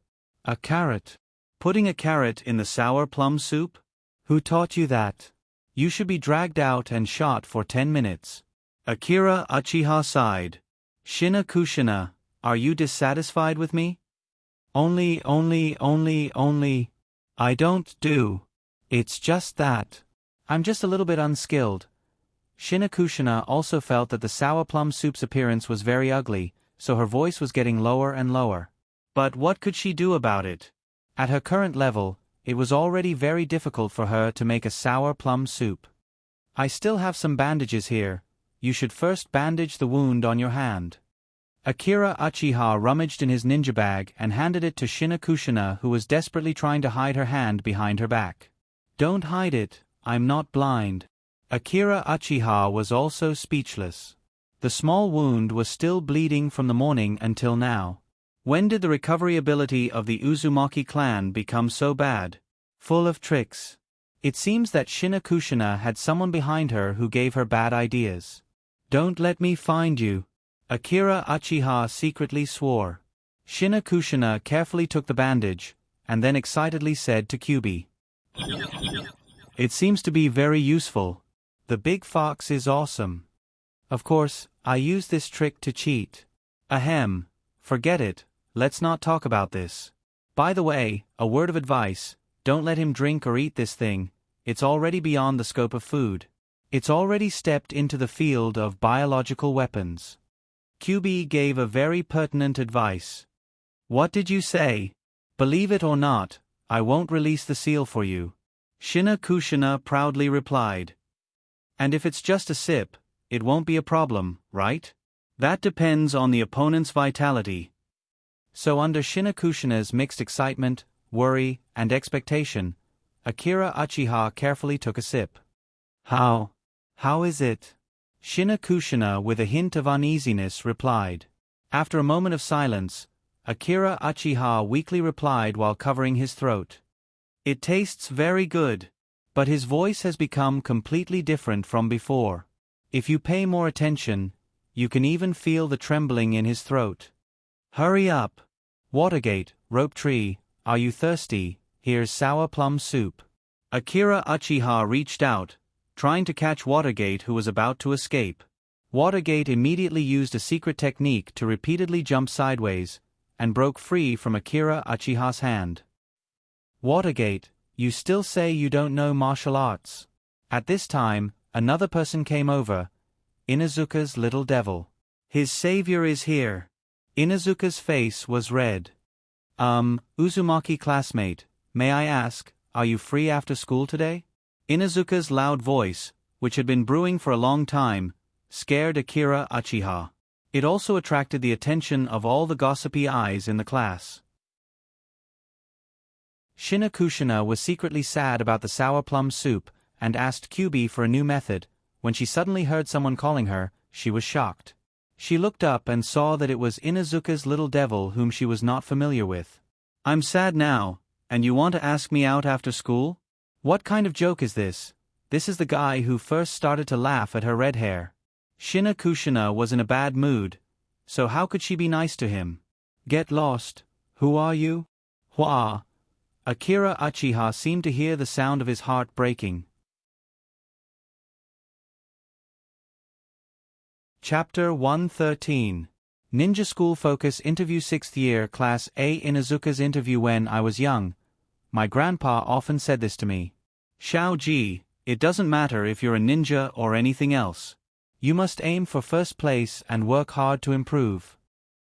"A carrot." "Putting a carrot in the sour plum soup? Who taught you that? You should be dragged out and shot for 10 minutes. Akira Uchiha sighed. "Shina, are you dissatisfied with me?" Only. I don't do. It's just that. I'm just a little bit unskilled." Shina also felt that the sour plum soup's appearance was very ugly, so her voice was getting lower and lower. But what could she do about it? At her current level, it was already very difficult for her to make a sour plum soup. "I still have some bandages here. You should first bandage the wound on your hand." Akira Uchiha rummaged in his ninja bag and handed it to Shina, who was desperately trying to hide her hand behind her back. "Don't hide it, I'm not blind." Akira Uchiha was also speechless. The small wound was still bleeding from the morning until now. When did the recovery ability of the Uzumaki clan become so bad? Full of tricks. It seems that Shina had someone behind her who gave her bad ideas. "Don't let me find you," Akira Uchiha secretly swore. Shina carefully took the bandage, and then excitedly said to Kyubi, "It seems to be very useful. The big fox is awesome. Of course, I use this trick to cheat. Ahem, forget it, let's not talk about this. By the way, a word of advice, don't let him drink or eat this thing, it's already beyond the scope of food. It's already stepped into the field of biological weapons." Kyubi gave a very pertinent advice. "What did you say? Believe it or not, I won't release the seal for you," Shina proudly replied. "And if it's just a sip, it won't be a problem, right? That depends on the opponent's vitality." So under Shina's mixed excitement, worry, and expectation, Akira Uchiha carefully took a sip. How is it?" Shina with a hint of uneasiness replied. After a moment of silence, Akira Uchiha weakly replied while covering his throat. "It tastes very good." But his voice has become completely different from before. If you pay more attention, you can even feel the trembling in his throat. "Hurry up. Watergate, Rope Tree, are you thirsty? Here's sour plum soup." Akira Uchiha reached out, trying to catch Watergate, who was about to escape. Watergate immediately used a secret technique to repeatedly jump sideways, and broke free from Akira Uchiha's hand. Watergate, you still say you don't know martial arts. At this time, another person came over. Inuzuka's little devil. His savior is here. Inuzuka's face was red. Uzumaki classmate, may I ask, are you free after school today? Inuzuka's loud voice, which had been brewing for a long time, scared Akira Uchiha. It also attracted the attention of all the gossipy eyes in the class. Shina Kushina was secretly sad about the sour plum soup, and asked Kyubi for a new method. When she suddenly heard someone calling her, she was shocked. She looked up and saw that it was Inuzuka's little devil whom she was not familiar with. I'm sad now, and you want to ask me out after school? What kind of joke is this? This is the guy who first started to laugh at her red hair. Shina Kushina was in a bad mood, so how could she be nice to him? Get lost. Who are you? Hua. Akira Uchiha seemed to hear the sound of his heart breaking. Chapter 113. Ninja School Focus Interview 6th Year Class A. Inuzuka's interview. When I was young, my grandpa often said this to me. Xiao-ji, it doesn't matter if you're a ninja or anything else. You must aim for first place and work hard to improve.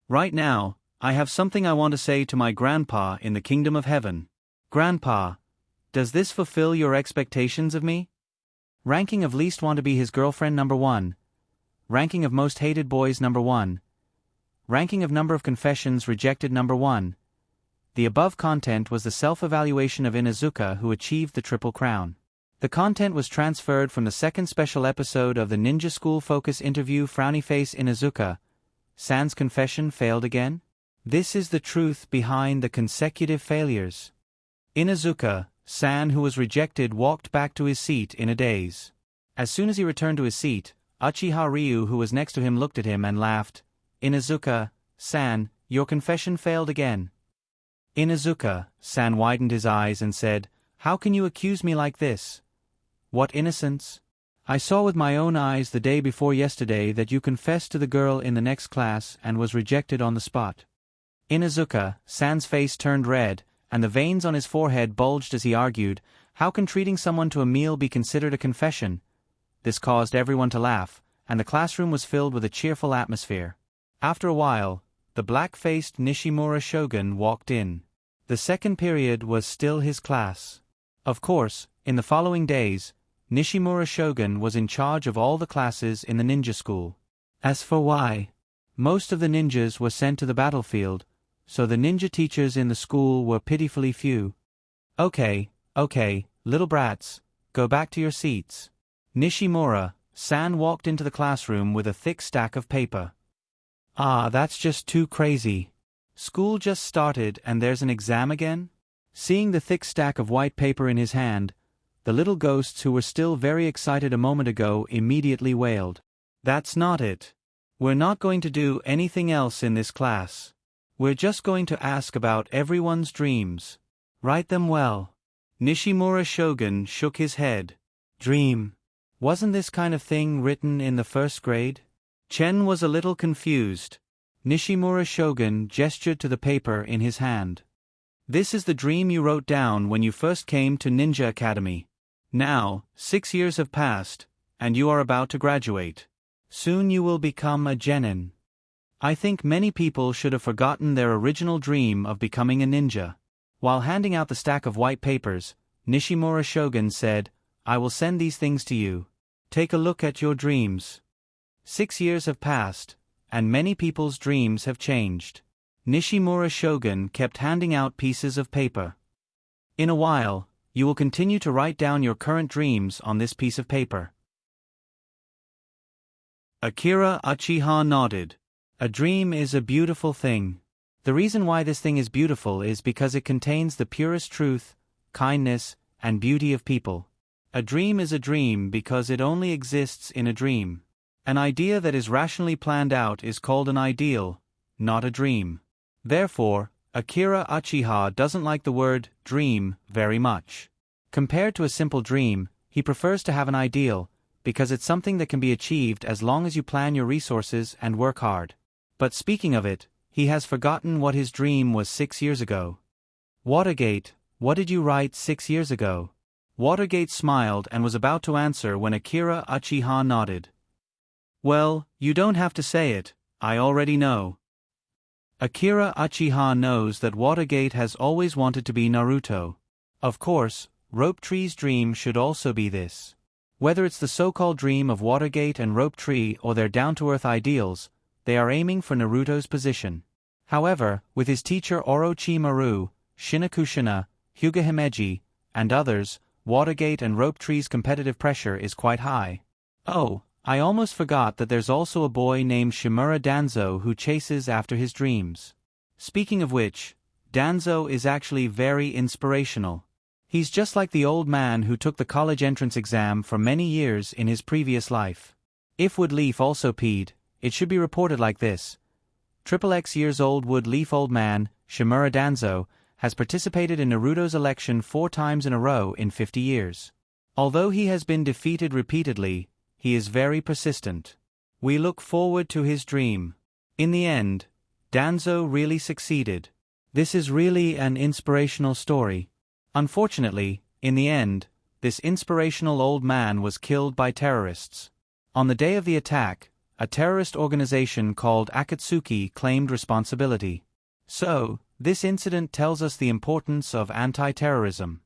Right now, I have something I want to say to my grandpa in the kingdom of heaven. Grandpa, does this fulfill your expectations of me? Ranking of least want to be his girlfriend number 1. Ranking of most hated boys number 1. Ranking of number of confessions rejected number 1. The above content was the self-evaluation of Inuzuka, who achieved the Triple Crown. The content was transferred from the second special episode of the Ninja School Focus Interview. Frowny face Inuzuka. San's confession failed again? This is the truth behind the consecutive failures. Inuzuka, San, who was rejected, walked back to his seat in a daze. As soon as he returned to his seat, Uchiha Ryu, who was next to him, looked at him and laughed. Inuzuka, San, your confession failed again. Inuzuka, San widened his eyes and said, how can you accuse me like this? What innocence? I saw with my own eyes the day before yesterday that you confessed to the girl in the next class and was rejected on the spot. Inuzuka, San's face turned red, and the veins on his forehead bulged as he argued, how can treating someone to a meal be considered a confession? This caused everyone to laugh, and the classroom was filled with a cheerful atmosphere. After a while, the black-faced Nishimura Shogun walked in. The second period was still his class. Of course, in the following days, Nishimura Shogun was in charge of all the classes in the ninja school. As for why, most of the ninjas were sent to the battlefield, so the ninja teachers in the school were pitifully few. Okay, little brats, go back to your seats. Nishimura, San walked into the classroom with a thick stack of paper. Ah, that's just too crazy. School just started and there's an exam again? Seeing the thick stack of white paper in his hand, the little ghosts who were still very excited a moment ago immediately wailed. That's not it. We're not going to do anything else in this class. We're just going to ask about everyone's dreams. Write them well. Nishimura Shogun shook his head. Dream. Wasn't this kind of thing written in the first grade? Chen was a little confused. Nishimura Shogun gestured to the paper in his hand. This is the dream you wrote down when you first came to Ninja Academy. Now, 6 years have passed, and you are about to graduate. Soon you will become a genin. I think many people should have forgotten their original dream of becoming a ninja. While handing out the stack of white papers, Nishimura Shogun said, I will send these things to you. Take a look at your dreams. 6 years have passed, and many people's dreams have changed. Nishimura Shogun kept handing out pieces of paper. In a while, you will continue to write down your current dreams on this piece of paper. Akira Uchiha nodded. A dream is a beautiful thing. The reason why this thing is beautiful is because it contains the purest truth, kindness, and beauty of people. A dream is a dream because it only exists in a dream. An idea that is rationally planned out is called an ideal, not a dream. Therefore, Akira Uchiha doesn't like the word dream very much. Compared to a simple dream, he prefers to have an ideal, because it's something that can be achieved as long as you plan your resources and work hard. But speaking of it, he has forgotten what his dream was 6 years ago. Watergate, what did you write 6 years ago? Watergate smiled and was about to answer when Akira Uchiha nodded. Well, you don't have to say it, I already know. Akira Uchiha knows that Watergate has always wanted to be Naruto. Of course, Rope Tree's dream should also be this. Whether it's the so-called dream of Watergate and Rope Tree or their down-to-earth ideals, they are aiming for Naruto's position. However, with his teacher Orochimaru, Shinakushina, Hyuga Himeji, and others, Watergate and Rope Tree's competitive pressure is quite high. Oh, I almost forgot that there's also a boy named Shimura Danzo who chases after his dreams. Speaking of which, Danzo is actually very inspirational. He's just like the old man who took the college entrance exam for many years in his previous life. If Wood Leaf also peed, it should be reported like this. XXX years old Wood Leaf old man, Shimura Danzo, has participated in Naruto's election 4 times in a row in 50 years. Although he has been defeated repeatedly, he is very persistent. We look forward to his dream. In the end, Danzo really succeeded. This is really an inspirational story. Unfortunately, in the end, this inspirational old man was killed by terrorists. On the day of the attack, a terrorist organization called Akatsuki claimed responsibility. So, this incident tells us the importance of anti-terrorism.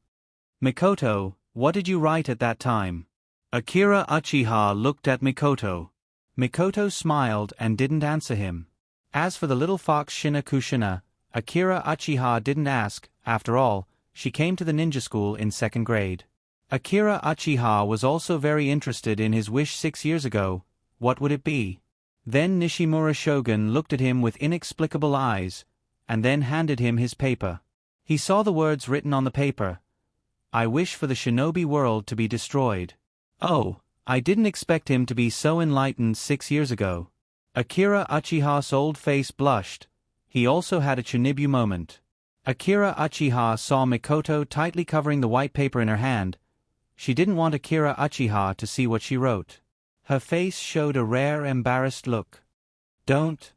Mikoto, what did you write at that time? Akira Uchiha looked at Mikoto. Mikoto smiled and didn't answer him. As for the little fox Shinakushina, Akira Uchiha didn't ask. After all, she came to the ninja school in 2nd grade. Akira Uchiha was also very interested in his wish 6 years ago. What would it be? Then Nishimura Shogun looked at him with inexplicable eyes, and then handed him his paper. He saw the words written on the paper. I wish for the shinobi world to be destroyed. Oh, I didn't expect him to be so enlightened 6 years ago. Akira Uchiha's old face blushed. He also had a Chunibu moment. Akira Uchiha saw Mikoto tightly covering the white paper in her hand. She didn't want Akira Uchiha to see what she wrote. Her face showed a rare embarrassed look. Don't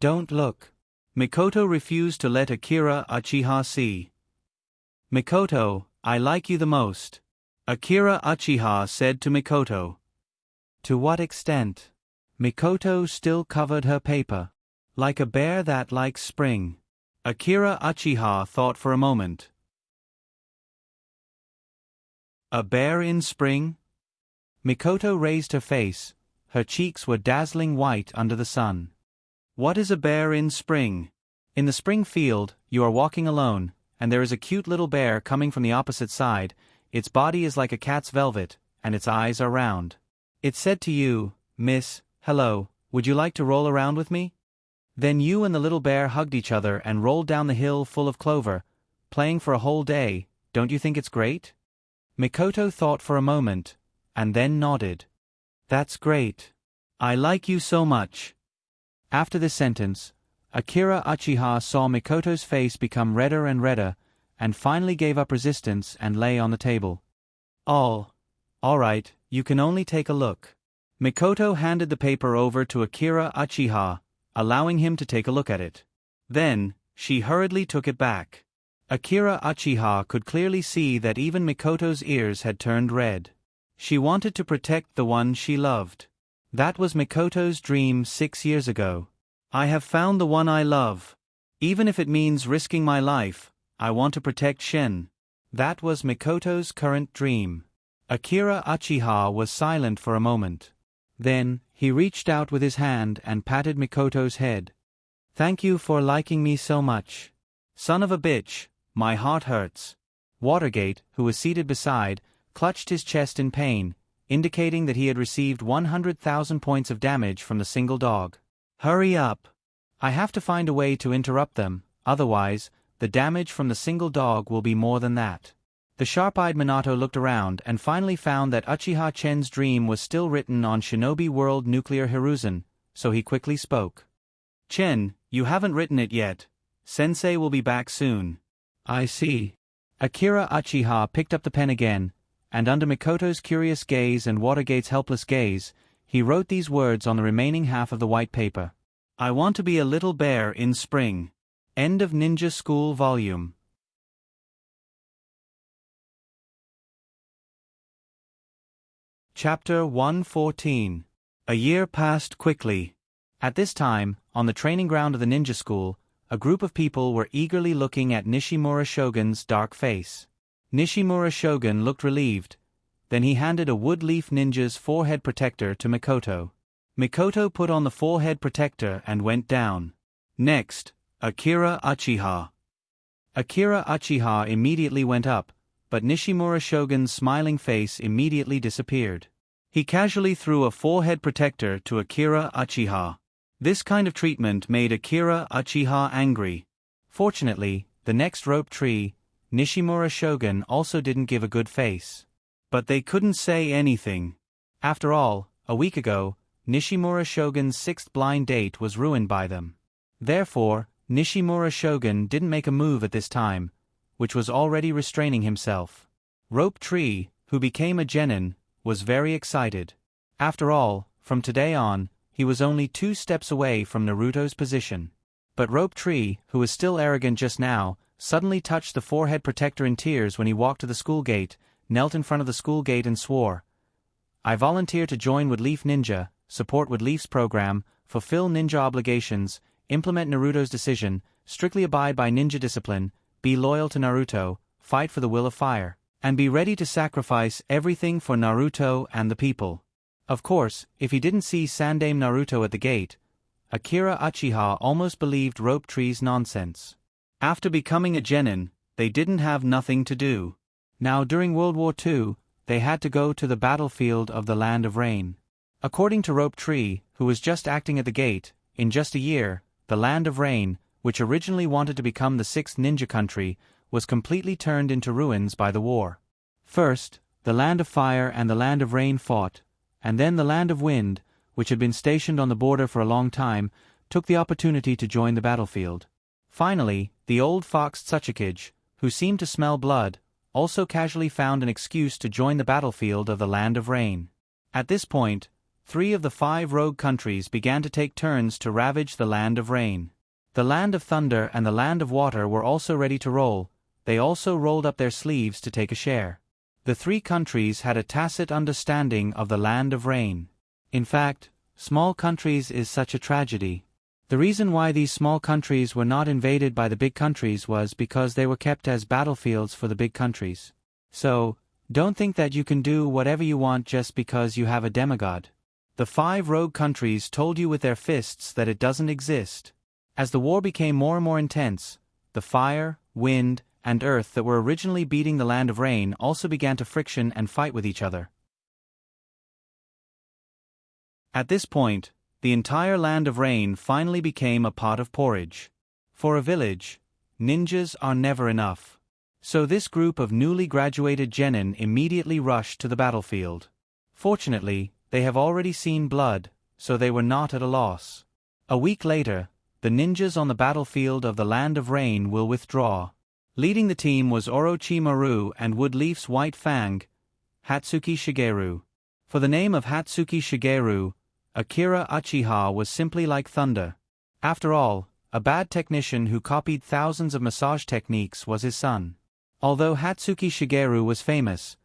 look. Mikoto refused to let Akira Uchiha see. Mikoto, I like you the most. Akira Uchiha said to Mikoto. To what extent? Mikoto still covered her paper. Like a bear that likes spring. Akira Uchiha thought for a moment. A bear in spring? Mikoto raised her face. Her cheeks were dazzling white under the sun. What is a bear in spring? In the spring field, you are walking alone, and there is a cute little bear coming from the opposite side. Its body is like a cat's velvet, and its eyes are round. It said to you, Miss, hello, would you like to roll around with me? Then you and the little bear hugged each other and rolled down the hill full of clover, playing for a whole day. Don't you think it's great? Mikoto thought for a moment, and then nodded. That's great. I like you so much. After this sentence, Akira Uchiha saw Mikoto's face become redder and redder, and finally gave up resistance and lay on the table. All right, you can only take a look. Mikoto handed the paper over to Akira Uchiha, allowing him to take a look at it. Then, she hurriedly took it back. Akira Uchiha could clearly see that even Mikoto's ears had turned red. She wanted to protect the one she loved. That was Mikoto's dream 6 years ago. I have found the one I love. Even if it means risking my life, I want to protect Shen. That was Mikoto's current dream. Akira Uchiha was silent for a moment. Then, he reached out with his hand and patted Mikoto's head. Thank you for liking me so much. Son of a bitch, my heart hurts. Watergate, who was seated beside, clutched his chest in pain, indicating that he had received 100,000 points of damage from the single dog. Hurry up. I have to find a way to interrupt them, otherwise, the damage from the single dog will be more than that. The sharp-eyed Minato looked around and finally found that Uchiha Chen's dream was still written on Shinobi World Nuclear Hiruzen, so he quickly spoke. Chen, you haven't written it yet. Sensei will be back soon. I see. Akira Uchiha picked up the pen again, and under Mikoto's curious gaze and Watergate's helpless gaze, he wrote these words on the remaining half of the white paper. I want to be a little bear in spring. End of Ninja School Volume. Chapter 114. A year passed quickly. At this time, on the training ground of the ninja school, a group of people were eagerly looking at Nishimura Shogun's dark face. Nishimura Shogun looked relieved. Then he handed a wood-leaf ninja's forehead protector to Mikoto. Mikoto put on the forehead protector and went down. Next, Akira Uchiha. Akira Uchiha immediately went up, but Nishimura Shogun's smiling face immediately disappeared. He casually threw a forehead protector to Akira Uchiha. This kind of treatment made Akira Uchiha angry. Fortunately, the next rope tree, Nishimura Shogun also didn't give a good face. But they couldn't say anything. After all, a week ago, Nishimura Shogun's sixth blind date was ruined by them. Therefore, Nishimura Shogun didn't make a move at this time, which was already restraining himself. Rope Tree, who became a genin, was very excited. After all, from today on, he was only 2 steps away from Naruto's position. But Rope Tree, who was still arrogant just now, suddenly touched the forehead protector in tears when he walked to the school gate, knelt in front of the school gate and swore, "I volunteer to join Woodleaf Ninja, support Woodleaf's program, fulfill ninja obligations, implement Naruto's decision, strictly abide by ninja discipline, be loyal to Naruto, fight for the will of fire, and be ready to sacrifice everything for Naruto and the people." Of course, if he didn't see Sandame Naruto at the gate, Akira Uchiha almost believed Rope Tree's nonsense. After becoming a genin, they didn't have nothing to do. Now during World War II, they had to go to the battlefield of the Land of Rain. According to Rope Tree, who was just acting at the gate, in just a year, the Land of Rain, which originally wanted to become the 6th ninja country, was completely turned into ruins by the war. First, the Land of Fire and the Land of Rain fought, and then the Land of Wind, which had been stationed on the border for a long time, took the opportunity to join the battlefield. Finally, the old fox Tsuchikage, who seemed to smell blood, also casually found an excuse to join the battlefield of the Land of Rain. At this point, 3 of the 5 rogue countries began to take turns to ravage the Land of Rain. The Land of Thunder and the Land of Water were also ready to roll. They also rolled up their sleeves to take a share. The 3 countries had a tacit understanding of the Land of Rain. In fact, small countries is such a tragedy. The reason why these small countries were not invaded by the big countries was because they were kept as battlefields for the big countries. So, don't think that you can do whatever you want just because you have a demigod. The 5 rogue countries told you with their fists that it doesn't exist. As the war became more and more intense, the fire, wind, and earth that were originally beating the Land of Rain also began to friction and fight with each other. At this point, the entire Land of Rain finally became a pot of porridge. For a village, ninjas are never enough. So this group of newly graduated genin immediately rushed to the battlefield. Fortunately, they have already seen blood, so they were not at a loss. A week later, the ninjas on the battlefield of the Land of Rain will withdraw. Leading the team was Orochimaru and Woodleaf's White Fang, Hatsuki Shigeru. For the name of Hatsuki Shigeru, Akira Uchiha was simply like thunder. After all, a bad technician who copied thousands of massage techniques was his son. Although Hatsuki Shigeru was famous,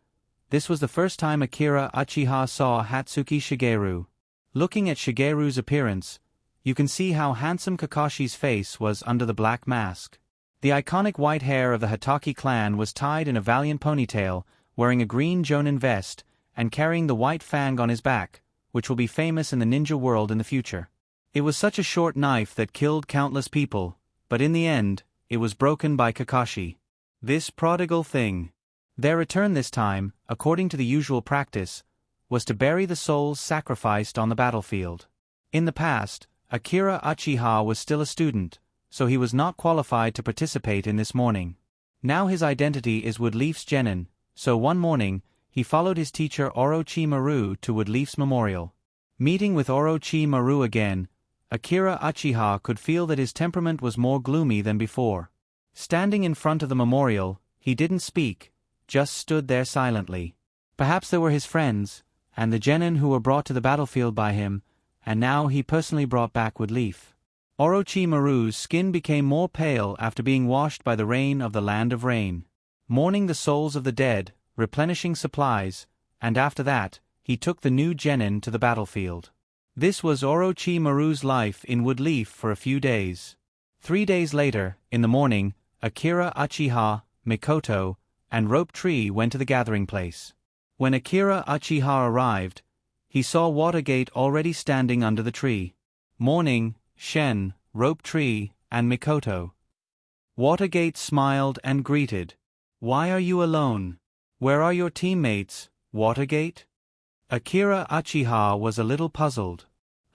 this was the first time Akira Uchiha saw Hatsuki Shigeru. Looking at Shigeru's appearance, you can see how handsome Kakashi's face was under the black mask. The iconic white hair of the Hatake clan was tied in a valiant ponytail, wearing a green jonin vest, and carrying the white fang on his back, which will be famous in the ninja world in the future. It was such a short knife that killed countless people, but in the end, it was broken by Kakashi. This prodigal thing. Their return this time, according to the usual practice, was to bury the souls sacrificed on the battlefield. In the past, Akira Uchiha was still a student, so he was not qualified to participate in this mourning. Now his identity is Woodleaf's genin, so one morning, he followed his teacher Orochimaru to Woodleaf's memorial. Meeting with Orochimaru again, Akira Uchiha could feel that his temperament was more gloomy than before. Standing in front of the memorial, he didn't speak, just stood there silently. Perhaps they were his friends, and the genin who were brought to the battlefield by him, and now he personally brought back Woodleaf. Orochimaru's skin became more pale after being washed by the rain of the Land of Rain. Mourning the souls of the dead, replenishing supplies, and after that, he took the new genin to the battlefield. This was Orochimaru's life in Woodleaf for a few days. 3 days later, in the morning, Akira, Uchiha, Mikoto, and Rope Tree went to the gathering place. When Akira Uchiha arrived, he saw Watergate already standing under the tree. Morning, Shen, Rope Tree, and Mikoto. Watergate smiled and greeted. Why are you alone? Where are your teammates, Watergate? Akira Uchiha was a little puzzled.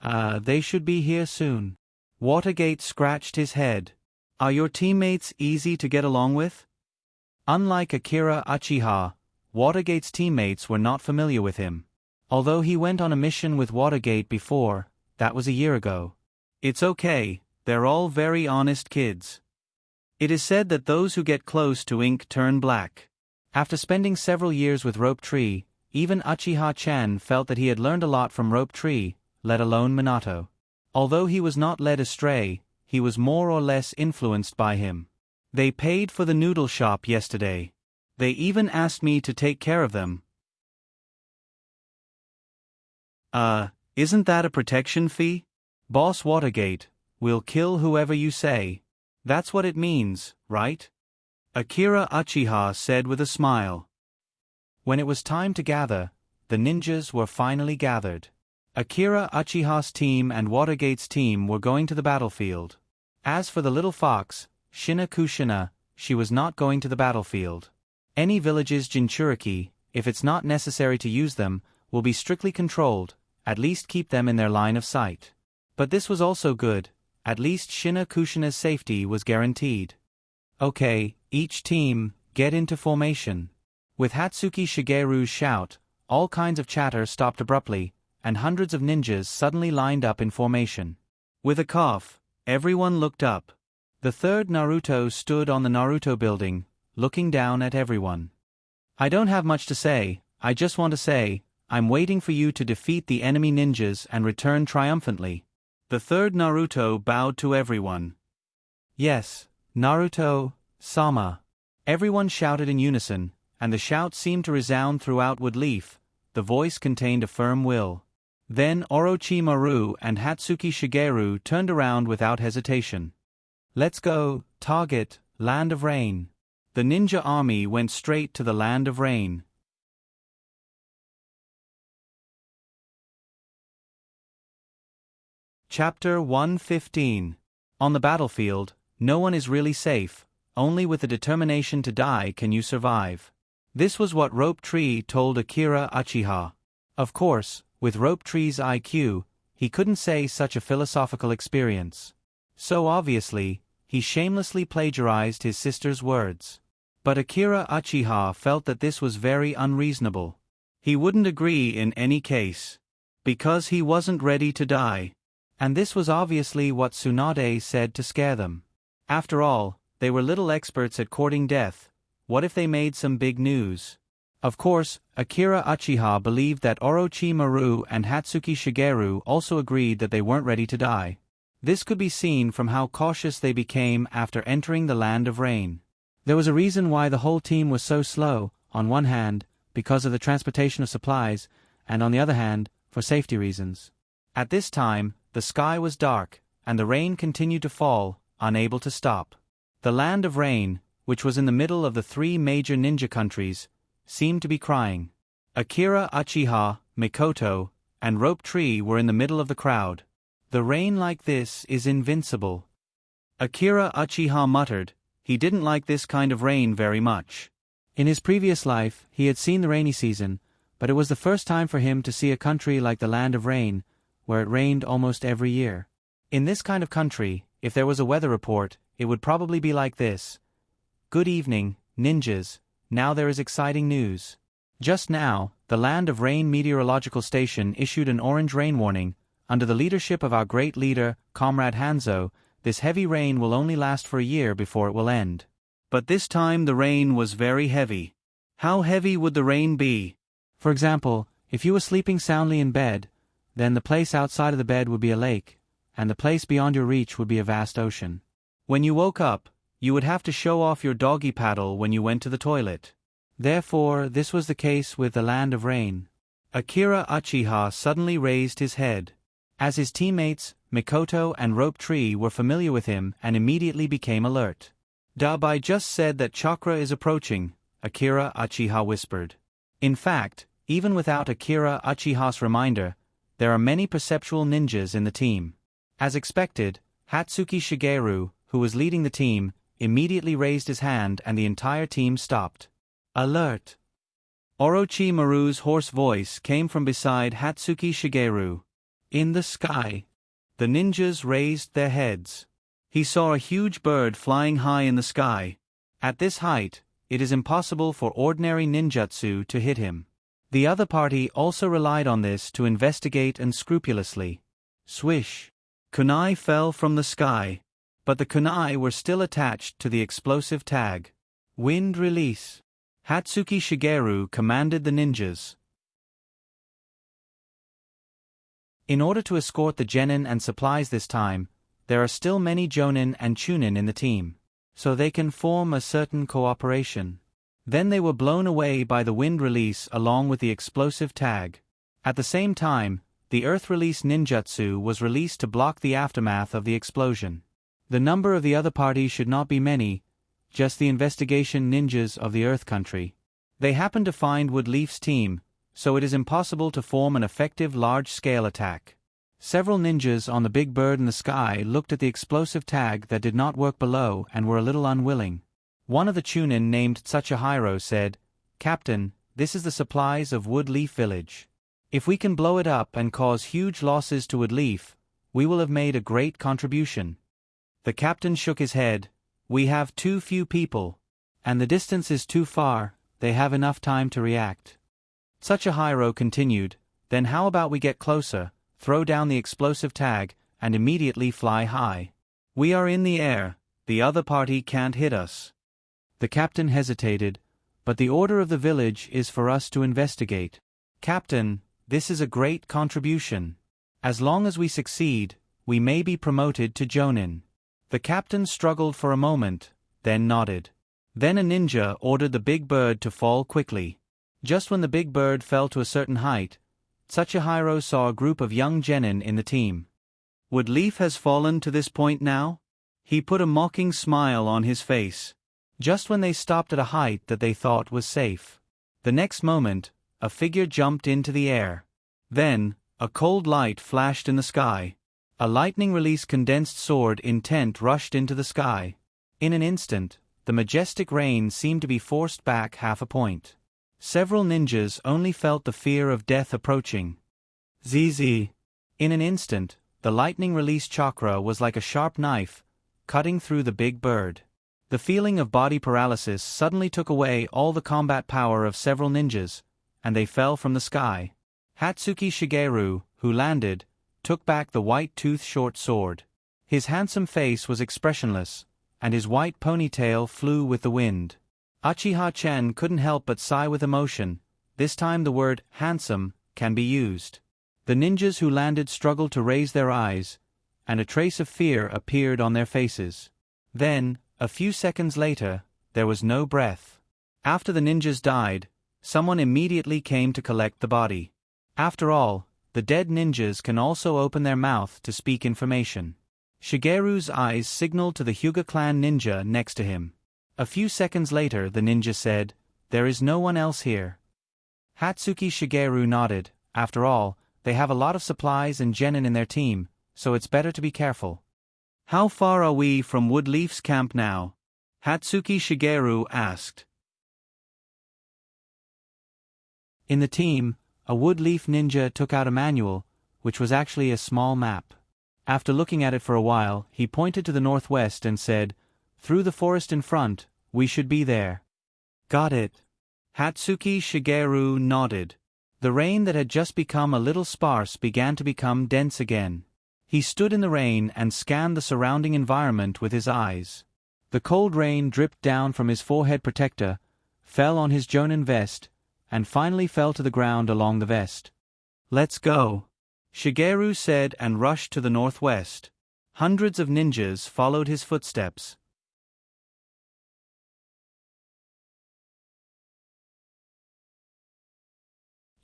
They should be here soon. Watergate scratched his head. Are your teammates easy to get along with? Unlike Akira Uchiha, Watergate's teammates were not familiar with him. Although he went on a mission with Watergate before, that was a year ago. It's okay, they're all very honest kids. It is said that those who get close to ink turn black. After spending several years with Rope Tree, even Uchiha-chan felt that he had learned a lot from Rope Tree, let alone Minato. Although he was not led astray, he was more or less influenced by him. They paid for the noodle shop yesterday. They even asked me to take care of them. Isn't that a protection fee? Boss Watergate, we'll kill whoever you say. That's what it means, right? Akira Uchiha said with a smile. When it was time to gather, the ninjas were finally gathered. Akira Uchiha's team and Watergate's team were going to the battlefield. As for the little fox, Shina Kushina, she was not going to the battlefield. Any village's Jinchuriki, if it's not necessary to use them, will be strictly controlled, at least keep them in their line of sight. But this was also good, at least Shina Kushina's safety was guaranteed. Okay, each team, get into formation. With Hatsuki Shigeru's shout, all kinds of chatter stopped abruptly, and hundreds of ninjas suddenly lined up in formation. With a cough, everyone looked up. The third Naruto stood on the Naruto building, looking down at everyone. I don't have much to say, I just want to say, I'm waiting for you to defeat the enemy ninjas and return triumphantly. The third Naruto bowed to everyone. Yes, Naruto-sama. Everyone shouted in unison, and the shout seemed to resound throughout Woodleaf. The voice contained a firm will. Then Orochimaru and Hatsuki Shigeru turned around without hesitation. Let's go, target, Land of Rain. The ninja army went straight to the Land of Rain. Chapter 115. On the battlefield, no one is really safe, only with the determination to die can you survive. This was what Rope Tree told Akira Uchiha. Of course, with Rope Tree's IQ, he couldn't say such a philosophical experience. So obviously, he shamelessly plagiarized his sister's words. But Akira Uchiha felt that this was very unreasonable. He wouldn't agree in any case. Because he wasn't ready to die. And this was obviously what Tsunade said to scare them. After all, they were little experts at courting death. What if they made some big news? Of course, Akira Uchiha believed that Orochimaru and Hatsuki Shigeru also agreed that they weren't ready to die. This could be seen from how cautious they became after entering the Land of Rain. There was a reason why the whole team was so slow, on one hand, because of the transportation of supplies, and on the other hand, for safety reasons. At this time, the sky was dark, and the rain continued to fall, unable to stop. The Land of Rain, which was in the middle of the 3 major ninja countries, seemed to be crying. Akira Uchiha, Mikoto, and Rope Tree were in the middle of the crowd. The rain like this is invincible. Akira Uchiha muttered. He didn't like this kind of rain very much. In his previous life, he had seen the rainy season, but it was the first time for him to see a country like the Land of Rain, where it rained almost every year. In this kind of country, if there was a weather report, it would probably be like this. Good evening, ninjas, now there is exciting news. Just now, the Land of Rain Meteorological Station issued an orange rain warning. Under the leadership of our great leader, Comrade Hanzo, this heavy rain will only last for a year before it will end. But this time the rain was very heavy. How heavy would the rain be? For example, if you were sleeping soundly in bed, then the place outside of the bed would be a lake, and the place beyond your reach would be a vast ocean. When you woke up, you would have to show off your doggy paddle when you went to the toilet. Therefore, this was the case with the Land of Rain. Akira Uchiha suddenly raised his head. As his teammates, Mikoto and Rope Tree, were familiar with him and immediately became alert. Dabai just said that chakra is approaching, Akira Uchiha whispered. In fact, even without Akira Uchiha's reminder, there are many perceptual ninjas in the team. As expected, Hatsuki Shigeru, who was leading the team, immediately raised his hand and the entire team stopped. Alert! Orochimaru's hoarse voice came from beside Hatsuki Shigeru. In the sky. The ninjas raised their heads. He saw a huge bird flying high in the sky. At this height, it is impossible for ordinary ninjutsu to hit him. The other party also relied on this to investigate and scrupulously. Swish! Kunai fell from the sky. But the kunai were still attached to the explosive tag. Wind release. Hatsuki Shigeru commanded the ninjas. In order to escort the genin and supplies this time, there are still many jonin and chunin in the team, so they can form a certain cooperation. Then they were blown away by the wind release along with the explosive tag. At the same time, the earth release ninjutsu was released to block the aftermath of the explosion. The number of the other party should not be many, just the investigation ninjas of the Earth Country. They happened to find Woodleaf's team, so it is impossible to form an effective large-scale attack. Several ninjas on the big bird in the sky looked at the explosive tag that did not work below and were a little unwilling. One of the chunin named Tsuchihiro said, "Captain, this is the supplies of Woodleaf Village. If we can blow it up and cause huge losses to Woodleaf, we will have made a great contribution." The captain shook his head. "We have too few people. And the distance is too far, they have enough time to react." Tsuchihiro continued, "Then how about we get closer, throw down the explosive tag, and immediately fly high? We are in the air, the other party can't hit us." The captain hesitated, "But the order of the village is for us to investigate." "Captain, this is a great contribution. As long as we succeed, we may be promoted to jonin." The captain struggled for a moment, then nodded. Then a ninja ordered the big bird to fall quickly. Just when the big bird fell to a certain height, Tsuchihiro saw a group of young genin in the team. "Woodleaf has fallen to this point now?" He put a mocking smile on his face. Just when they stopped at a height that they thought was safe. The next moment, a figure jumped into the air. Then, a cold light flashed in the sky. A lightning-release condensed sword intent rushed into the sky. In an instant, the majestic rain seemed to be forced back half a point. Several ninjas only felt the fear of death approaching. ZZ. In an instant, the lightning-release chakra was like a sharp knife, cutting through the big bird. The feeling of body paralysis suddenly took away all the combat power of several ninjas, and they fell from the sky. Hatsuki Shigeru, who landed, took back the white-toothed short sword. His handsome face was expressionless, and his white ponytail flew with the wind. Uchiha-chen couldn't help but sigh with emotion. This time the word handsome can be used. The ninjas who landed struggled to raise their eyes, and a trace of fear appeared on their faces. Then, a few seconds later, there was no breath. After the ninjas died, someone immediately came to collect the body. After all, the dead ninjas can also open their mouth to speak information. Shigeru's eyes signaled to the Hyuga clan ninja next to him. A few seconds later the ninja said, "There is no one else here." Hatsuki Shigeru nodded. After all, they have a lot of supplies and genin in their team, so it's better to be careful. "How far are we from Woodleaf's camp now?" Hatsuki Shigeru asked. In the team, a Woodleaf ninja took out a manual, which was actually a small map. After looking at it for a while, he pointed to the northwest and said, "Through the forest in front, we should be there." "Got it." Hatsuki Shigeru nodded. The rain that had just become a little sparse began to become dense again. He stood in the rain and scanned the surrounding environment with his eyes. The cold rain dripped down from his forehead protector, fell on his jonin vest, and finally fell to the ground along the vest. "Let's go," Shigeru said and rushed to the northwest. Hundreds of ninjas followed his footsteps.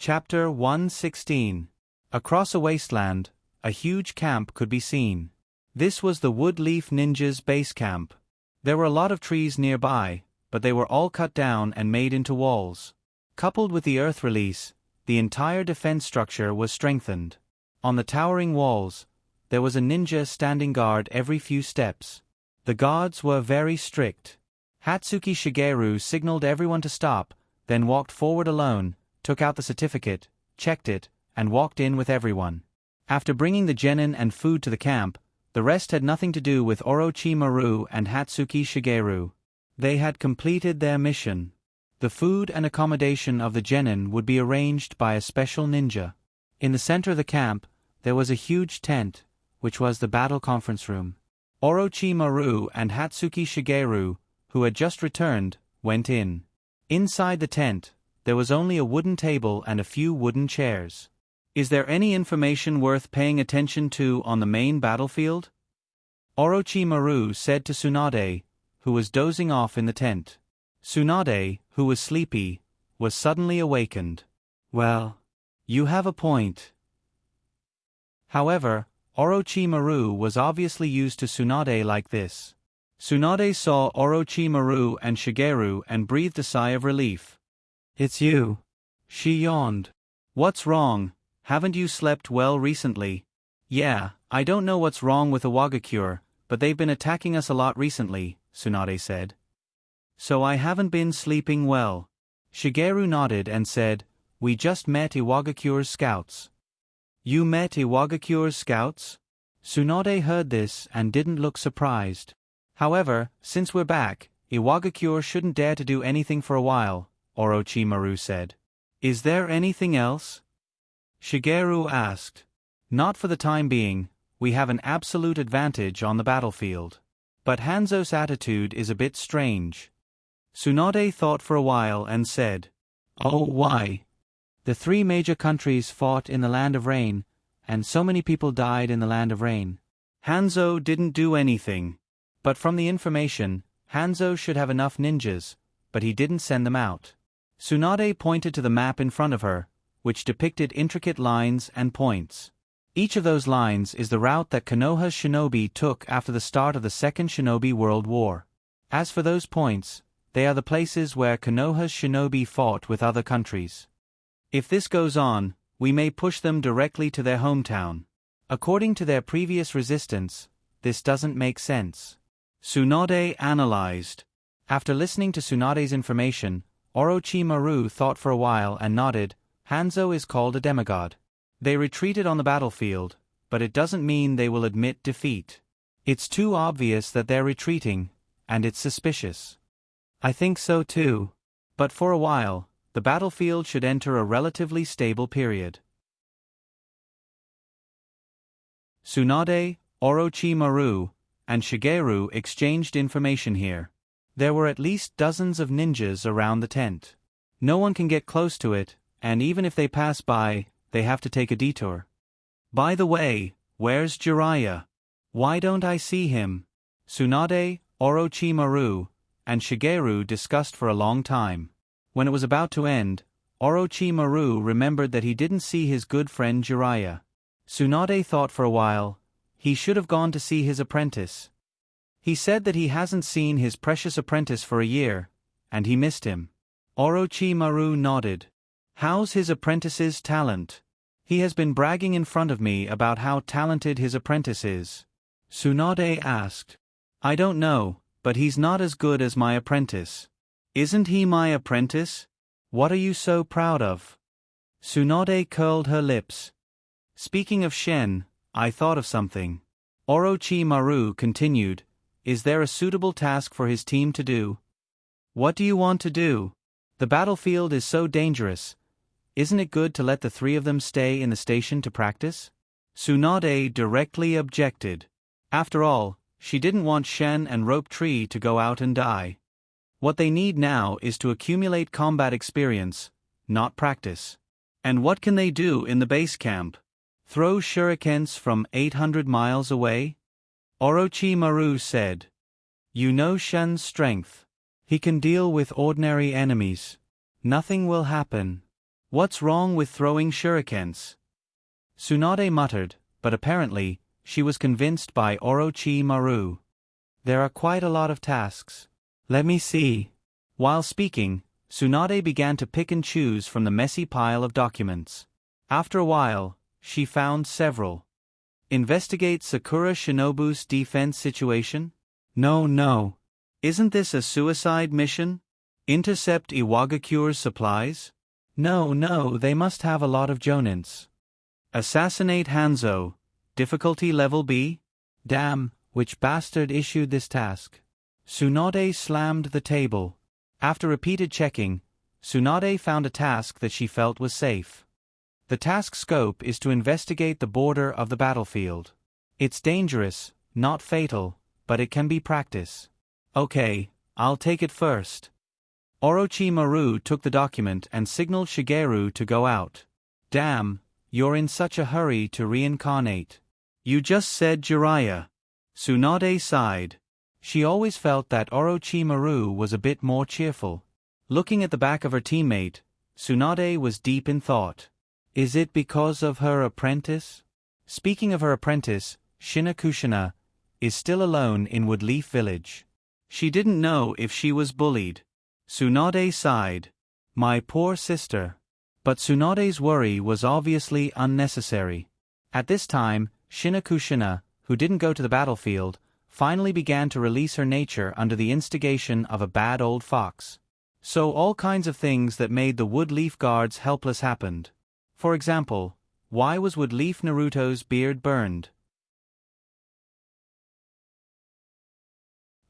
Chapter 116. Across a wasteland, a huge camp could be seen. This was the Woodleaf Ninjas' base camp. There were a lot of trees nearby, but they were all cut down and made into walls. Coupled with the earth release, the entire defense structure was strengthened. On the towering walls, there was a ninja standing guard every few steps. The guards were very strict. Hatsuki Shigeru signaled everyone to stop, then walked forward alone, took out the certificate, checked it, and walked in with everyone. After bringing the genin and food to the camp, the rest had nothing to do with Orochimaru and Hatsuki Shigeru. They had completed their mission. The food and accommodation of the genin would be arranged by a special ninja. In the center of the camp, there was a huge tent, which was the battle conference room. Orochimaru and Hatsuki Shigeru, who had just returned, went in. Inside the tent, there was only a wooden table and a few wooden chairs. Is there any information worth paying attention to on the main battlefield? Orochimaru said to Tsunade, who was dozing off in the tent. Tsunade, who was sleepy, was suddenly awakened. Well, you have a point. However, Orochimaru was obviously used to Tsunade like this. Tsunade saw Orochimaru and Shigeru and breathed a sigh of relief. It's you. She yawned. What's wrong? Haven't you slept well recently? Yeah, I don't know what's wrong with the Wagakure, but they've been attacking us a lot recently, Tsunade said. So I haven't been sleeping well. Shigeru nodded and said, We just met Iwagakure's scouts. You met Iwagakure's scouts? Tsunade heard this and didn't look surprised. However, since we're back, Iwagakure shouldn't dare to do anything for a while, Orochimaru said. Is there anything else? Shigeru asked. Not for the time being, we have an absolute advantage on the battlefield. But Hanzo's attitude is a bit strange. Tsunade thought for a while and said, Oh, why? The 3 major countries fought in the Land of Rain, and so many people died in the Land of Rain. Hanzo didn't do anything. But from the information, Hanzo should have enough ninjas, but he didn't send them out. Tsunade pointed to the map in front of her, which depicted intricate lines and points. Each of those lines is the route that Konoha's shinobi took after the start of the Second Shinobi World War. As for those points, they are the places where Konoha's shinobi fought with other countries. If this goes on, we may push them directly to their hometown. According to their previous resistance, this doesn't make sense. Tsunade analyzed. After listening to Tsunade's information, Orochimaru thought for a while and nodded. Hanzo is called a demigod. They retreated on the battlefield, but it doesn't mean they will admit defeat. It's too obvious that they're retreating, and it's suspicious. I think so too. But for a while, the battlefield should enter a relatively stable period. Tsunade, Orochimaru, and Shigeru exchanged information here. There were at least dozens of ninjas around the tent. No one can get close to it, and even if they pass by, they have to take a detour. By the way, where's Jiraiya? Why don't I see him? Tsunade, Orochimaru, and Shigeru discussed for a long time. When it was about to end, Orochimaru remembered that he didn't see his good friend Jiraiya. Tsunade thought for a while. He should have gone to see his apprentice. He said that he hasn't seen his precious apprentice for a year, and he missed him. Orochimaru nodded. How's his apprentice's talent? He has been bragging in front of me about how talented his apprentice is. Tsunade asked. I don't know, but he's not as good as my apprentice. Isn't he my apprentice? What are you so proud of? Tsunade curled her lips. Speaking of Shen, I thought of something. Orochimaru continued. Is there a suitable task for his team to do? What do you want to do? The battlefield is so dangerous. Isn't it good to let the 3 of them stay in the station to practice? Tsunade directly objected. After all, she didn't want Shen and Rope Tree to go out and die. What they need now is to accumulate combat experience, not practice. And what can they do in the base camp? Throw shurikens from 800 miles away? Orochimaru said. You know Shen's strength. He can deal with ordinary enemies. Nothing will happen. What's wrong with throwing shurikens? Tsunade muttered, but apparently, she was convinced by Orochimaru. There are quite a lot of tasks. Let me see. While speaking, Tsunade began to pick and choose from the messy pile of documents. After a while, she found several. Investigate Sakura Shinobu's defense situation? No. Isn't this a suicide mission? Intercept Iwagakure's supplies? No, they must have a lot of jonins. Assassinate Hanzo. Difficulty level B? Damn, which bastard issued this task? Tsunade slammed the table. After repeated checking, Tsunade found a task that she felt was safe. The task scope is to investigate the border of the battlefield. It's dangerous, not fatal, but it can be practice. Okay, I'll take it first. Orochimaru took the document and signaled Shigeru to go out. Damn, you're in such a hurry to reincarnate. You just said Jiraiya. Tsunade sighed. She always felt that Orochimaru was a bit more cheerful. Looking at the back of her teammate, Tsunade was deep in thought. Is it because of her apprentice? Speaking of her apprentice, Shinakushina is still alone in Woodleaf Village. She didn't know if she was bullied. Tsunade sighed. My poor sister. But Tsunade's worry was obviously unnecessary. At this time, Shinakushina, who didn't go to the battlefield, finally began to release her nature under the instigation of a bad old fox. So all kinds of things that made the Woodleaf Guards helpless happened. For example, why was Woodleaf Naruto's beard burned?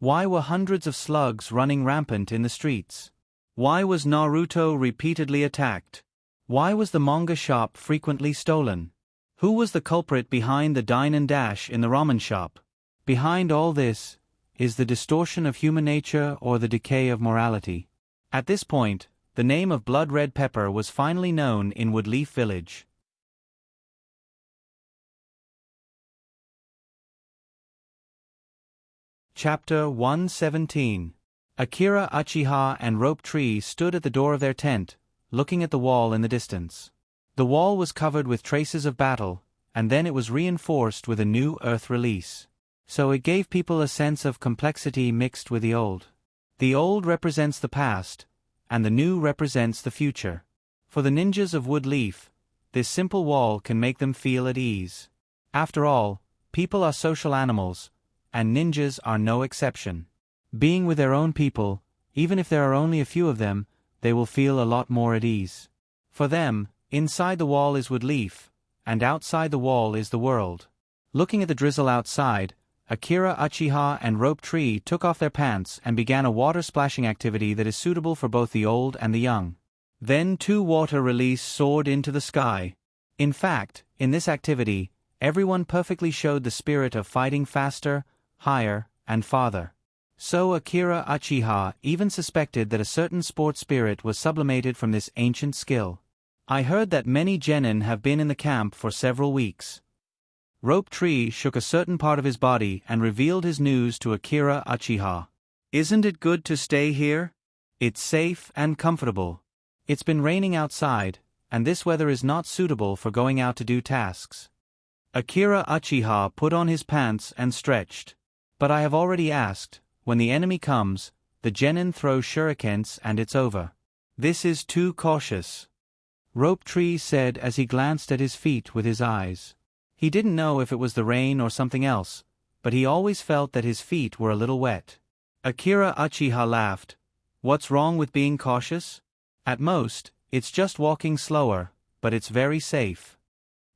Why were hundreds of slugs running rampant in the streets? Why was Naruto repeatedly attacked? Why was the manga shop frequently stolen? Who was the culprit behind the dine and dash in the ramen shop? Behind all this, is the distortion of human nature or the decay of morality? At this point, the name of Blood Red Pepper was finally known in Woodleaf Village. Chapter 117. Akira, Uchiha and Rope Tree stood at the door of their tent, looking at the wall in the distance. The wall was covered with traces of battle, and then it was reinforced with a new earth release. So it gave people a sense of complexity mixed with the old. The old represents the past, and the new represents the future. For the ninjas of Woodleaf, this simple wall can make them feel at ease. After all, people are social animals, and ninjas are no exception. Being with their own people, even if there are only a few of them, they will feel a lot more at ease. For them, inside the wall is Woodleaf, and outside the wall is the world. Looking at the drizzle outside, Akira, Uchiha and Rope Tree took off their pants and began a water splashing activity that is suitable for both the old and the young. Then 2 water release soared into the sky. In fact, in this activity, everyone perfectly showed the spirit of fighting faster, higher, and farther. So Akira Uchiha even suspected that a certain sport spirit was sublimated from this ancient skill. I heard that many genin have been in the camp for several weeks. Rope Tree shook a certain part of his body and revealed his news to Akira Uchiha. Isn't it good to stay here? It's safe and comfortable. It's been raining outside, and this weather is not suitable for going out to do tasks. Akira Uchiha put on his pants and stretched. But I have already asked, when the enemy comes, the genin throw shurikens and it's over. This is too cautious. Rope Tree said as he glanced at his feet with his eyes. He didn't know if it was the rain or something else, but he always felt that his feet were a little wet. Akira Uchiha laughed. What's wrong with being cautious? At most, it's just walking slower, but it's very safe.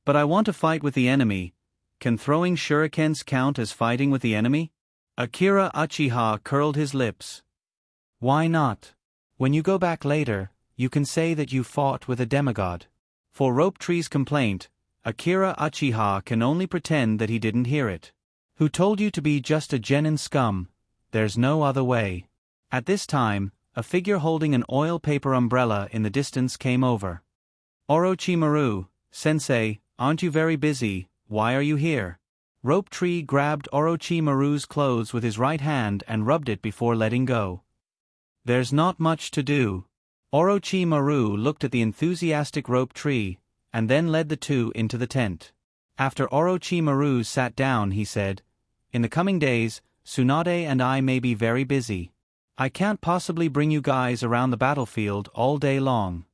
But I want to fight with the enemy. Can throwing shurikens count as fighting with the enemy? Akira Uchiha curled his lips. Why not? When you go back later, you can say that you fought with a demigod. For Rope Tree's complaint, Akira Uchiha can only pretend that he didn't hear it. Who told you to be just a genin scum? There's no other way. At this time, a figure holding an oil paper umbrella in the distance came over. Orochimaru, sensei, aren't you very busy? Why are you here? Rope Tree grabbed Orochimaru's clothes with his right hand and rubbed it before letting go. There's not much to do. Orochimaru looked at the enthusiastic rope tree, and then led the two into the tent. After Orochimaru sat down, he said, "In the coming days, Tsunade and I may be very busy. I can't possibly bring you guys around the battlefield all day long.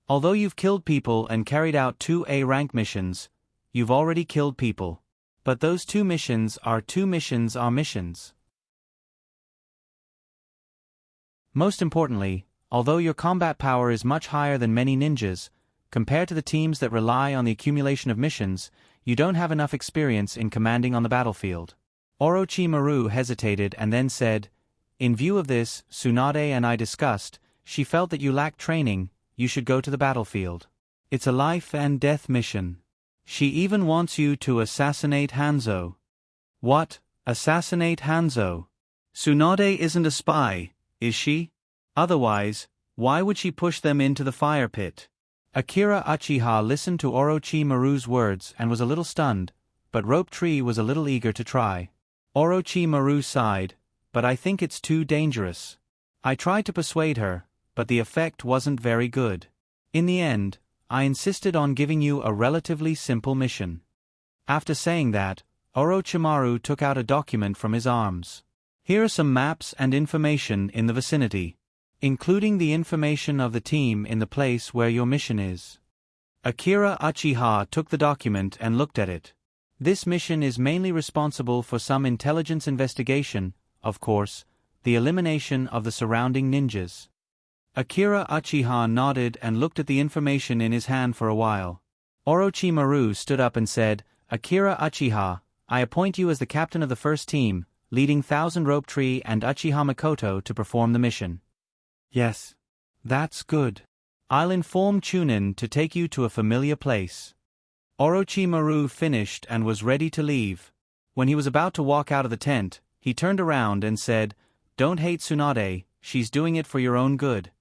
Although you've killed people and carried out 2 A rank missions, you've already killed people. But those 2 missions are missions. Most importantly, although your combat power is much higher than many ninjas, compared to the teams that rely on the accumulation of missions, you don't have enough experience in commanding on the battlefield." Orochimaru hesitated and then said, "In view of this, Tsunade and I discussed, she felt that you lack training, you should go to the battlefield. It's a life and death mission. She even wants you to assassinate Hanzo." "What? Assassinate Hanzo? Tsunade isn't a spy, is she? Otherwise, why would she push them into the fire pit?" Akira Uchiha listened to Orochimaru's words and was a little stunned, but Rope Tree was a little eager to try. Orochimaru sighed, "But I think it's too dangerous. I tried to persuade her, but the effect wasn't very good. In the end, I insisted on giving you a relatively simple mission." After saying that, Orochimaru took out a document from his arms. "Here are some maps and information in the vicinity, including the information of the team in the place where your mission is." Akira Uchiha took the document and looked at it. This mission is mainly responsible for some intelligence investigation, of course, the elimination of the surrounding ninjas. Akira Uchiha nodded and looked at the information in his hand for a while. Orochimaru stood up and said, "Akira Uchiha, I appoint you as the captain of the first team, leading Thousand Rope Tree and Uchiha Mikoto to perform the mission." "Yes. That's good. I'll inform Chunin to take you to a familiar place." Orochimaru finished and was ready to leave. When he was about to walk out of the tent, he turned around and said, "Don't hate Tsunade, she's doing it for your own good."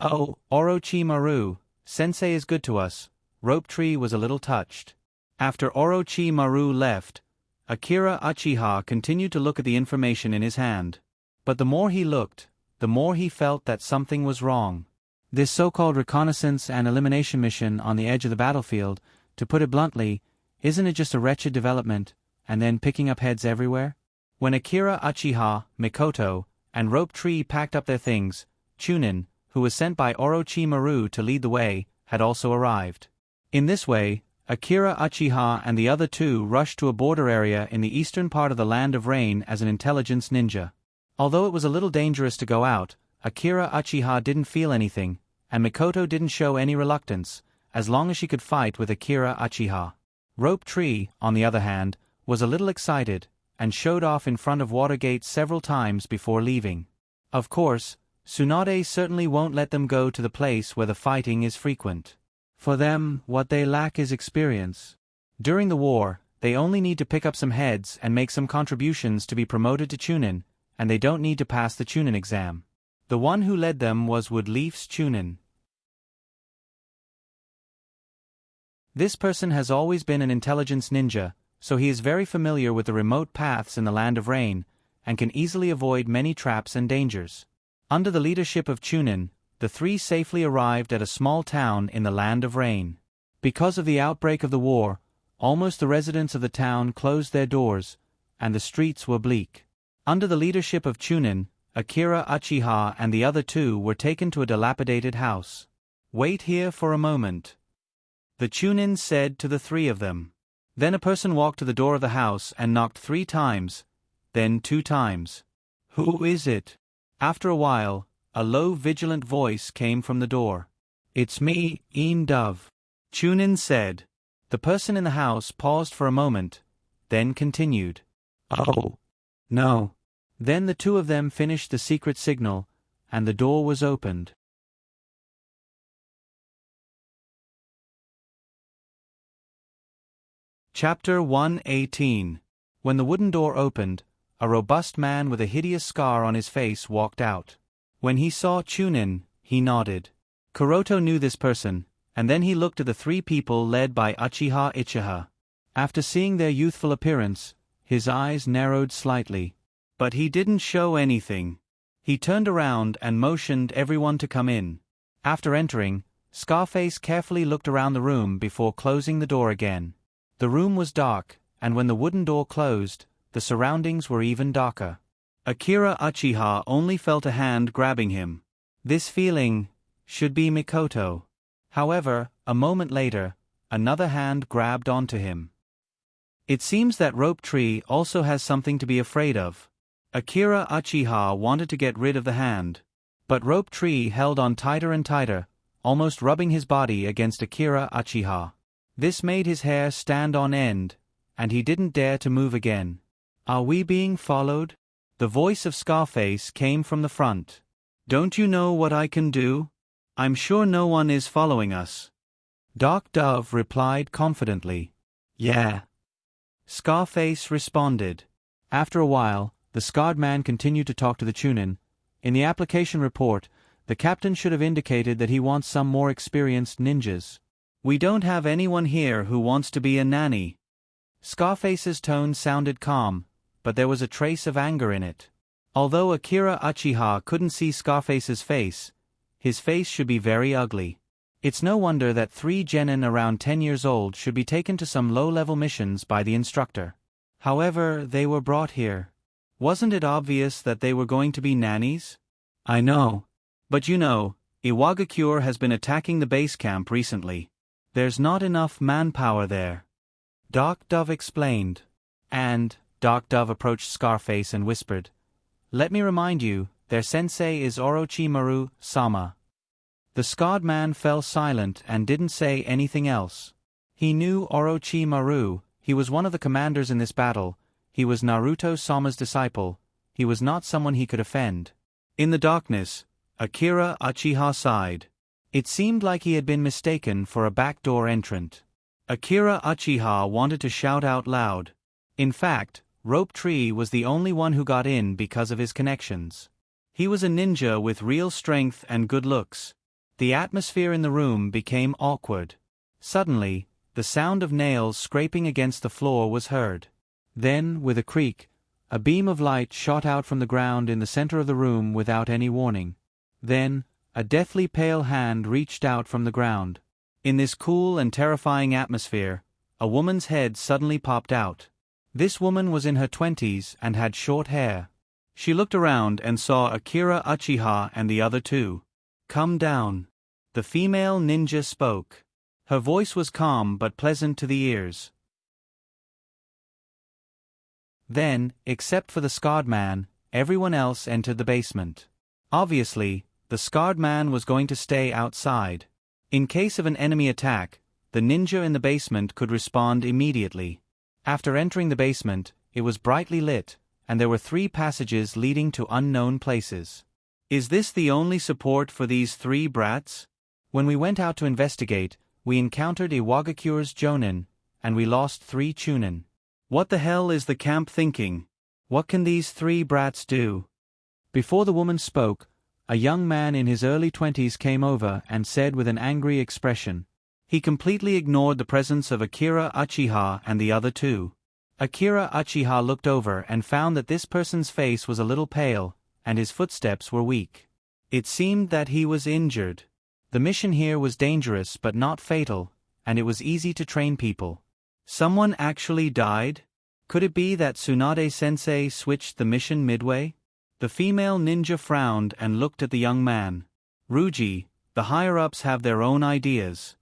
"Oh, Orochimaru, sensei is good to us." Rope Tree was a little touched. After Orochimaru left, Akira Uchiha continued to look at the information in his hand. But the more he looked, the more he felt that something was wrong. This so-called reconnaissance and elimination mission on the edge of the battlefield, to put it bluntly, isn't it just a wretched development, and then picking up heads everywhere? When Akira Uchiha, Mikoto, and Rope Tree packed up their things, Chunin, who was sent by Orochimaru to lead the way, had also arrived. In this way, Akira Uchiha and the other two rushed to a border area in the eastern part of the Land of Rain as an intelligence ninja. Although it was a little dangerous to go out, Akira Uchiha didn't feel anything, and Mikoto didn't show any reluctance, as long as she could fight with Akira Uchiha. Rope Tree, on the other hand, was a little excited, and showed off in front of Watergate several times before leaving. Of course, Tsunade certainly won't let them go to the place where the fighting is frequent. For them, what they lack is experience. During the war, they only need to pick up some heads and make some contributions to be promoted to Chunin, and they don't need to pass the Chunin exam. The one who led them was Woodleaf's Chunin. This person has always been an intelligence ninja, so he is very familiar with the remote paths in the Land of Rain, and can easily avoid many traps and dangers. Under the leadership of Chunin, the three safely arrived at a small town in the Land of Rain. Because of the outbreak of the war, almost the residents of the town closed their doors, and the streets were bleak. Under the leadership of Chunin, Akira Uchiha and the other two were taken to a dilapidated house. "Wait here for a moment," the Chunin said to the three of them. Then a person walked to the door of the house and knocked 3 times, then 2 times. "Who is it?" After a while, a low vigilant voice came from the door. "It's me, Dove," Chunin said. The person in the house paused for a moment, then continued. "Oh, no." Then the two of them finished the secret signal, and the door was opened. Chapter 118. When the wooden door opened, a robust man with a hideous scar on his face walked out. When he saw Chunin, he nodded. Kuroto knew this person, and then he looked at the 3 people led by Uchiha Ichiha. After seeing their youthful appearance, his eyes narrowed slightly. But he didn't show anything. He turned around and motioned everyone to come in. After entering, Scarface carefully looked around the room before closing the door again. The room was dark, and when the wooden door closed, the surroundings were even darker. Akira Uchiha only felt a hand grabbing him. This feeling should be Mikoto. However, a moment later, another hand grabbed onto him. It seems that Rope Tree also has something to be afraid of. Akira Uchiha wanted to get rid of the hand, but Rope Tree held on tighter and tighter, almost rubbing his body against Akira Uchiha. This made his hair stand on end, and he didn't dare to move again. "Are we being followed?" The voice of Scarface came from the front. "Don't you know what I can do? I'm sure no one is following us." Dark Dove replied confidently. "Yeah." Scarface responded. After a while, the scarred man continued to talk to the Chunin. In the application report, the captain should have indicated that he wants some more experienced ninjas. "We don't have anyone here who wants to be a nanny." Scarface's tone sounded calm, but there was a trace of anger in it. Although Akira Uchiha couldn't see Scarface's face, his face should be very ugly. It's no wonder that 3 genin around 10 years old should be taken to some low-level missions by the instructor. However, they were brought here. Wasn't it obvious that they were going to be nannies? "I know. But you know, Iwagakure has been attacking the base camp recently. There's not enough manpower there." Dark Dove explained. And Dark Dove approached Scarface and whispered, "Let me remind you, their sensei is Orochimaru-sama." The scarred man fell silent and didn't say anything else. He knew Orochimaru. He was one of the commanders in this battle. He was Naruto-sama's disciple. He was not someone he could offend. In the darkness, Akira Uchiha sighed. It seemed like he had been mistaken for a backdoor entrant. Akira Uchiha wanted to shout out loud. In fact, Rope Tree was the only one who got in because of his connections. He was a ninja with real strength and good looks. The atmosphere in the room became awkward. Suddenly, the sound of nails scraping against the floor was heard. Then, with a creak, a beam of light shot out from the ground in the center of the room without any warning. Then, a deathly pale hand reached out from the ground. In this cool and terrifying atmosphere, a woman's head suddenly popped out. This woman was in her 20s and had short hair. She looked around and saw Akira Uchiha and the other two. "Come down." The female ninja spoke. Her voice was calm but pleasant to the ears. Then, except for the scarred man, everyone else entered the basement. Obviously, the scarred man was going to stay outside. In case of an enemy attack, the ninja in the basement could respond immediately. After entering the basement, it was brightly lit, and there were 3 passages leading to unknown places. Is this the only support for these 3 brats? When we went out to investigate, we encountered Iwagakure's Jonin, and we lost 3 Chunin. What the hell is the camp thinking? What can these 3 brats do? Before the woman spoke, a young man in his early 20s came over and said with an angry expression. He completely ignored the presence of Akira Uchiha and the other 2. Akira Uchiha looked over and found that this person's face was a little pale, and his footsteps were weak. It seemed that he was injured. The mission here was dangerous but not fatal, and it was easy to train people. Someone actually died? Could it be that Tsunade-sensei switched the mission midway? The female ninja frowned and looked at the young man. "Ruji, the higher-ups have their own ideas.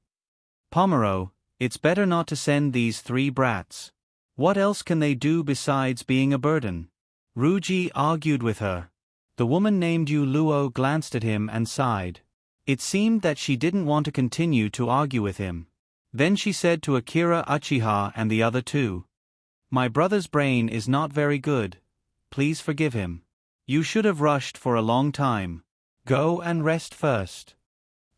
Pomero, it's better not to send these 3 brats. What else can they do besides being a burden?" Ruji argued with her. The woman named Yu Luo glanced at him and sighed. It seemed that she didn't want to continue to argue with him. Then she said to Akira Uchiha and the other 2. "My brother's brain is not very good. Please forgive him. You should have rushed for a long time. Go and rest first."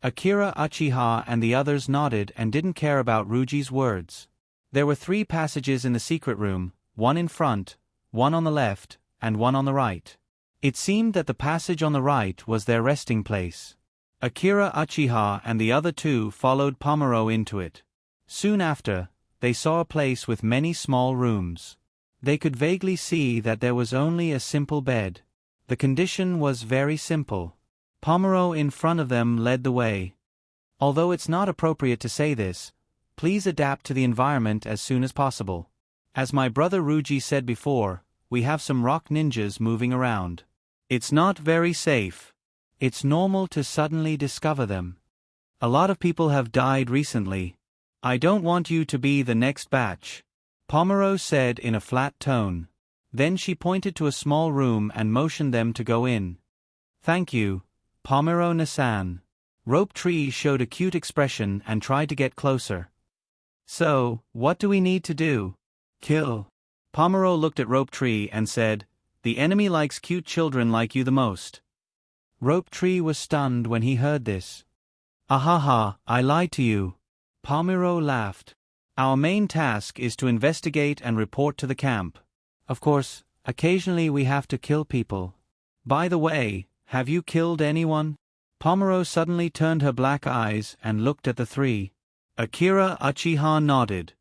Akira Uchiha and the others nodded and didn't care about Ruji's words. There were 3 passages in the secret room, one in front, one on the left, and one on the right. It seemed that the passage on the right was their resting place. Akira Uchiha and the other 2 followed Pomero into it. Soon after, they saw a place with many small rooms. They could vaguely see that there was only a simple bed. The condition was very simple. Pomero in front of them led the way. Although it's not appropriate to say this, please adapt to the environment as soon as possible. As my brother Ruji said before, we have some rock ninjas moving around. It's not very safe. It's normal to suddenly discover them. A lot of people have died recently. I don't want you to be the next batch, Pomero said in a flat tone. Then she pointed to a small room and motioned them to go in. Thank you, Pomero-san. Rope Tree showed a cute expression and tried to get closer. So, what do we need to do? Kill. Pomero looked at Rope Tree and said, the enemy likes cute children like you the most. Rope Tree was stunned when he heard this. Ahaha, I lied to you. Pomero laughed. Our main task is to investigate and report to the camp. Of course, occasionally we have to kill people. By the way, have you killed anyone? Pomero suddenly turned her black eyes and looked at the three. Akira Uchiha nodded.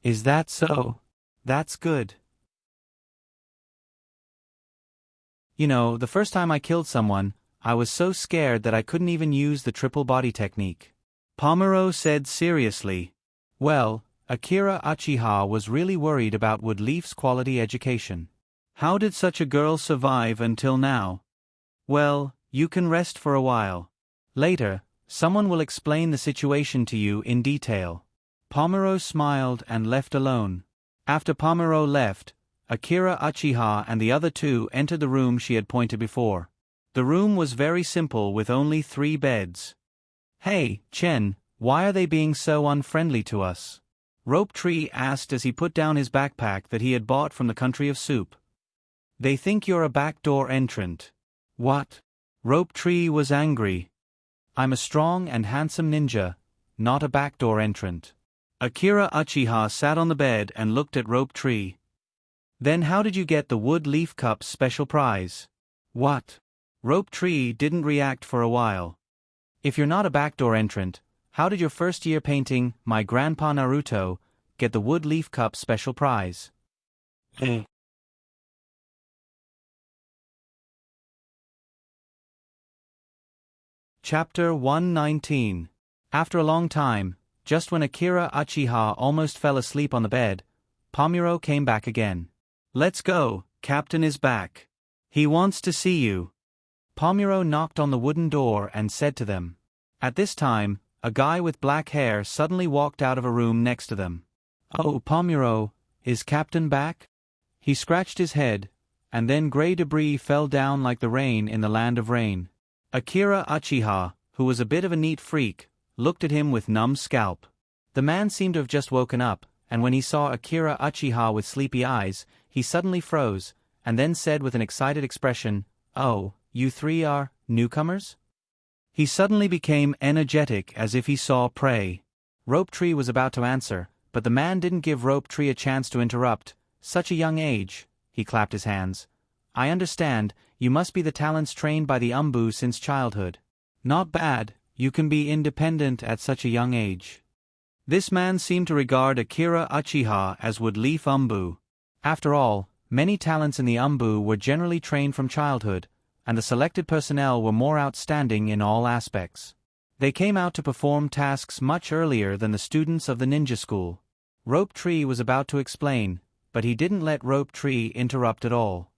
Is that so? That's good. You know, the first time I killed someone, I was so scared that I couldn't even use the triple body technique. Pomero said seriously. Well, Akira Uchiha was really worried about Woodleaf's quality education. How did such a girl survive until now? Well, you can rest for a while. Later, someone will explain the situation to you in detail. Pomero smiled and left alone. After Pomero left, Akira Uchiha and the other two entered the room she had pointed before. The room was very simple with only 3 beds. Hey, Chen, why are they being so unfriendly to us? Rope Tree asked as he put down his backpack that he had bought from the country of soup. They think you're a backdoor entrant. What? Rope Tree was angry. I'm a strong and handsome ninja, not a backdoor entrant. Akira Uchiha sat on the bed and looked at Rope Tree. Then how did you get the Wood Leaf Cup special prize? What? Rope Tree didn't react for a while. If you're not a backdoor entrant, how did your first year painting, My Grandpa Naruto, get the Wood Leaf Cup special prize? Chapter 119. After a long time, just when Akira Uchiha almost fell asleep on the bed, Pomero came back again. Let's go, Captain is back. He wants to see you. Pomero knocked on the wooden door and said to them. At this time, a guy with black hair suddenly walked out of a room next to them. Oh, Pomero, is Captain back? He scratched his head, and then gray debris fell down like the rain in the land of rain. Akira Uchiha, who was a bit of a neat freak, looked at him with numb scalp. The man seemed to have just woken up, and when he saw Akira Uchiha with sleepy eyes, he suddenly froze, and then said with an excited expression, Oh, you three are newcomers? He suddenly became energetic as if he saw prey. Rope Tree was about to answer, but the man didn't give Rope Tree a chance to interrupt. Such a young age, he clapped his hands. I understand, you must be the talents trained by the Umbu since childhood. Not bad, you can be independent at such a young age. This man seemed to regard Akira Uchiha as Woodleaf Umbu. After all, many talents in the Umbu were generally trained from childhood, and the selected personnel were more outstanding in all aspects. They came out to perform tasks much earlier than the students of the ninja school. Rope Tree was about to explain, but he didn't let Rope Tree interrupt at all.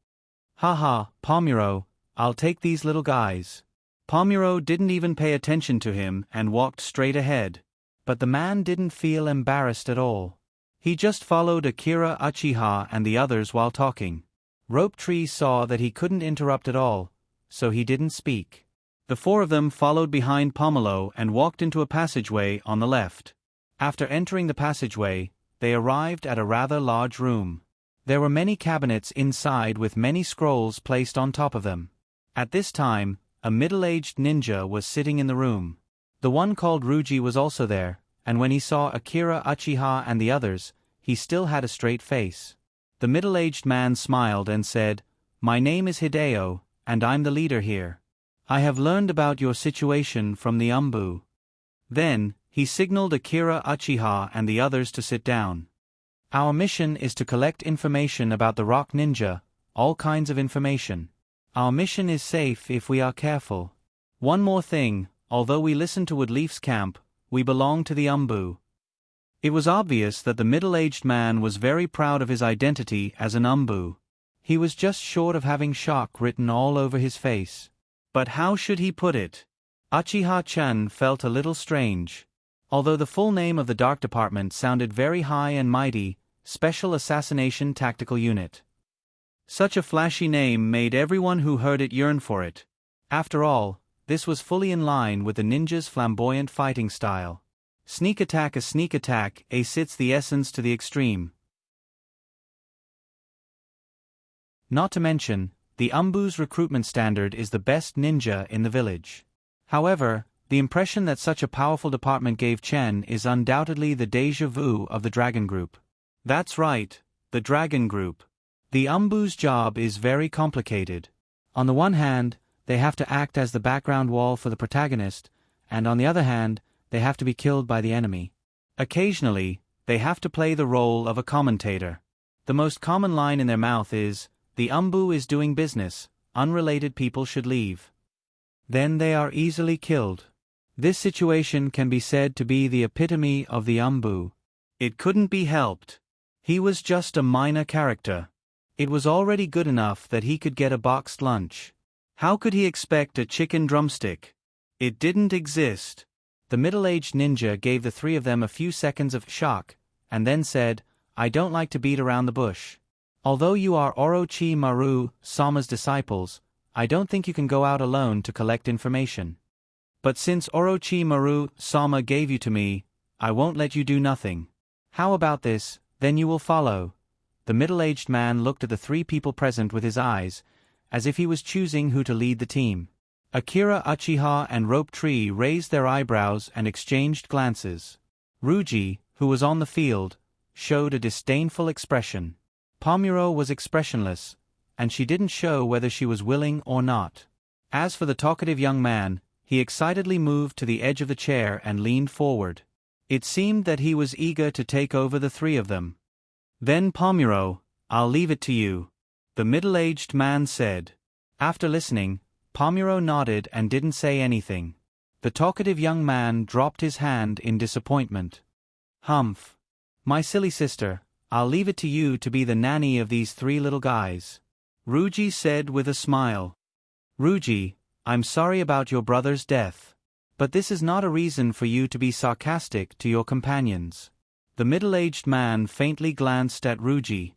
Haha, Pomero, I'll take these little guys. Pomero didn't even pay attention to him and walked straight ahead. But the man didn't feel embarrassed at all. He just followed Akira Uchiha and the others while talking. Rope Tree saw that he couldn't interrupt at all, so he didn't speak. The 4 of them followed behind Pomelo and walked into a passageway on the left. After entering the passageway, they arrived at a rather large room. There were many cabinets inside with many scrolls placed on top of them. At this time, a middle-aged ninja was sitting in the room. The one called Ruji was also there, and when he saw Akira Uchiha and the others, he still had a straight face. The middle-aged man smiled and said, My name is Hideo, and I'm the leader here. I have learned about your situation from the Umbu. Then, he signaled Akira Uchiha and the others to sit down. Our mission is to collect information about the Rock Ninja, all kinds of information. Our mission is safe if we are careful. One more thing, although we listened to Woodleaf's camp, we belong to the Umbu. It was obvious that the middle-aged man was very proud of his identity as an Umbu. He was just short of having shock written all over his face. But how should he put it? Uchiha-chan felt a little strange. Although the full name of the Dark Department sounded very high and mighty, Special Assassination Tactical Unit. Such a flashy name made everyone who heard it yearn for it. After all, this was fully in line with the ninja's flamboyant fighting style. Sneak attack, sits the essence to the extreme. Not to mention, the Umbu's recruitment standard is the best ninja in the village. However, the impression that such a powerful department gave Chen is undoubtedly the déjà vu of the Dragon Group. That's right, the Dragon Group. The Umbu's job is very complicated. On the one hand, they have to act as the background wall for the protagonist, and on the other hand, they have to be killed by the enemy. Occasionally, they have to play the role of a commentator. The most common line in their mouth is, "The Umbu is doing business, unrelated people should leave." Then they are easily killed. This situation can be said to be the epitome of the Umbu. It couldn't be helped. He was just a minor character. It was already good enough that he could get a boxed lunch. How could he expect a chicken drumstick? It didn't exist. The middle-aged ninja gave the three of them a few seconds of shock, and then said, "I don't like to beat around the bush. Although you are Orochimaru Sama's disciples, I don't think you can go out alone to collect information. But since Orochimaru Sama gave you to me, I won't let you do nothing. How about this, then you will follow." The middle-aged man looked at the three people present with his eyes, as if he was choosing who to lead the team. Akira, Uchiha, and Rope Tree raised their eyebrows and exchanged glances. Ruji, who was on the field, showed a disdainful expression. Pomuro was expressionless, and she didn't show whether she was willing or not. As for the talkative young man, he excitedly moved to the edge of the chair and leaned forward. It seemed that he was eager to take over the three of them. "Then Pomuro, I'll leave it to you," the middle-aged man said. After listening, Pomuro nodded and didn't say anything. The talkative young man dropped his hand in disappointment. "Humph. My silly sister, I'll leave it to you to be the nanny of these three little guys," Ruji said with a smile. "Ruji, I'm sorry about your brother's death. But this is not a reason for you to be sarcastic to your companions." The middle-aged man faintly glanced at Ruji.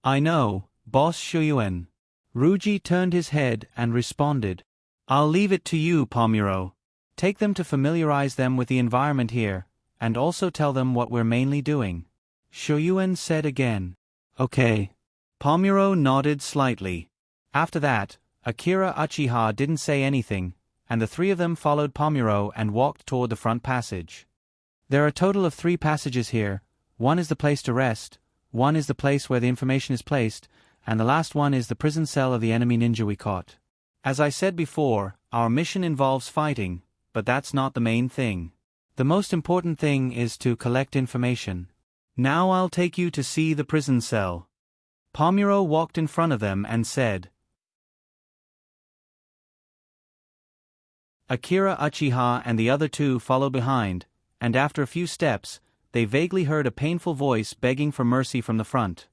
"I know, Boss Shuyuan." Ruji turned his head and responded, "I'll leave it to you, Pomuro. Take them to familiarize them with the environment here, and also tell them what we're mainly doing." Shuyuan said again, "Okay." Pomuro nodded slightly. After that, Akira Uchiha didn't say anything, and the three of them followed Pomuro and walked toward the front passage. There are a total of 3 passages here. One is the place to rest, one is the place where the information is placed, and the last one is the prison cell of the enemy ninja we caught. As I said before, our mission involves fighting, but that's not the main thing. The most important thing is to collect information. Now I'll take you to see the prison cell. Pomuro walked in front of them and said. Akira Uchiha and the other two followed behind, and after a few steps, they vaguely heard a painful voice begging for mercy from the front.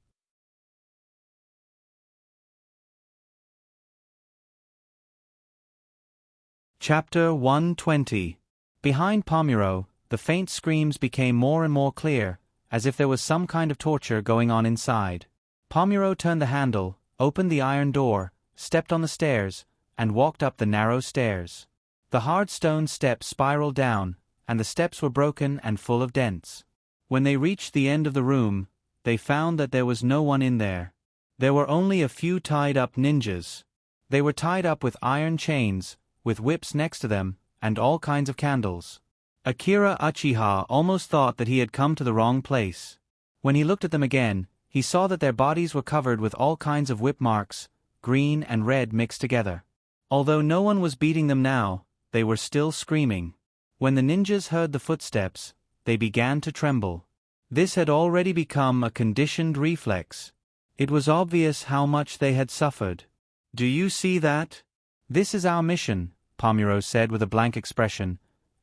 Chapter 120. Behind Pomuro, the faint screams became more and more clear, as if there was some kind of torture going on inside. Pomuro turned the handle, opened the iron door, stepped on the stairs, and walked up the narrow stairs. The hard stone steps spiraled down, and the steps were broken and full of dents. When they reached the end of the room, they found that there was no one in there. There were only a few tied-up ninjas. They were tied up with iron chains, with whips next to them, and all kinds of candles. Akira Uchiha almost thought that he had come to the wrong place. When he looked at them again, he saw that their bodies were covered with all kinds of whip marks, green and red mixed together. Although no one was beating them now, they were still screaming. When the ninjas heard the footsteps, they began to tremble. This had already become a conditioned reflex. It was obvious how much they had suffered. "Do you see that? This is our mission," Pomuro said with a blank expression,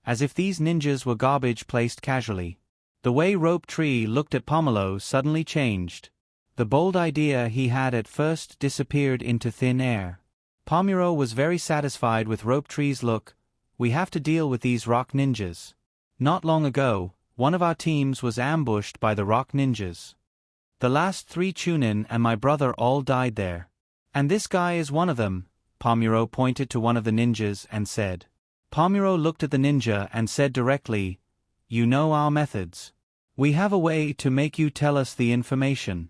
as if these ninjas were garbage placed casually. The way Rope Tree looked at Pomelo suddenly changed. The bold idea he had at first disappeared into thin air. Pomuro was very satisfied with Rope Tree's look. We have to deal with these rock ninjas. Not long ago, one of our teams was ambushed by the rock ninjas. The last 3 Chunin and my brother all died there. And this guy is one of them. Pomuro pointed to one of the ninjas and said. Pomuro looked at the ninja and said directly, "You know our methods. We have a way to make you tell us the information."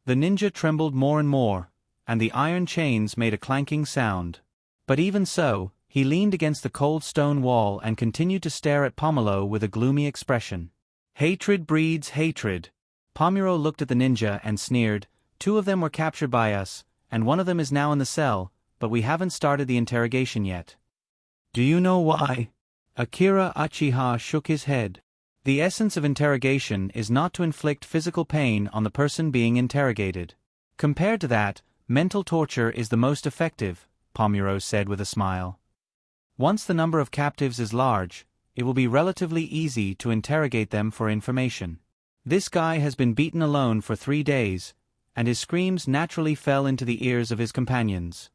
The ninja trembled more and more, and the iron chains made a clanking sound. But even so, he leaned against the cold stone wall and continued to stare at Pomelo with a gloomy expression. Hatred breeds hatred. Pomuro looked at the ninja and sneered. 2 of them were captured by us, and one of them is now in the cell, but we haven't started the interrogation yet. Do you know why? Akira Uchiha shook his head. The essence of interrogation is not to inflict physical pain on the person being interrogated. Compared to that, mental torture is the most effective, Pomuro said with a smile. Once the number of captives is large, it will be relatively easy to interrogate them for information. This guy has been beaten alone for 3 days, and his screams naturally fell into the ears of his companions.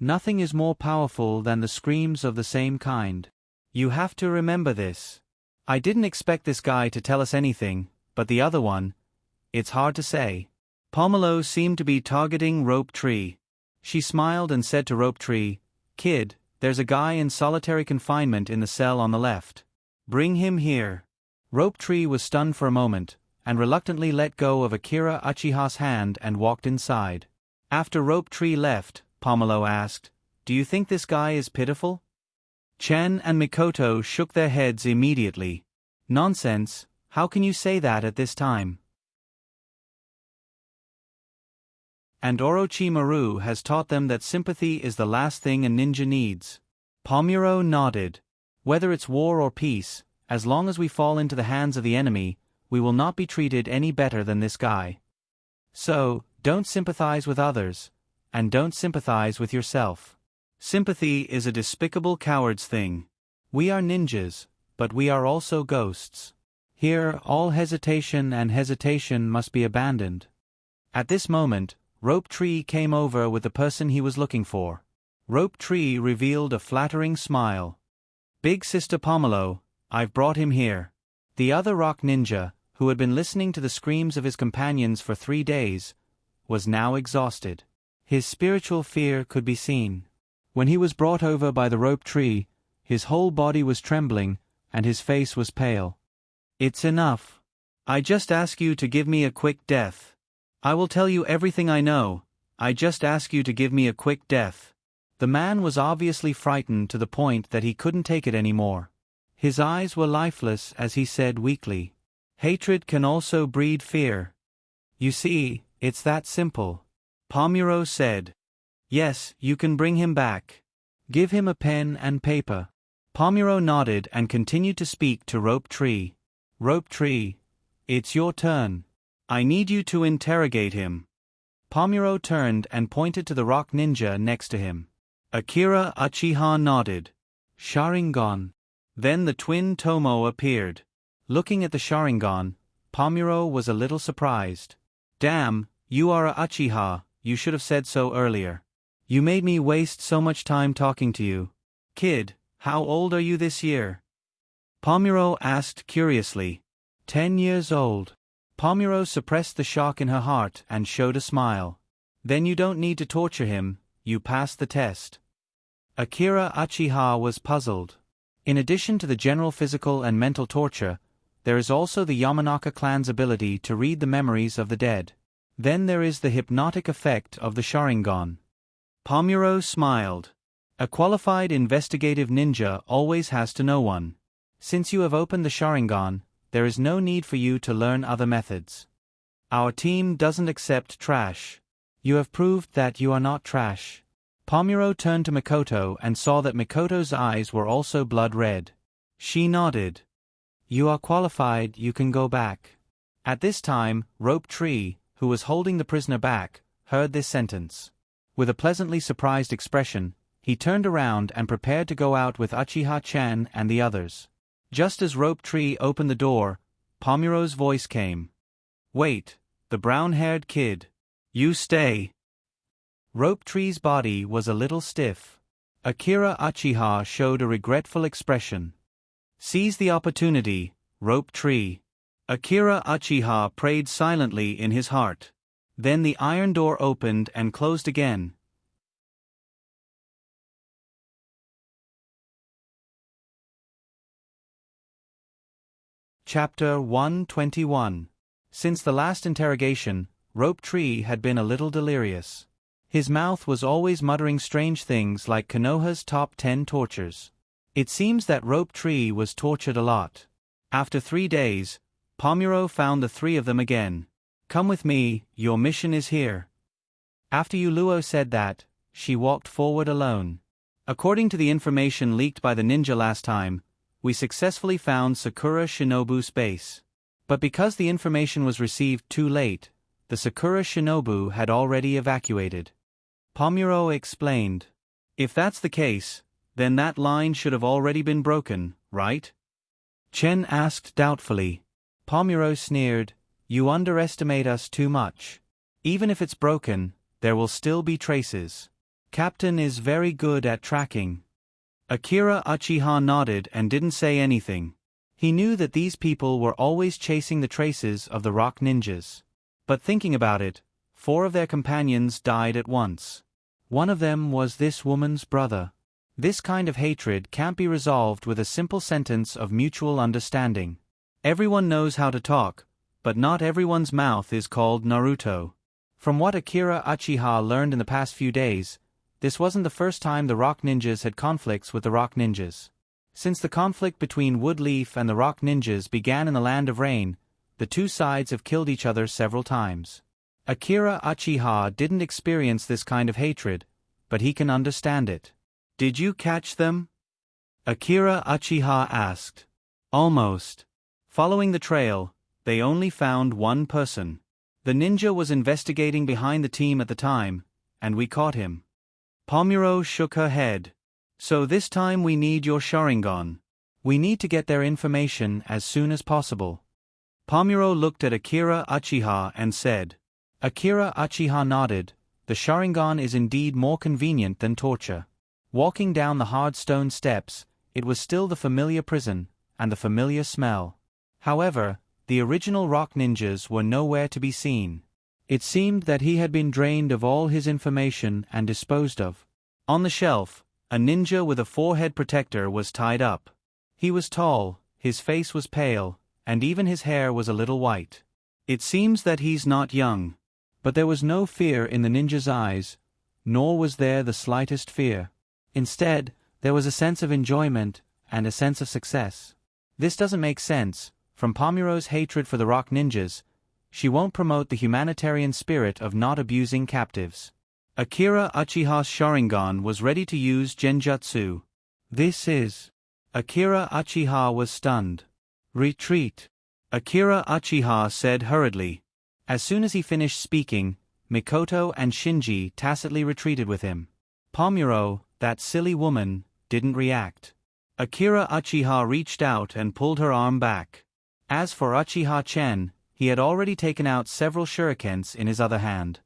Nothing is more powerful than the screams of the same kind. You have to remember this. I didn't expect this guy to tell us anything, but the other one, it's hard to say. Pomelo seemed to be targeting Rope Tree. She smiled and said to Rope Tree, "Kid, there's a guy in solitary confinement in the cell on the left. Bring him here." Rope Tree was stunned for a moment, and reluctantly let go of Akira Uchiha's hand and walked inside. After Rope Tree left, Pomelo asked, "Do you think this guy is pitiful?" Chen and Mikoto shook their heads immediately. "Nonsense, how can you say that at this time?" And Orochimaru has taught them that sympathy is the last thing a ninja needs. Pomuro nodded. Whether it's war or peace, as long as we fall into the hands of the enemy, we will not be treated any better than this guy. So, don't sympathize with others, and don't sympathize with yourself. Sympathy is a despicable coward's thing. We are ninjas, but we are also ghosts. Here, all hesitation and hesitation must be abandoned. At this moment, Rope Tree came over with the person he was looking for. Rope Tree revealed a flattering smile. "Big Sister Pomelo, I've brought him here." The other rock ninja, who had been listening to the screams of his companions for 3 days, was now exhausted. His spiritual fear could be seen. When he was brought over by the Rope Tree, his whole body was trembling, and his face was pale. "It's enough. I just ask you to give me a quick death. I will tell you everything I know. I just ask you to give me a quick death." The man was obviously frightened to the point that he couldn't take it anymore. His eyes were lifeless as he said weakly, "Hatred can also breed fear. You see, it's that simple." Pomuro said, "Yes, you can bring him back. Give him a pen and paper." Pomuro nodded and continued to speak to Rope Tree. "Rope Tree, it's your turn. I need you to interrogate him." Pomuro turned and pointed to the rock ninja next to him. Akira Uchiha nodded. "Sharingan." Then the twin Tomo appeared. Looking at the Sharingan, Pomuro was a little surprised. "Damn, you are a Uchiha, you should have said so earlier. You made me waste so much time talking to you. Kid, how old are you this year?" Pomuro asked curiously. 10 years old." Pomuro suppressed the shock in her heart and showed a smile. "Then you don't need to torture him, you passed the test." Akira Uchiha was puzzled. In addition to the general physical and mental torture, there is also the Yamanaka clan's ability to read the memories of the dead. Then there is the hypnotic effect of the Sharingan. Pomuro smiled. "A qualified investigative ninja always has to know one. Since you have opened the Sharingan, there is no need for you to learn other methods. Our team doesn't accept trash. You have proved that you are not trash." Pomuro turned to Mikoto and saw that Mikoto's eyes were also blood red. She nodded. "You are qualified, you can go back." At this time, Rope Tree, who was holding the prisoner back, heard this sentence. With a pleasantly surprised expression, he turned around and prepared to go out with Uchiha-chan and the others. Just as Rope Tree opened the door, Pomuro's voice came. "Wait, the brown-haired kid. You stay." Rope Tree's body was a little stiff. Akira Uchiha showed a regretful expression. "Seize the opportunity, Rope Tree." Akira Uchiha prayed silently in his heart. Then the iron door opened and closed again. Chapter 121. Since the last interrogation, Rope Tree had been a little delirious. His mouth was always muttering strange things like Konoha's top 10 tortures. It seems that Rope Tree was tortured a lot. After 3 days, Pomuro found the 3 of them again. "Come with me, your mission is here." After Yuluo said that, she walked forward alone. According to the information leaked by the ninja last time, we successfully found Sakura Shinobu's base. But because the information was received too late, the Sakura Shinobu had already evacuated. Pomuro explained. "If that's the case, then that line should have already been broken, right?" Chen asked doubtfully. Pomuro sneered, "You underestimate us too much. Even if it's broken, there will still be traces. Captain is very good at tracking." Akira Uchiha nodded and didn't say anything. He knew that these people were always chasing the traces of the rock ninjas. But thinking about it, 4 of their companions died at once. One of them was this woman's brother. This kind of hatred can't be resolved with a simple sentence of mutual understanding. Everyone knows how to talk, but not everyone's mouth is called Naruto. From what Akira Uchiha learned in the past few days, this wasn't the first time the rock ninjas had conflicts with the rock ninjas. Since the conflict between Woodleaf and the rock ninjas began in the Land of Rain, the 2 sides have killed each other several times. Akira Uchiha didn't experience this kind of hatred, but he can understand it. "Did you catch them?" Akira Uchiha asked. "Almost. Following the trail, they only found 1 person. The ninja was investigating behind the team at the time, and we caught him." Pomuro shook her head. "So this time we need your Sharingan. We need to get their information as soon as possible." Pomuro looked at Akira Uchiha and said. Akira Uchiha nodded. The Sharingan is indeed more convenient than torture. Walking down the hard stone steps, it was still the familiar prison, and the familiar smell. However, the original rock ninjas were nowhere to be seen. It seemed that he had been drained of all his information and disposed of. On the shelf, a ninja with a forehead protector was tied up. He was tall, his face was pale, and even his hair was a little white. It seems that he's not young. But there was no fear in the ninja's eyes, nor was there the slightest fear. Instead, there was a sense of enjoyment and a sense of success. This doesn't make sense. From Pomuro's hatred for the rock ninjas, she won't promote the humanitarian spirit of not abusing captives. Akira Uchiha's Sharingan was ready to use Genjutsu. "This is..." Akira Uchiha was stunned. "Retreat," Akira Uchiha said hurriedly. As soon as he finished speaking, Mikoto and Shinji tacitly retreated with him. Pomuro, that silly woman, didn't react. Akira Uchiha reached out and pulled her arm back. As for Uchiha-chen, he had already taken out several shurikens in his other hand.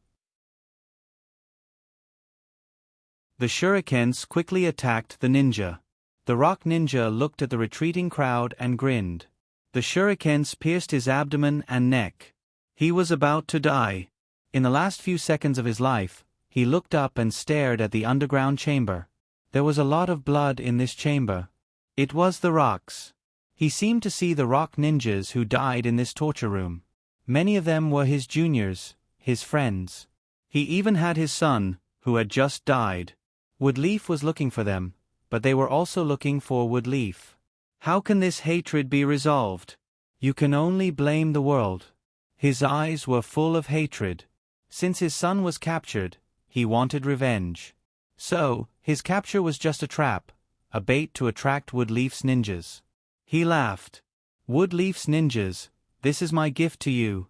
The shurikens quickly attacked the ninja. The rock ninja looked at the retreating crowd and grinned. The shurikens pierced his abdomen and neck. He was about to die. In the last few seconds of his life, he looked up and stared at the underground chamber. There was a lot of blood in this chamber. It was the rocks. He seemed to see the rock ninjas who died in this torture room. Many of them were his juniors, his friends. He even had his son, who had just died. Woodleaf was looking for them, but they were also looking for Woodleaf. How can this hatred be resolved? You can only blame the world. His eyes were full of hatred. Since his son was captured, he wanted revenge. So, his capture was just a trap, a bait to attract Woodleaf's ninjas. He laughed. "Woodleaf's ninjas, this is my gift to you.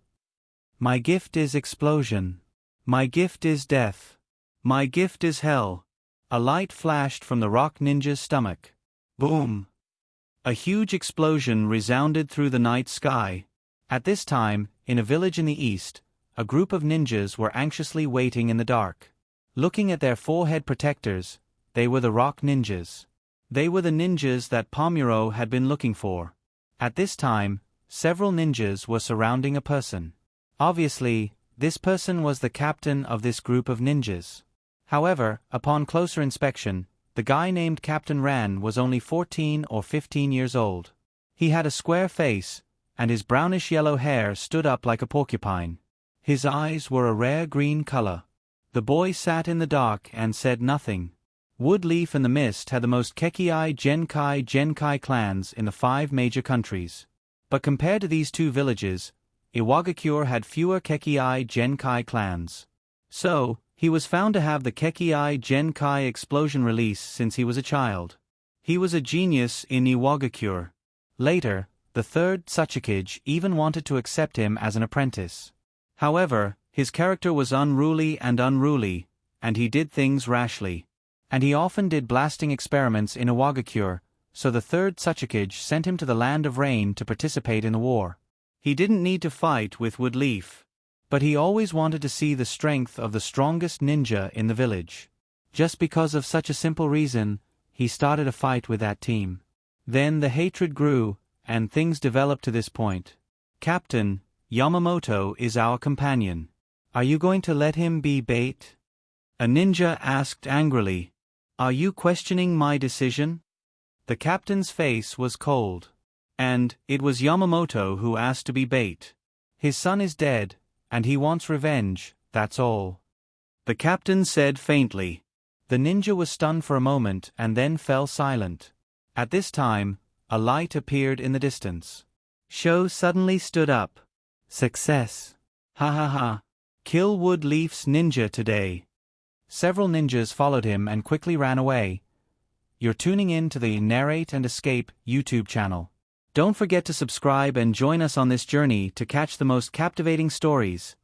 My gift is explosion. My gift is death. My gift is hell. A light flashed from the rock ninja's stomach. Boom! A huge explosion resounded through the night sky. At this time, in a village in the east, a group of ninjas were anxiously waiting in the dark. Looking at their forehead protectors, they were the rock ninjas. They were the ninjas that Pomuro had been looking for. At this time, several ninjas were surrounding a person. Obviously, this person was the captain of this group of ninjas. However, upon closer inspection, the guy named Captain Ran was only 14 or 15 years old. He had a square face, and his brownish-yellow hair stood up like a porcupine. His eyes were a rare green color. The boy sat in the dark and said nothing. Woodleaf and the Mist had the most Kekkei Genkai clans in the 5 major countries. But compared to these 2 villages, Iwagakure had fewer Kekkei Genkai clans. So, he was found to have the Kekkei Genkai explosion release since he was a child. He was a genius in Iwagakure. Later, the 3rd Tsuchikage even wanted to accept him as an apprentice. However, his character was unruly, and he did things rashly. And he often did blasting experiments in Iwagakure, so the 3rd Tsuchikage sent him to the Land of Rain to participate in the war. He didn't need to fight with Woodleaf. But he always wanted to see the strength of the strongest ninja in the village. Just because of such a simple reason, he started a fight with that team. Then the hatred grew, and things developed to this point. Captain, Yamamoto is our companion. Are you going to let him be bait? A ninja asked angrily. Are you questioning my decision? The captain's face was cold. And it was Yamamoto who asked to be bait. His son is dead, and he wants revenge, that's all. The captain said faintly. The ninja was stunned for a moment and then fell silent. At this time, a light appeared in the distance. Sho suddenly stood up. Success. Ha ha ha. Kill Woodleaf's ninja today. Several ninjas followed him and quickly ran away. You're tuning in to the Narrate and Escape YouTube channel. Don't forget to subscribe and join us on this journey to catch the most captivating stories.